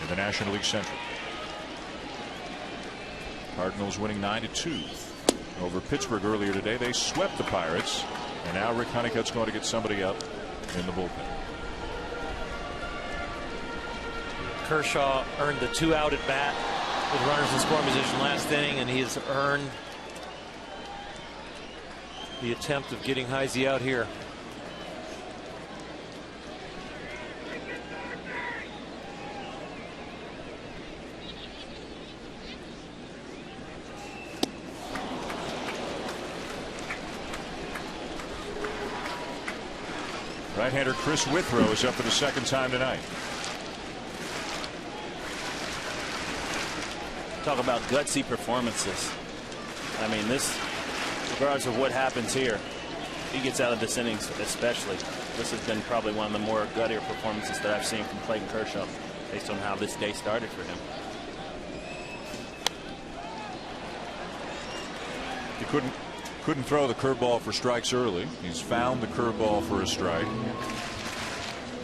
in the National League Central. Cardinals winning 9-2 over Pittsburgh earlier today. They swept the Pirates, and now Rick Honeycutt's going to get somebody up in the bullpen. Kershaw earned the 2-out at bat with runners in scoring position last inning, and he has earned the attempt of getting Heisey out here. Right-hander Chris Withrow is up for the second time tonight. Talk about gutsy performances. I mean, this, regardless of what happens here, he gets out of this inning especially. This has been probably one of the more guttier performances that I've seen from Clayton Kershaw based on how this day started for him. He couldn't throw the curveball for strikes early. He's found the curveball for a strike.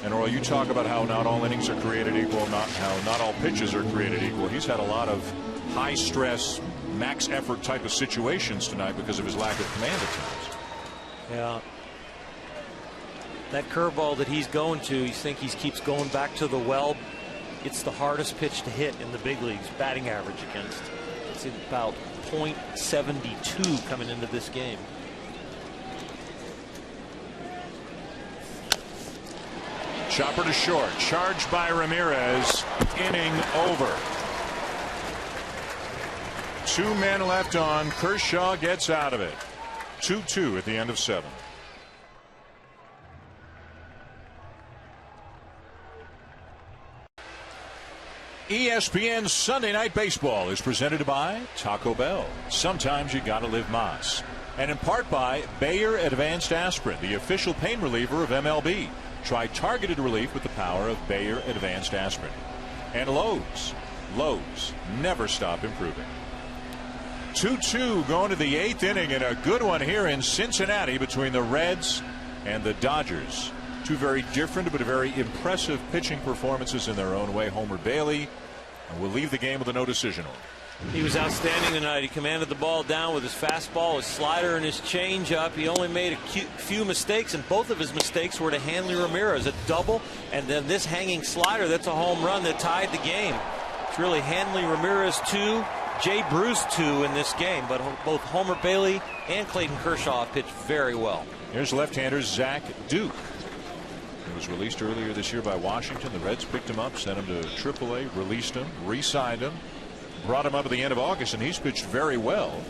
And Earl, you talk about how not all innings are created equal, how not all pitches are created equal. He's had a lot of high stress, max effort type of situations tonight because of his lack of command at times. Yeah. That curveball that he's going to, you think he keeps going back to the well. It's the hardest pitch to hit in the big leagues, batting average against. It's about .72 coming into this game. Chopper to short, charged by Ramirez, inning over. 2 men left on. Kershaw gets out of it. 2-2 at the end of 7. ESPN Sunday Night Baseball is presented by Taco Bell. Sometimes you gotta live Mas. And in part by Bayer Advanced Aspirin, the official pain reliever of MLB. Try targeted relief with the power of Bayer Advanced Aspirin. And Lowe's. Lowe's, never stop improving. 2-2 going to the 8th inning, and a good one here in Cincinnati between the Reds and the Dodgers. Two very different but very impressive pitching performances in their own way. Homer Bailey will leave the game with a no decision. He was outstanding tonight. He commanded the ball down with his fastball, his slider, and his changeup. He only made a few mistakes, and both of his mistakes were to Hanley Ramirez, a double, and then this hanging slider that's a home run that tied the game. It's really Hanley Ramirez 2, Jay Bruce 2 in this game, but both Homer Bailey and Clayton Kershaw pitched very well. Here's left-hander Zach Duke. He was released earlier this year by Washington. The Reds picked him up, sent him to AAA, released him, re-signed him, brought him up at the end of August, and he's pitched very well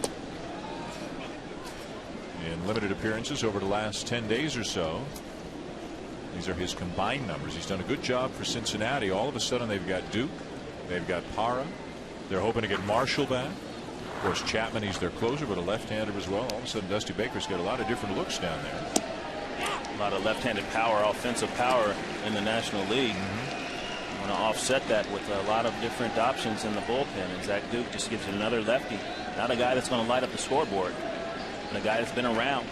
in limited appearances over the last 10 days or so. These are his combined numbers. He's done a good job for Cincinnati. All of a sudden they've got Duke, they've got Parra, they're hoping to get Marshall back. Of course, Chapman, he's their closer, but a left-hander as well. All of a sudden Dusty Baker's got a lot of different looks down there. A lot of left-handed power, offensive power in the National League. You want to offset that with a lot of different options in the bullpen, and Zach Duke just gives you another lefty. Not a guy that's going to light up the scoreboard, And a guy that's been around.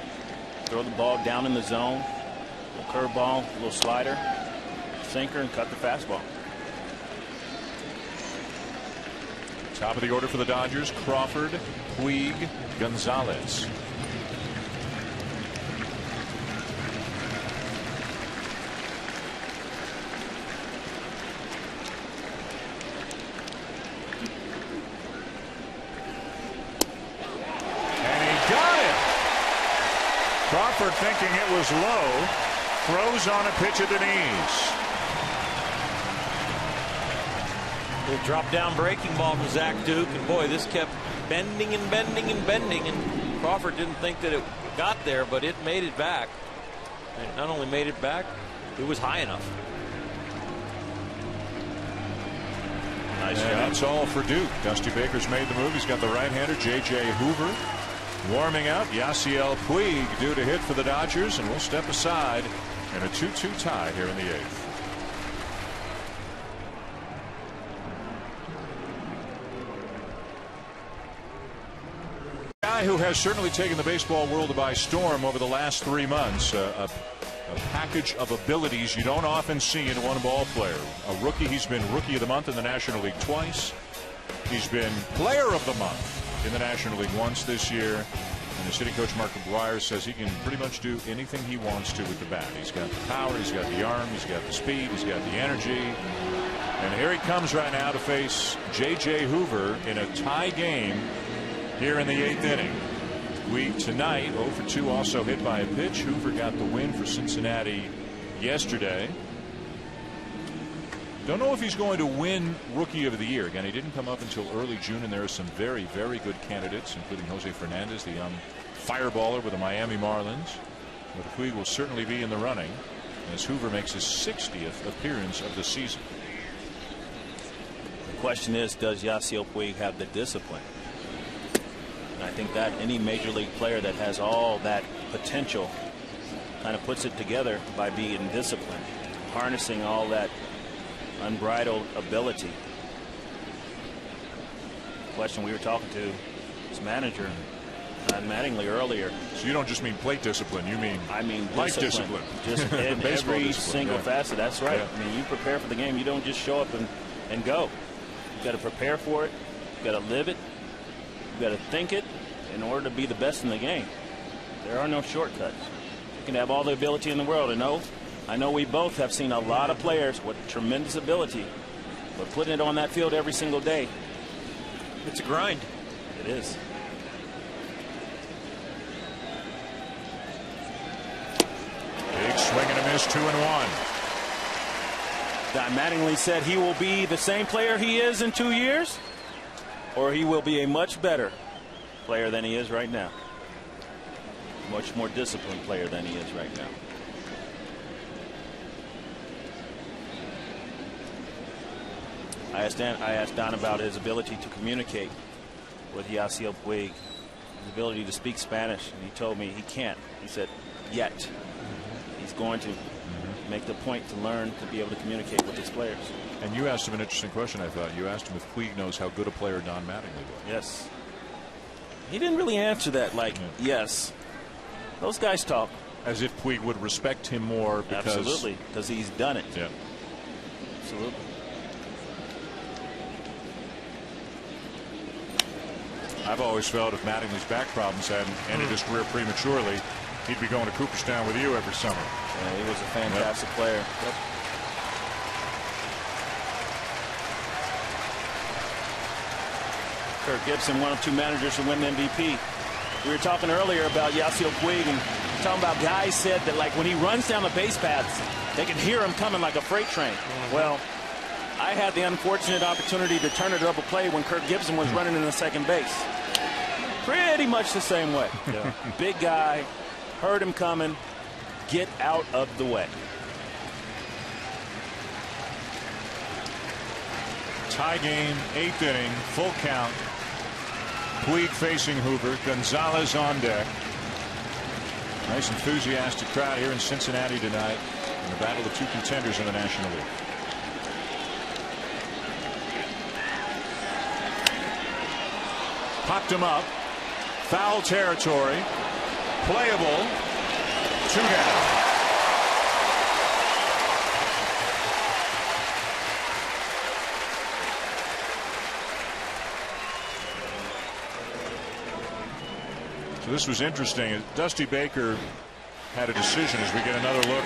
Throw the ball down in the zone. A curveball, a little slider, sinker, and cut the fastball. Top of the order for the Dodgers: Crawford, Puig, Gonzalez. And he got it. Crawford, thinking it was low, throws on a pitch at the knees. Little drop down breaking ball from Zach Duke, and boy, this kept bending and bending and bending, and Crawford didn't think that it got there, but it made it back. And not only made it back, it was high enough. Nice job. That's all for Duke. Dusty Baker's made the move. He's got the right-hander J.J. Hoover warming up. Yasiel Puig due to hit for the Dodgers, and we'll step aside in a 2-2 tie here in the 8th. Guy who has certainly taken the baseball world by storm over the last 3 months. A package of abilities you don't often see in one ball player. A rookie. He's been Rookie of the Month in the National League twice. He's been Player of the Month in the National League once this year. And his hitting coach Mark McGuire says he can pretty much do anything he wants to with the bat. He's got the power, he's got the arm, he's got the speed, he's got the energy. And here he comes right now to face J.J. Hoover in a tie game here in the 8th inning. Puig tonight 0 for 2, also hit by a pitch. Hoover got the win for Cincinnati yesterday. Don't know if he's going to win Rookie of the Year. Again, he didn't come up until early June, and there are some very, very good candidates, including Jose Fernandez, the young fireballer with the Miami Marlins. But Puig will certainly be in the running as Hoover makes his 60th appearance of the season. The question is, does Yasiel Puig have the discipline? And I think that any major league player that has all that potential kind of puts it together by being disciplined, harnessing all that unbridled ability. The question we were talking to his manager, Mattingly, earlier. So you don't just mean plate discipline, you mean life discipline. Just in every single facet. That's right. Yeah. I mean, you prepare for the game. You don't just show up and go. You got to prepare for it. You got to live it. You got to think it in order to be the best in the game. There are no shortcuts. You can have all the ability in the world, and I know we both have seen a lot of players with tremendous ability, but putting it on that field every single day, it's a grind. It is. Big swing and a miss, 2-1. Don Mattingly said he will be the same player he is in 2 years, or he will be a much better player than he is right now. Much more disciplined player than he is right now. I asked Don about his ability to communicate with Yasiel Puig, his ability to speak Spanish, and he told me he can't. He said, yet. He's going to make the point to learn to be able to communicate with his players. And you asked him an interesting question, I thought. You asked him if Puig knows how good a player Don Mattingly was. Yes. He didn't really answer that like, yes. Those guys talk. As if Puig would respect him more because... Absolutely, because he's done it. Yeah. Absolutely. I've always felt if Mattingly's back problems hadn't ended his career prematurely, he'd be going to Cooperstown with you every summer. Yeah, he was a fantastic player. Yep. Kirk Gibson, one of 2 managers to win the MVP. We were talking earlier about Yasiel Puig, and talking about guys said that like when he runs down the base paths, they can hear him coming like a freight train. Well, I had the unfortunate opportunity to turn a double play when Kirk Gibson was running in the second base. Pretty much the same way. Yeah. Big guy, heard him coming, get out of the way. Tie game, 8th inning, full count. Puig facing Hoover, Gonzalez on deck. Nice enthusiastic crowd here in Cincinnati tonight in the battle of 2 contenders in the National League. Popped him up. Foul territory. playable. 2 down. So this was interesting. Dusty Baker had a decision as we get another look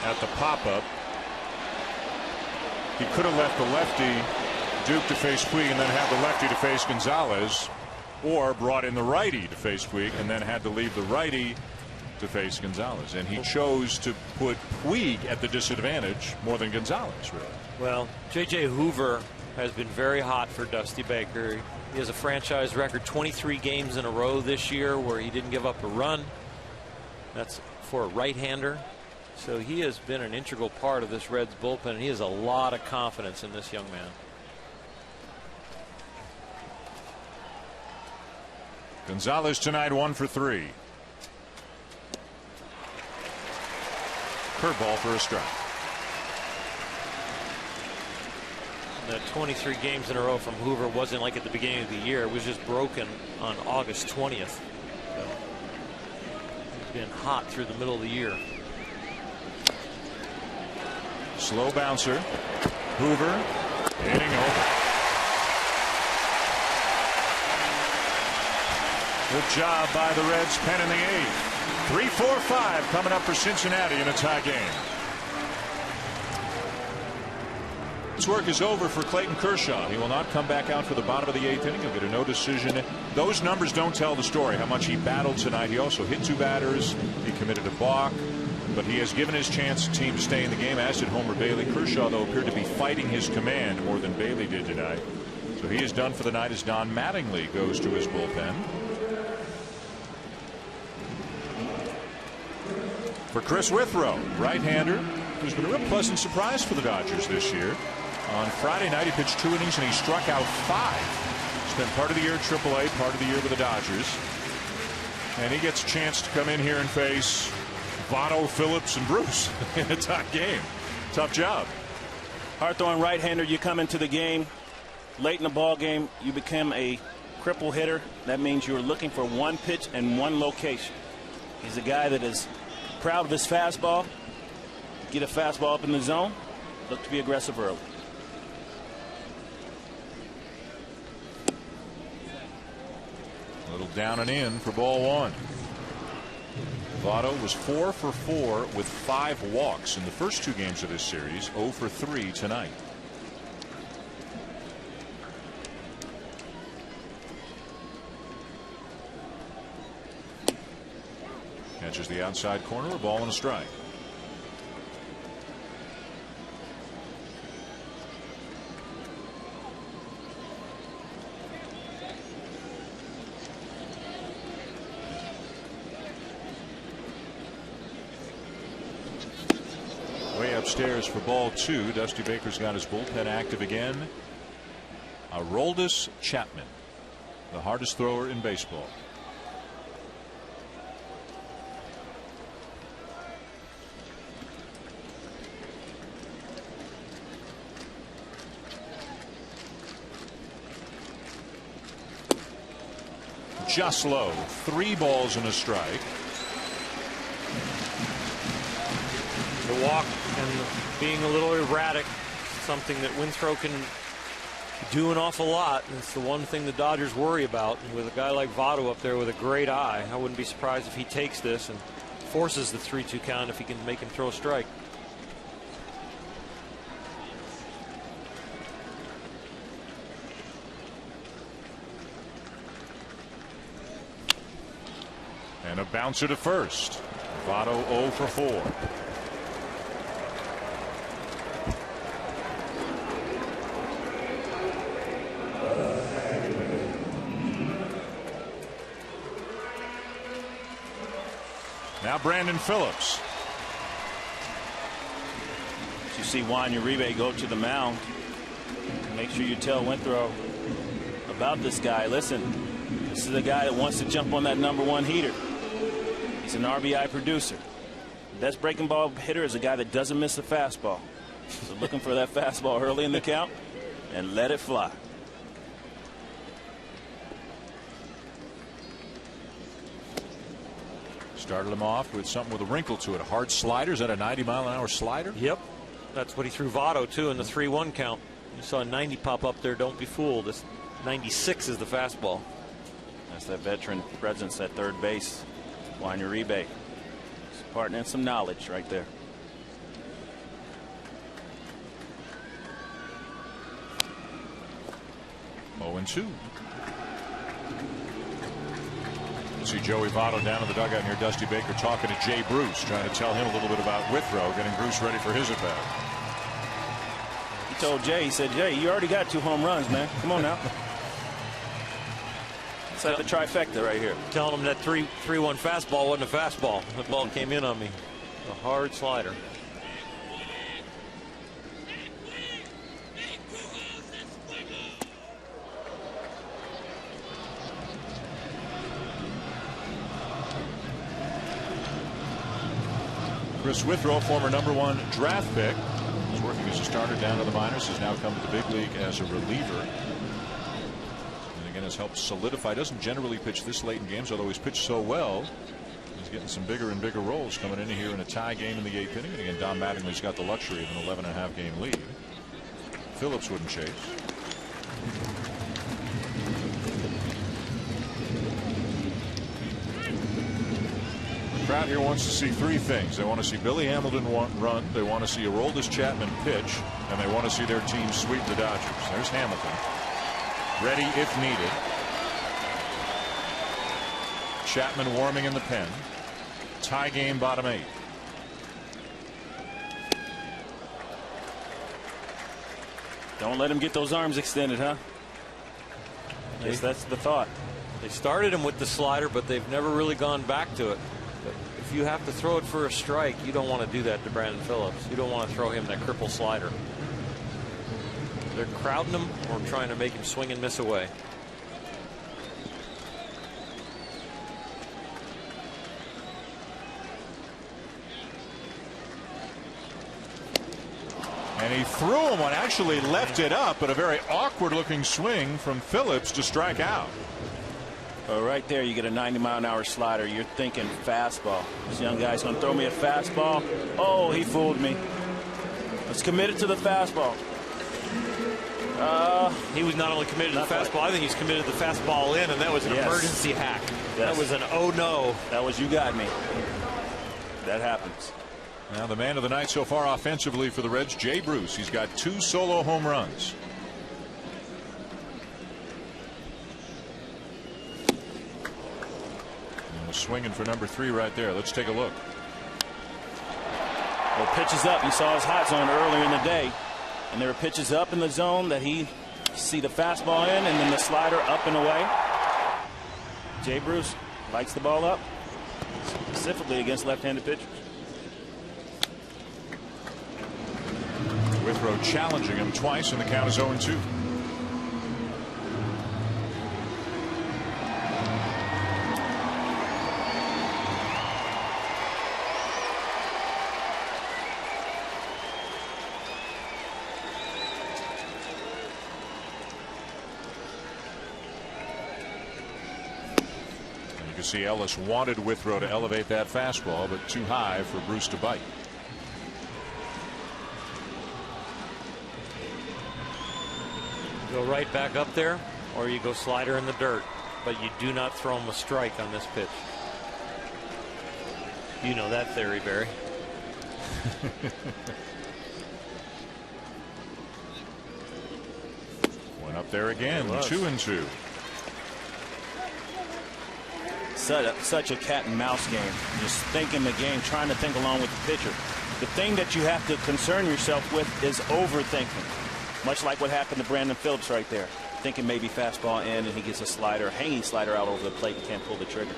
at the pop-up. He could have left the lefty Duke to face Puig and then had the lefty to face Gonzalez, or brought in the righty to face Puig and then had to leave the righty to face Gonzalez. And he chose to put Puig at the disadvantage more than Gonzalez, really. Well, J.J. Hoover has been very hot for Dusty Baker. He has a franchise record 23 games in a row this year where he didn't give up a run. That's for a right-hander. So he has been an integral part of this Reds bullpen, and he has a lot of confidence in this young man. Gonzalez tonight 1 for 3. Curveball for a strike. That 23 games in a row from Hoover wasn't like at the beginning of the year. It was just broken on August 20th. So he's been hot through the middle of the year. Slow bouncer. Hoover hitting over. Good job by the Reds, pen in the 8th. 3-4-5 coming up for Cincinnati in a tie game. This work is over for Clayton Kershaw. He will not come back out for the bottom of the 8th inning. He'll get a no decision. Those numbers don't tell the story. How much he battled tonight. He also hit 2 batters. He committed a balk. But he has given his team to stay in the game, as did Homer Bailey. Kershaw, though, appeared to be fighting his command more than Bailey did tonight. So he is done for the night as Don Mattingly goes to his bullpen. For Chris Withrow, right-hander, who's been a real pleasant surprise for the Dodgers this year. On Friday night, he pitched 2 innings and he struck out 5. Spent part of the year at AAA, part of the year with the Dodgers. And he gets a chance to come in here and face Votto, Phillips, and Bruce in a tough game. Tough job. Hard-throwing right-hander, you come into the game late in the ball game, you become a cripple hitter. That means you're looking for one pitch and one location. He's a guy that is proud of his fastball. Get a fastball up in the zone. Look to be aggressive early. A little down and in for ball 1. Votto was 4 for 4 with 5 walks in the first 2 games of this series. 0 for 3 tonight. Catches the outside corner, a ball and a strike. Way upstairs for ball 2. Dusty Baker's got his bullpen active again. Aroldis Chapman, the hardest thrower in baseball. Just low. 3 balls and a strike. The walk and being a little erratic, something that Withrow can do an awful lot. And it's the one thing the Dodgers worry about. And with a guy like Votto up there with a great eye, I wouldn't be surprised if he takes this and forces the 3-2 count if he can make him throw a strike. And a bouncer to first. Votto 0 for 4. Now Brandon Phillips. You see Juan Uribe go to the mound. Make sure you tell Withrow about this guy. Listen, this is a guy that wants to jump on that #1 heater. He's an RBI producer. The best breaking ball hitter is a guy that doesn't miss the fastball. So looking for that fastball early in the count and let it fly. Started him off with something with a wrinkle to it. A hard slider. Is that a 90-mile-an-hour slider? Yep. That's what he threw Votto, too, in the 3-1 count. You saw a 90 pop up there. Don't be fooled. This 96 is the fastball. That's that veteran presence at third base. Juan Uribe. Partner in some knowledge right there. Oh, 0-2. See Joey Votto down in the dugout near Dusty Baker talking to Jay Bruce, trying to tell him a little bit about Withrow, getting Bruce ready for his at-bat. He told Jay, he said, Jay, you already got 2 home runs, man. Come on now. It's like the trifecta right here. Telling him that 3-1 fastball wasn't a fastball. That ball came in on me. A hard slider. Chris Withrow, former #1 draft pick, was working as a starter down to the minors, has now come to the big league as a reliever. And again, has helped solidify. Doesn't generally pitch this late in games, although he's pitched so well. He's getting some bigger and bigger roles coming in here in a tie game in the 8th inning. And again, Don Mattingly's got the luxury of an 11.5 game lead. Phillips wouldn't chase. The crowd here wants to see 3 things. They want to see Billy Hamilton run, they want to see Aroldis Chapman pitch, and they want to see their team sweep the Dodgers. There's Hamilton, ready if needed. Chapman warming in the pen. Tie game, bottom 8. Don't let him get those arms extended, huh? Yes, that's the thought. They started him with the slider, but they've never really gone back to it. But if you have to throw it for a strike, you don't want to do that to Brandon Phillips. You don't want to throw him that cripple slider. They're crowding him or trying to make him swing and miss away. And he threw him one, actually left it up, but a very awkward looking swing from Phillips to strike out. Well, right there, you get a 90-mile-an-hour slider. You're thinking fastball. This young guy's going to throw me a fastball. Oh, he fooled me. Let's commit it to the fastball. He was not only committed to the fastball, I think he's committed to the fastball in, and that was an emergency hack. That was an oh no. That was you got me. That happens. Now the man of the night so far offensively for the Reds, Jay Bruce. He's got 2 solo home runs. And swinging for number 3 right there. Let's take a look. Well, pitches up. You saw his hot zone earlier in the day, and there were pitches up in the zone that he see the fastball in, and then the slider up and away. Jay Bruce likes the ball up, specifically against left-handed pitchers. Withrow challenging him twice, and the count is 0-2. You can see Ellis wanted Withrow to elevate that fastball, but too high for Bruce to bite. Go right back up there, or you go slider in the dirt, but you do not throw him a strike on this pitch. You know that theory, Barry. Went up there again, 2-2. Such a cat and mouse game. Just thinking the game, trying to think along with the pitcher. The thing that you have to concern yourself with is overthinking. Much like what happened to Brandon Phillips right there. Thinking maybe fastball in, and he gets a slider, hanging slider out over the plate and can't pull the trigger.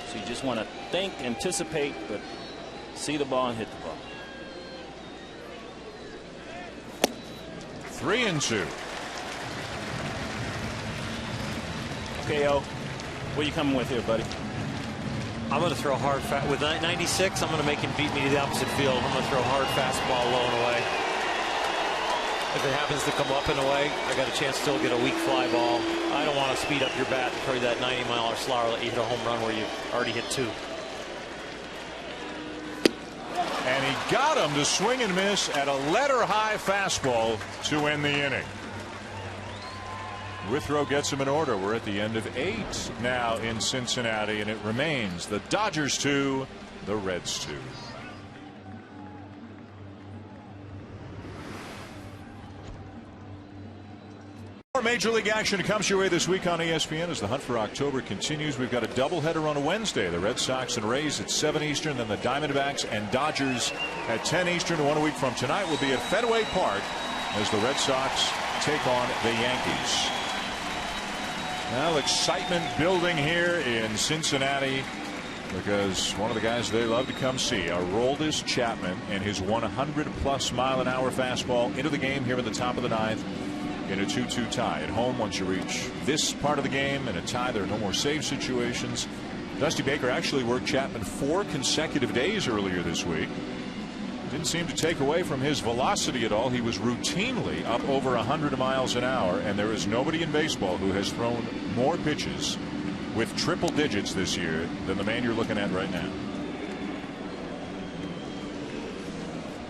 So you just want to think, anticipate, but see the ball and hit the ball. 3-2. Okay, O. What are you coming with here, buddy? I'm going to throw hard with 96. I'm going to make him beat me to the opposite field. I'm going to throw hard fastball low and away. If it happens to come up and away, I got a chance to still get a weak fly ball. I don't want to speed up your bat and throw you that 90-mile-an-hour slider, let you hit a home run where you already hit 2. And he got him to swing and miss at a letter-high fastball to end the inning. Withrow gets him in order. We're at the end of 8 now in Cincinnati, and it remains the Dodgers 2, the Reds 2. More Major League action comes your way this week on ESPN as the hunt for October continues. We've got a doubleheader on a Wednesday. The Red Sox and Rays at 7 Eastern, then the Diamondbacks and Dodgers at 10 Eastern. 1 week from tonight will be at Fenway Park as the Red Sox take on the Yankees. Well, excitement building here in Cincinnati because one of the guys they love to come see, Aroldis Chapman, and his 100+ mile-an-hour fastball into the game here in the top of the 9th in a 2-2 tie. At home, once you reach this part of the game and a tie, there are no more save situations. Dusty Baker actually worked Chapman 4 consecutive days earlier this week. Didn't seem to take away from his velocity at all. He was routinely up over 100 miles an hour, and there is nobody in baseball who has thrown more pitches with triple digits this year than the man you're looking at right now.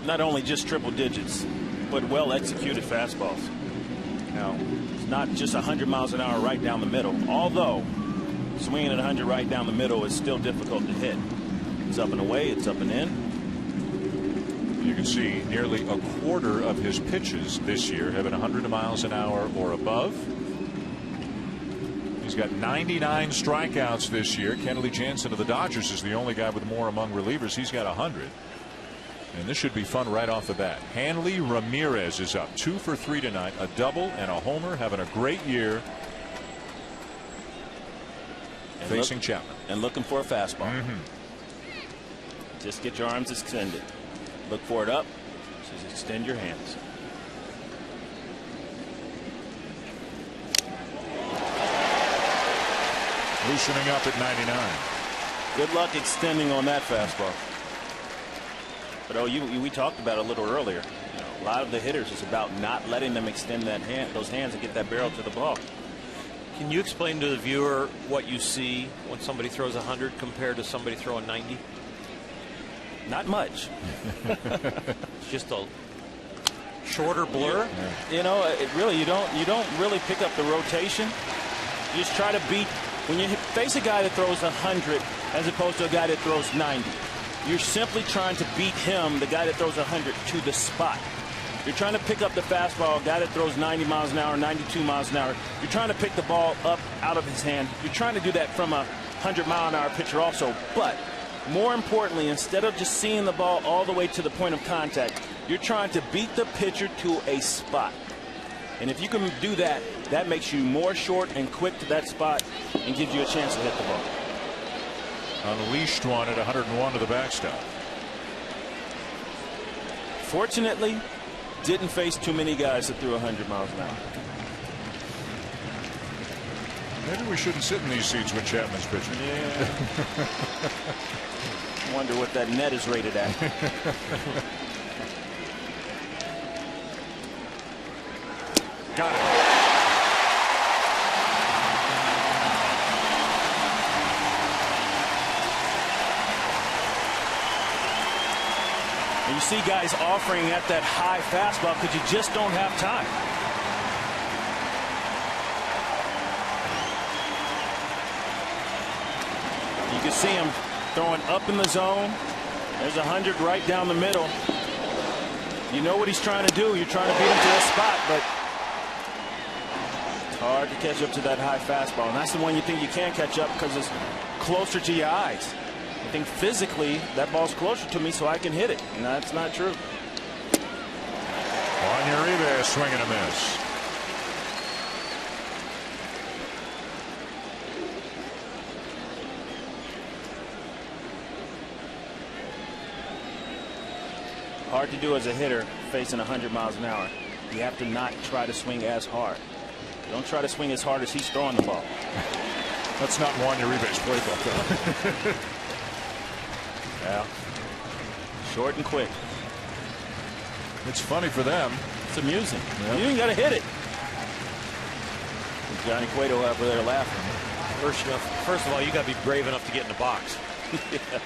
Not only just triple digits, but well executed fastballs. Now, it's not just 100 miles an hour right down the middle, although swinging at 100 right down the middle is still difficult to hit. It's up and away, it's up and in. You can see nearly a quarter of his pitches this year have been 100 miles an hour or above. He's got 99 strikeouts this year. Kenley Jansen of the Dodgers is the only guy with more among relievers. He's got 100. And this should be fun right off the bat. Hanley Ramirez is up 2 for 3 tonight, a double and a homer, having a great year. And facing Chapman. And looking for a fastball. Just get your arms extended. Look for it up. Just extend your hands. Loosening up at 99. Good luck extending on that fastball. But we talked about it a little earlier. You know, a lot of the hitters is about not letting them extend those hands and get that barrel to the ball. Can you explain to the viewer what you see when somebody throws 100 compared to somebody throwing 90? Not much. It's just a shorter blur. You know, it really you don't really pick up the rotation. You just try to beat when you face a guy that throws 100 as opposed to a guy that throws 90. You're simply trying to beat him, the guy that throws 100, to the spot. You're trying to pick up the fastball, a guy that throws 90 miles an hour, 92 miles an hour. You're trying to pick the ball up out of his hand. You're trying to do that from a 100-mile-an-hour pitcher also, but more importantly, instead of just seeing the ball all the way to the point of contact, you're trying to beat the pitcher to a spot. And if you can do that, that makes you more short and quick to that spot and gives you a chance to hit the ball. Unleashed one at 101 to the backstop. Fortunately, didn't face too many guys that threw 100 miles an hour. Maybe we shouldn't sit in these seats when Chapman's pitching. Yeah. Wonder what that net is rated at. Got it. And you see guys offering at that high fastball because you just don't have time. You can see him throwing up in the zone. There's 100 right down the middle. You know what he's trying to do. You're trying to beat him to that spot, but it's hard to catch up to that high fastball. And that's the one you think you can't catch up because it's closer to your eyes. I think physically that ball's closer to me so I can hit it. And that's not true. On your Uribe, swing and a miss. Hard to do as a hitter facing 100 miles an hour. You have to not try to swing as hard. Don't try to swing as hard as he's throwing the ball. That's not Juan Uribe's playbook, though. Yeah. Short and quick. It's funny for them. It's amusing. Yeah. You ain't got to hit it. Johnny Cueto over there laughing. First of all, you got to be brave enough to get in the box. Yeah.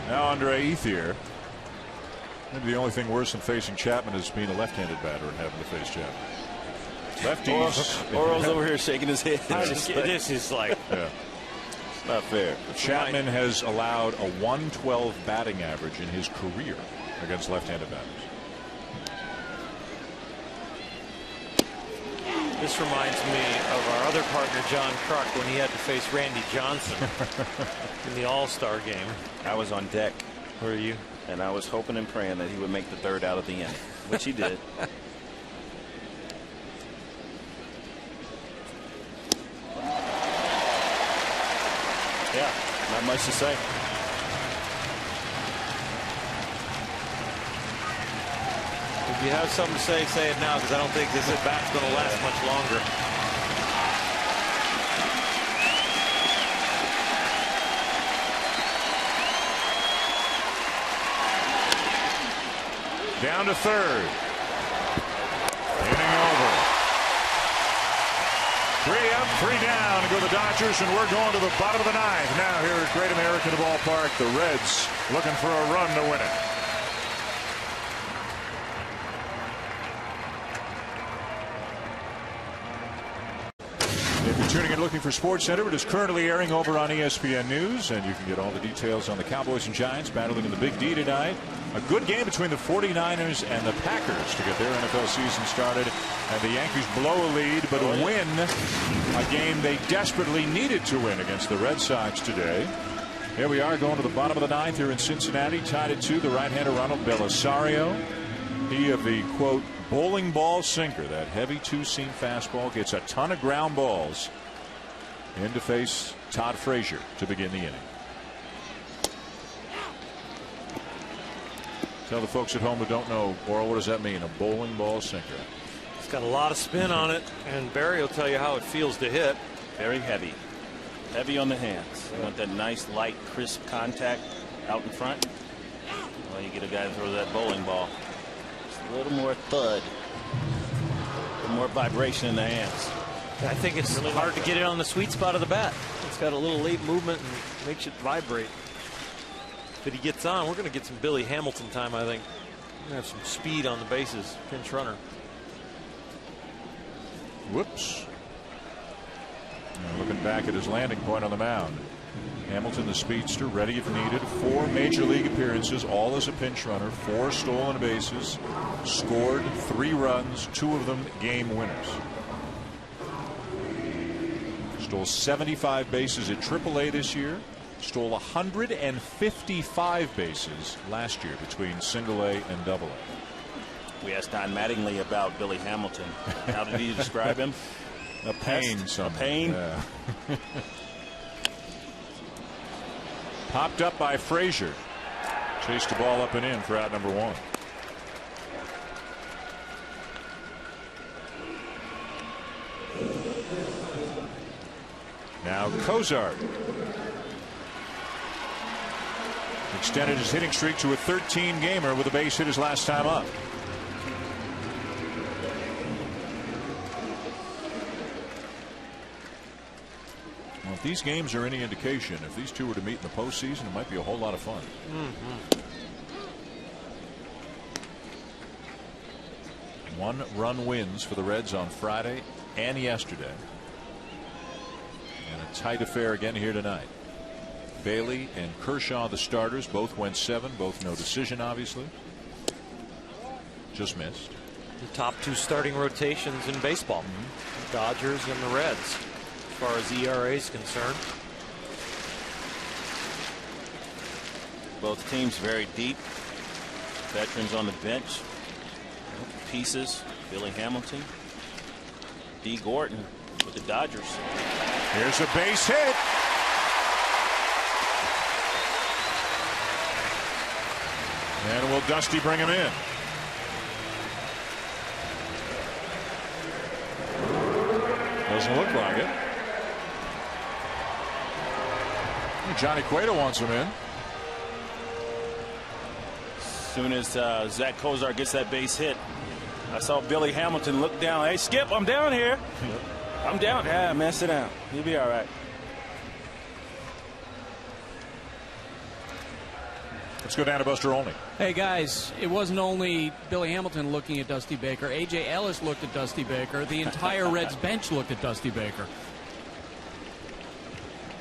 Now Andre Ethier. Maybe the only thing worse than facing Chapman is being a left-handed batter and having to face Chapman. Lefties. Orioles over here shaking his head. This is like, yeah. It's not fair. Chapman has allowed a 112 batting average in his career against left-handed batters. this reminds me of our other partner, John Kruk, when he had to face Randy Johnson in the All-Star game. I was on deck. Were you? And I was hoping and praying that he would make the third out at the end, which he did. Yeah, not much to say. If you have something to say, say it now, because I don't think this at bat's going to last much longer. Down to third. Inning over. 3 up, 3 down to go the Dodgers, and we're going to the bottom of the ninth. Now here at Great American Ballpark, the Reds looking for a run to win it. If you're tuning in looking for SportsCenter, it is currently airing over on ESPN News, and you can get all the details on the Cowboys and Giants battling in the Big D tonight. A good game between the 49ers and the Packers to get their NFL season started, and the Yankees blow a lead but win a game they desperately needed to win against the Red Sox today. Here we are going to the bottom of the ninth here in Cincinnati, tied at 2. The right-hander Ronald Belisario, he of the quote bowling ball sinker, that heavy two-seam fastball, gets a ton of ground balls in to face Todd Frazier to begin the inning. Tell the folks at home who don't know, Oral, what does that mean? A bowling ball sinker. It's got a lot of spin on it, and Barry will tell you how it feels to hit. Very heavy. Heavy on the hands. You want that nice, light, crisp contact out in front. Well, you get a guy to throw that bowling ball. Just a little more thud. A little more vibration in the hands. I think it's really hard to get it on the sweet spot of the bat. It's got a little late movement and makes it vibrate. If he gets on, we're going to get some Billy Hamilton time, I think. We're going to have some speed on the bases. Pinch runner. Whoops. Now looking back at his landing point on the mound. Hamilton, the speedster, ready if needed. 4 major league appearances, all as a pinch runner. 4 stolen bases. Scored 3 runs, 2 of them game winners. Stole 75 bases at AAA this year. Stole 155 bases last year between Single-A and AA. We asked Don Mattingly about Billy Hamilton. How did he describe him? A pain. A pain? Yeah. Popped up by Frazier. Chased the ball up and in for out number 1. Now Cozart extended his hitting streak to a 13-gamer with a base hit his last time up. Well, if these games are any indication, if these two were to meet in the postseason, it might be a whole lot of fun. One-run wins for the Reds on Friday and yesterday. And a tight affair again here tonight. Bailey and Kershaw, the starters, both went 7, both no decision, obviously. Just missed. The top 2 starting rotations in baseball. The Dodgers and the Reds, as far as ERA is concerned. Both teams very deep. Veterans on the bench. Pieces. Billy Hamilton. D. Gordon with the Dodgers. Here's a base hit. And will Dusty bring him in? Doesn't look like it. Johnny Cueto wants him in. As soon as Zach Cozart gets that base hit, I saw Billy Hamilton look down. Hey, Skip, I'm down here. I'm down. Yeah, man, sit down. You'll be all right. Let's go down to Buster Olney. Hey, guys, it wasn't only Billy Hamilton looking at Dusty Baker. A.J. Ellis looked at Dusty Baker. The entire Reds bench looked at Dusty Baker.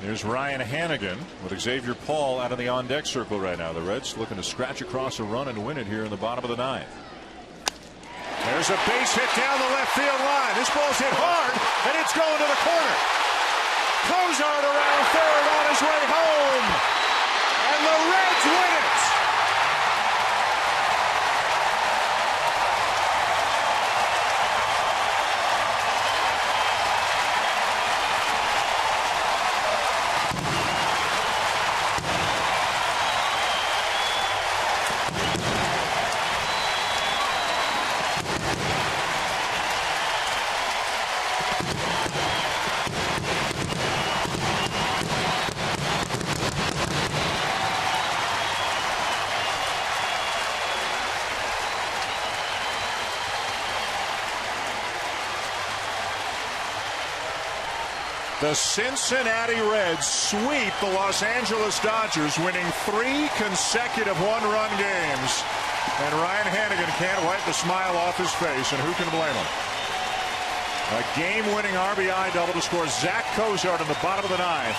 There's Ryan Hanigan with Xavier Paul out in the on-deck circle right now. The Reds looking to scratch across a run and win it here in the bottom of the ninth. There's a base hit down the left field line. This ball's hit hard, and it's going to the corner. Cozart around third on his way home, and the Reds win it. The Cincinnati Reds sweep the Los Angeles Dodgers, winning 3 consecutive one-run games. And Ryan Hanigan can't wipe the smile off his face, and who can blame him? A game-winning RBI double to score Zach Cozart in the bottom of the ninth.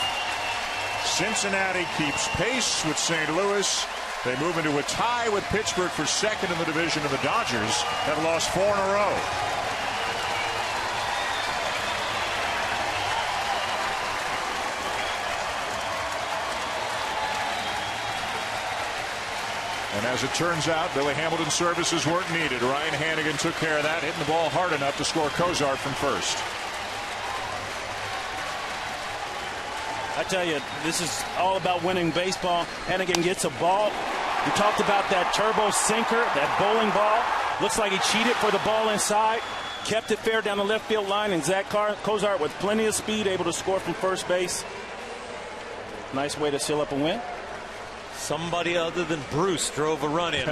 Cincinnati keeps pace with St. Louis. They move into a tie with Pittsburgh for second in the division, and the Dodgers have lost 4 in a row. And as it turns out, Billy Hamilton's services weren't needed. Ryan Hanigan took care of that, hitting the ball hard enough to score Cozart from first. I tell you, this is all about winning baseball. Hanigan gets a ball. We talked about that turbo sinker, that bowling ball. Looks like he cheated for the ball inside. Kept it fair down the left field line, and Zach Cozart with plenty of speed able to score from first base. Nice way to seal up a win. Somebody other than Bruce drove a run in.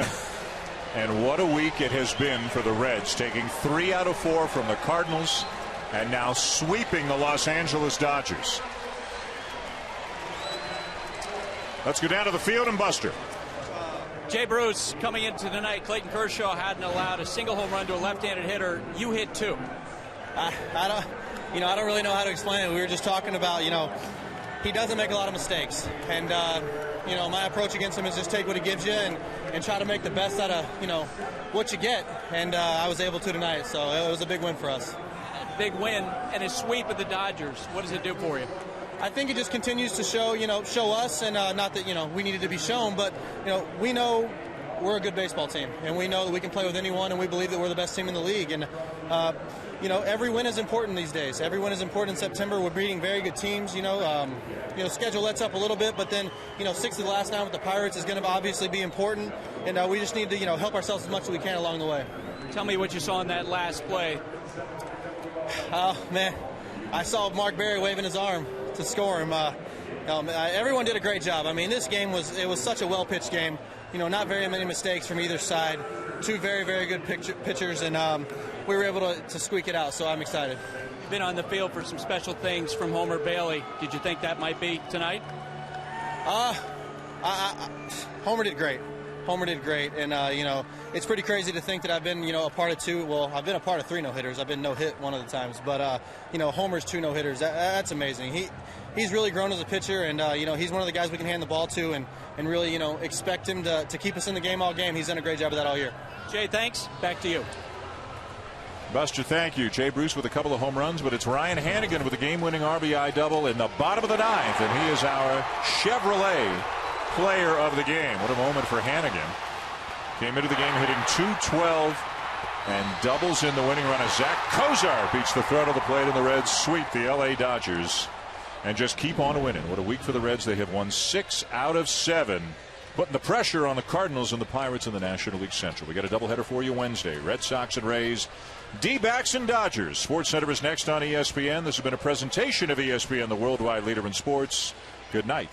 And what a week it has been for the Reds, taking 3 out of 4 from the Cardinals and now sweeping the Los Angeles Dodgers. Let's go down to the field and Buster. Jay Bruce, coming into tonight, Clayton Kershaw hadn't allowed a single home run to a left-handed hitter. You hit 2. I don't really know how to explain it. We were just talking about, he doesn't make a lot of mistakes, and my approach against him is just take what he gives you and try to make the best out of what you get, and I was able to tonight, so it was a big win for us. Big win and a sweep of the Dodgers. What does it do for you? I think it just continues to show us, and not that we needed to be shown, but we know we're a good baseball team, and we know that we can play with anyone, and we believe that we're the best team in the league, and every win is important these days. Every win is important in September. We're beating very good teams. Schedule lets up a little bit, but then 6 of the last 9 with the Pirates is going to obviously be important, and we just need to help ourselves as much as we can along the way. Tell me what you saw in that last play. Oh man, I saw Mark Berry waving his arm to score him. Everyone did a great job. I mean, this game was such a well-pitched game. Not very many mistakes from either side. 2 very, very good pitchers, and we were able to squeak it out, so I'm excited. You've been on the field for some special things from Homer Bailey. Did you think that might be tonight? Homer did great. Homer did great, and it's pretty crazy to think that I've been a part of 2. Well, I've been a part of 3 no-hitters. I've been no-hit one of the times, but Homer's 2 no-hitters. That's amazing. He's really grown as a pitcher, and he's one of the guys we can hand the ball to, and really expect him to keep us in the game all game. He's done a great job of that all year. Jay, thanks. Back to you. Buster, thank you. Jay Bruce with a couple of home runs, but it's Ryan Hanigan with a game-winning RBI double in the bottom of the ninth, and he is our Chevrolet player of the game. What a moment for Hanigan. Came into the game hitting .212 and doubles in the winning run as Zach Cozart beats the throat of the plate, and the Reds sweep the LA Dodgers and just keep on winning. What a week for the Reds. They have won 6 out of 7, putting the pressure on the Cardinals and the Pirates in the National League Central. We got a doubleheader for you Wednesday. Red Sox and Rays, D-backs and Dodgers. Sports Center is next on ESPN. This has been a presentation of ESPN, the worldwide leader in sports. Good night.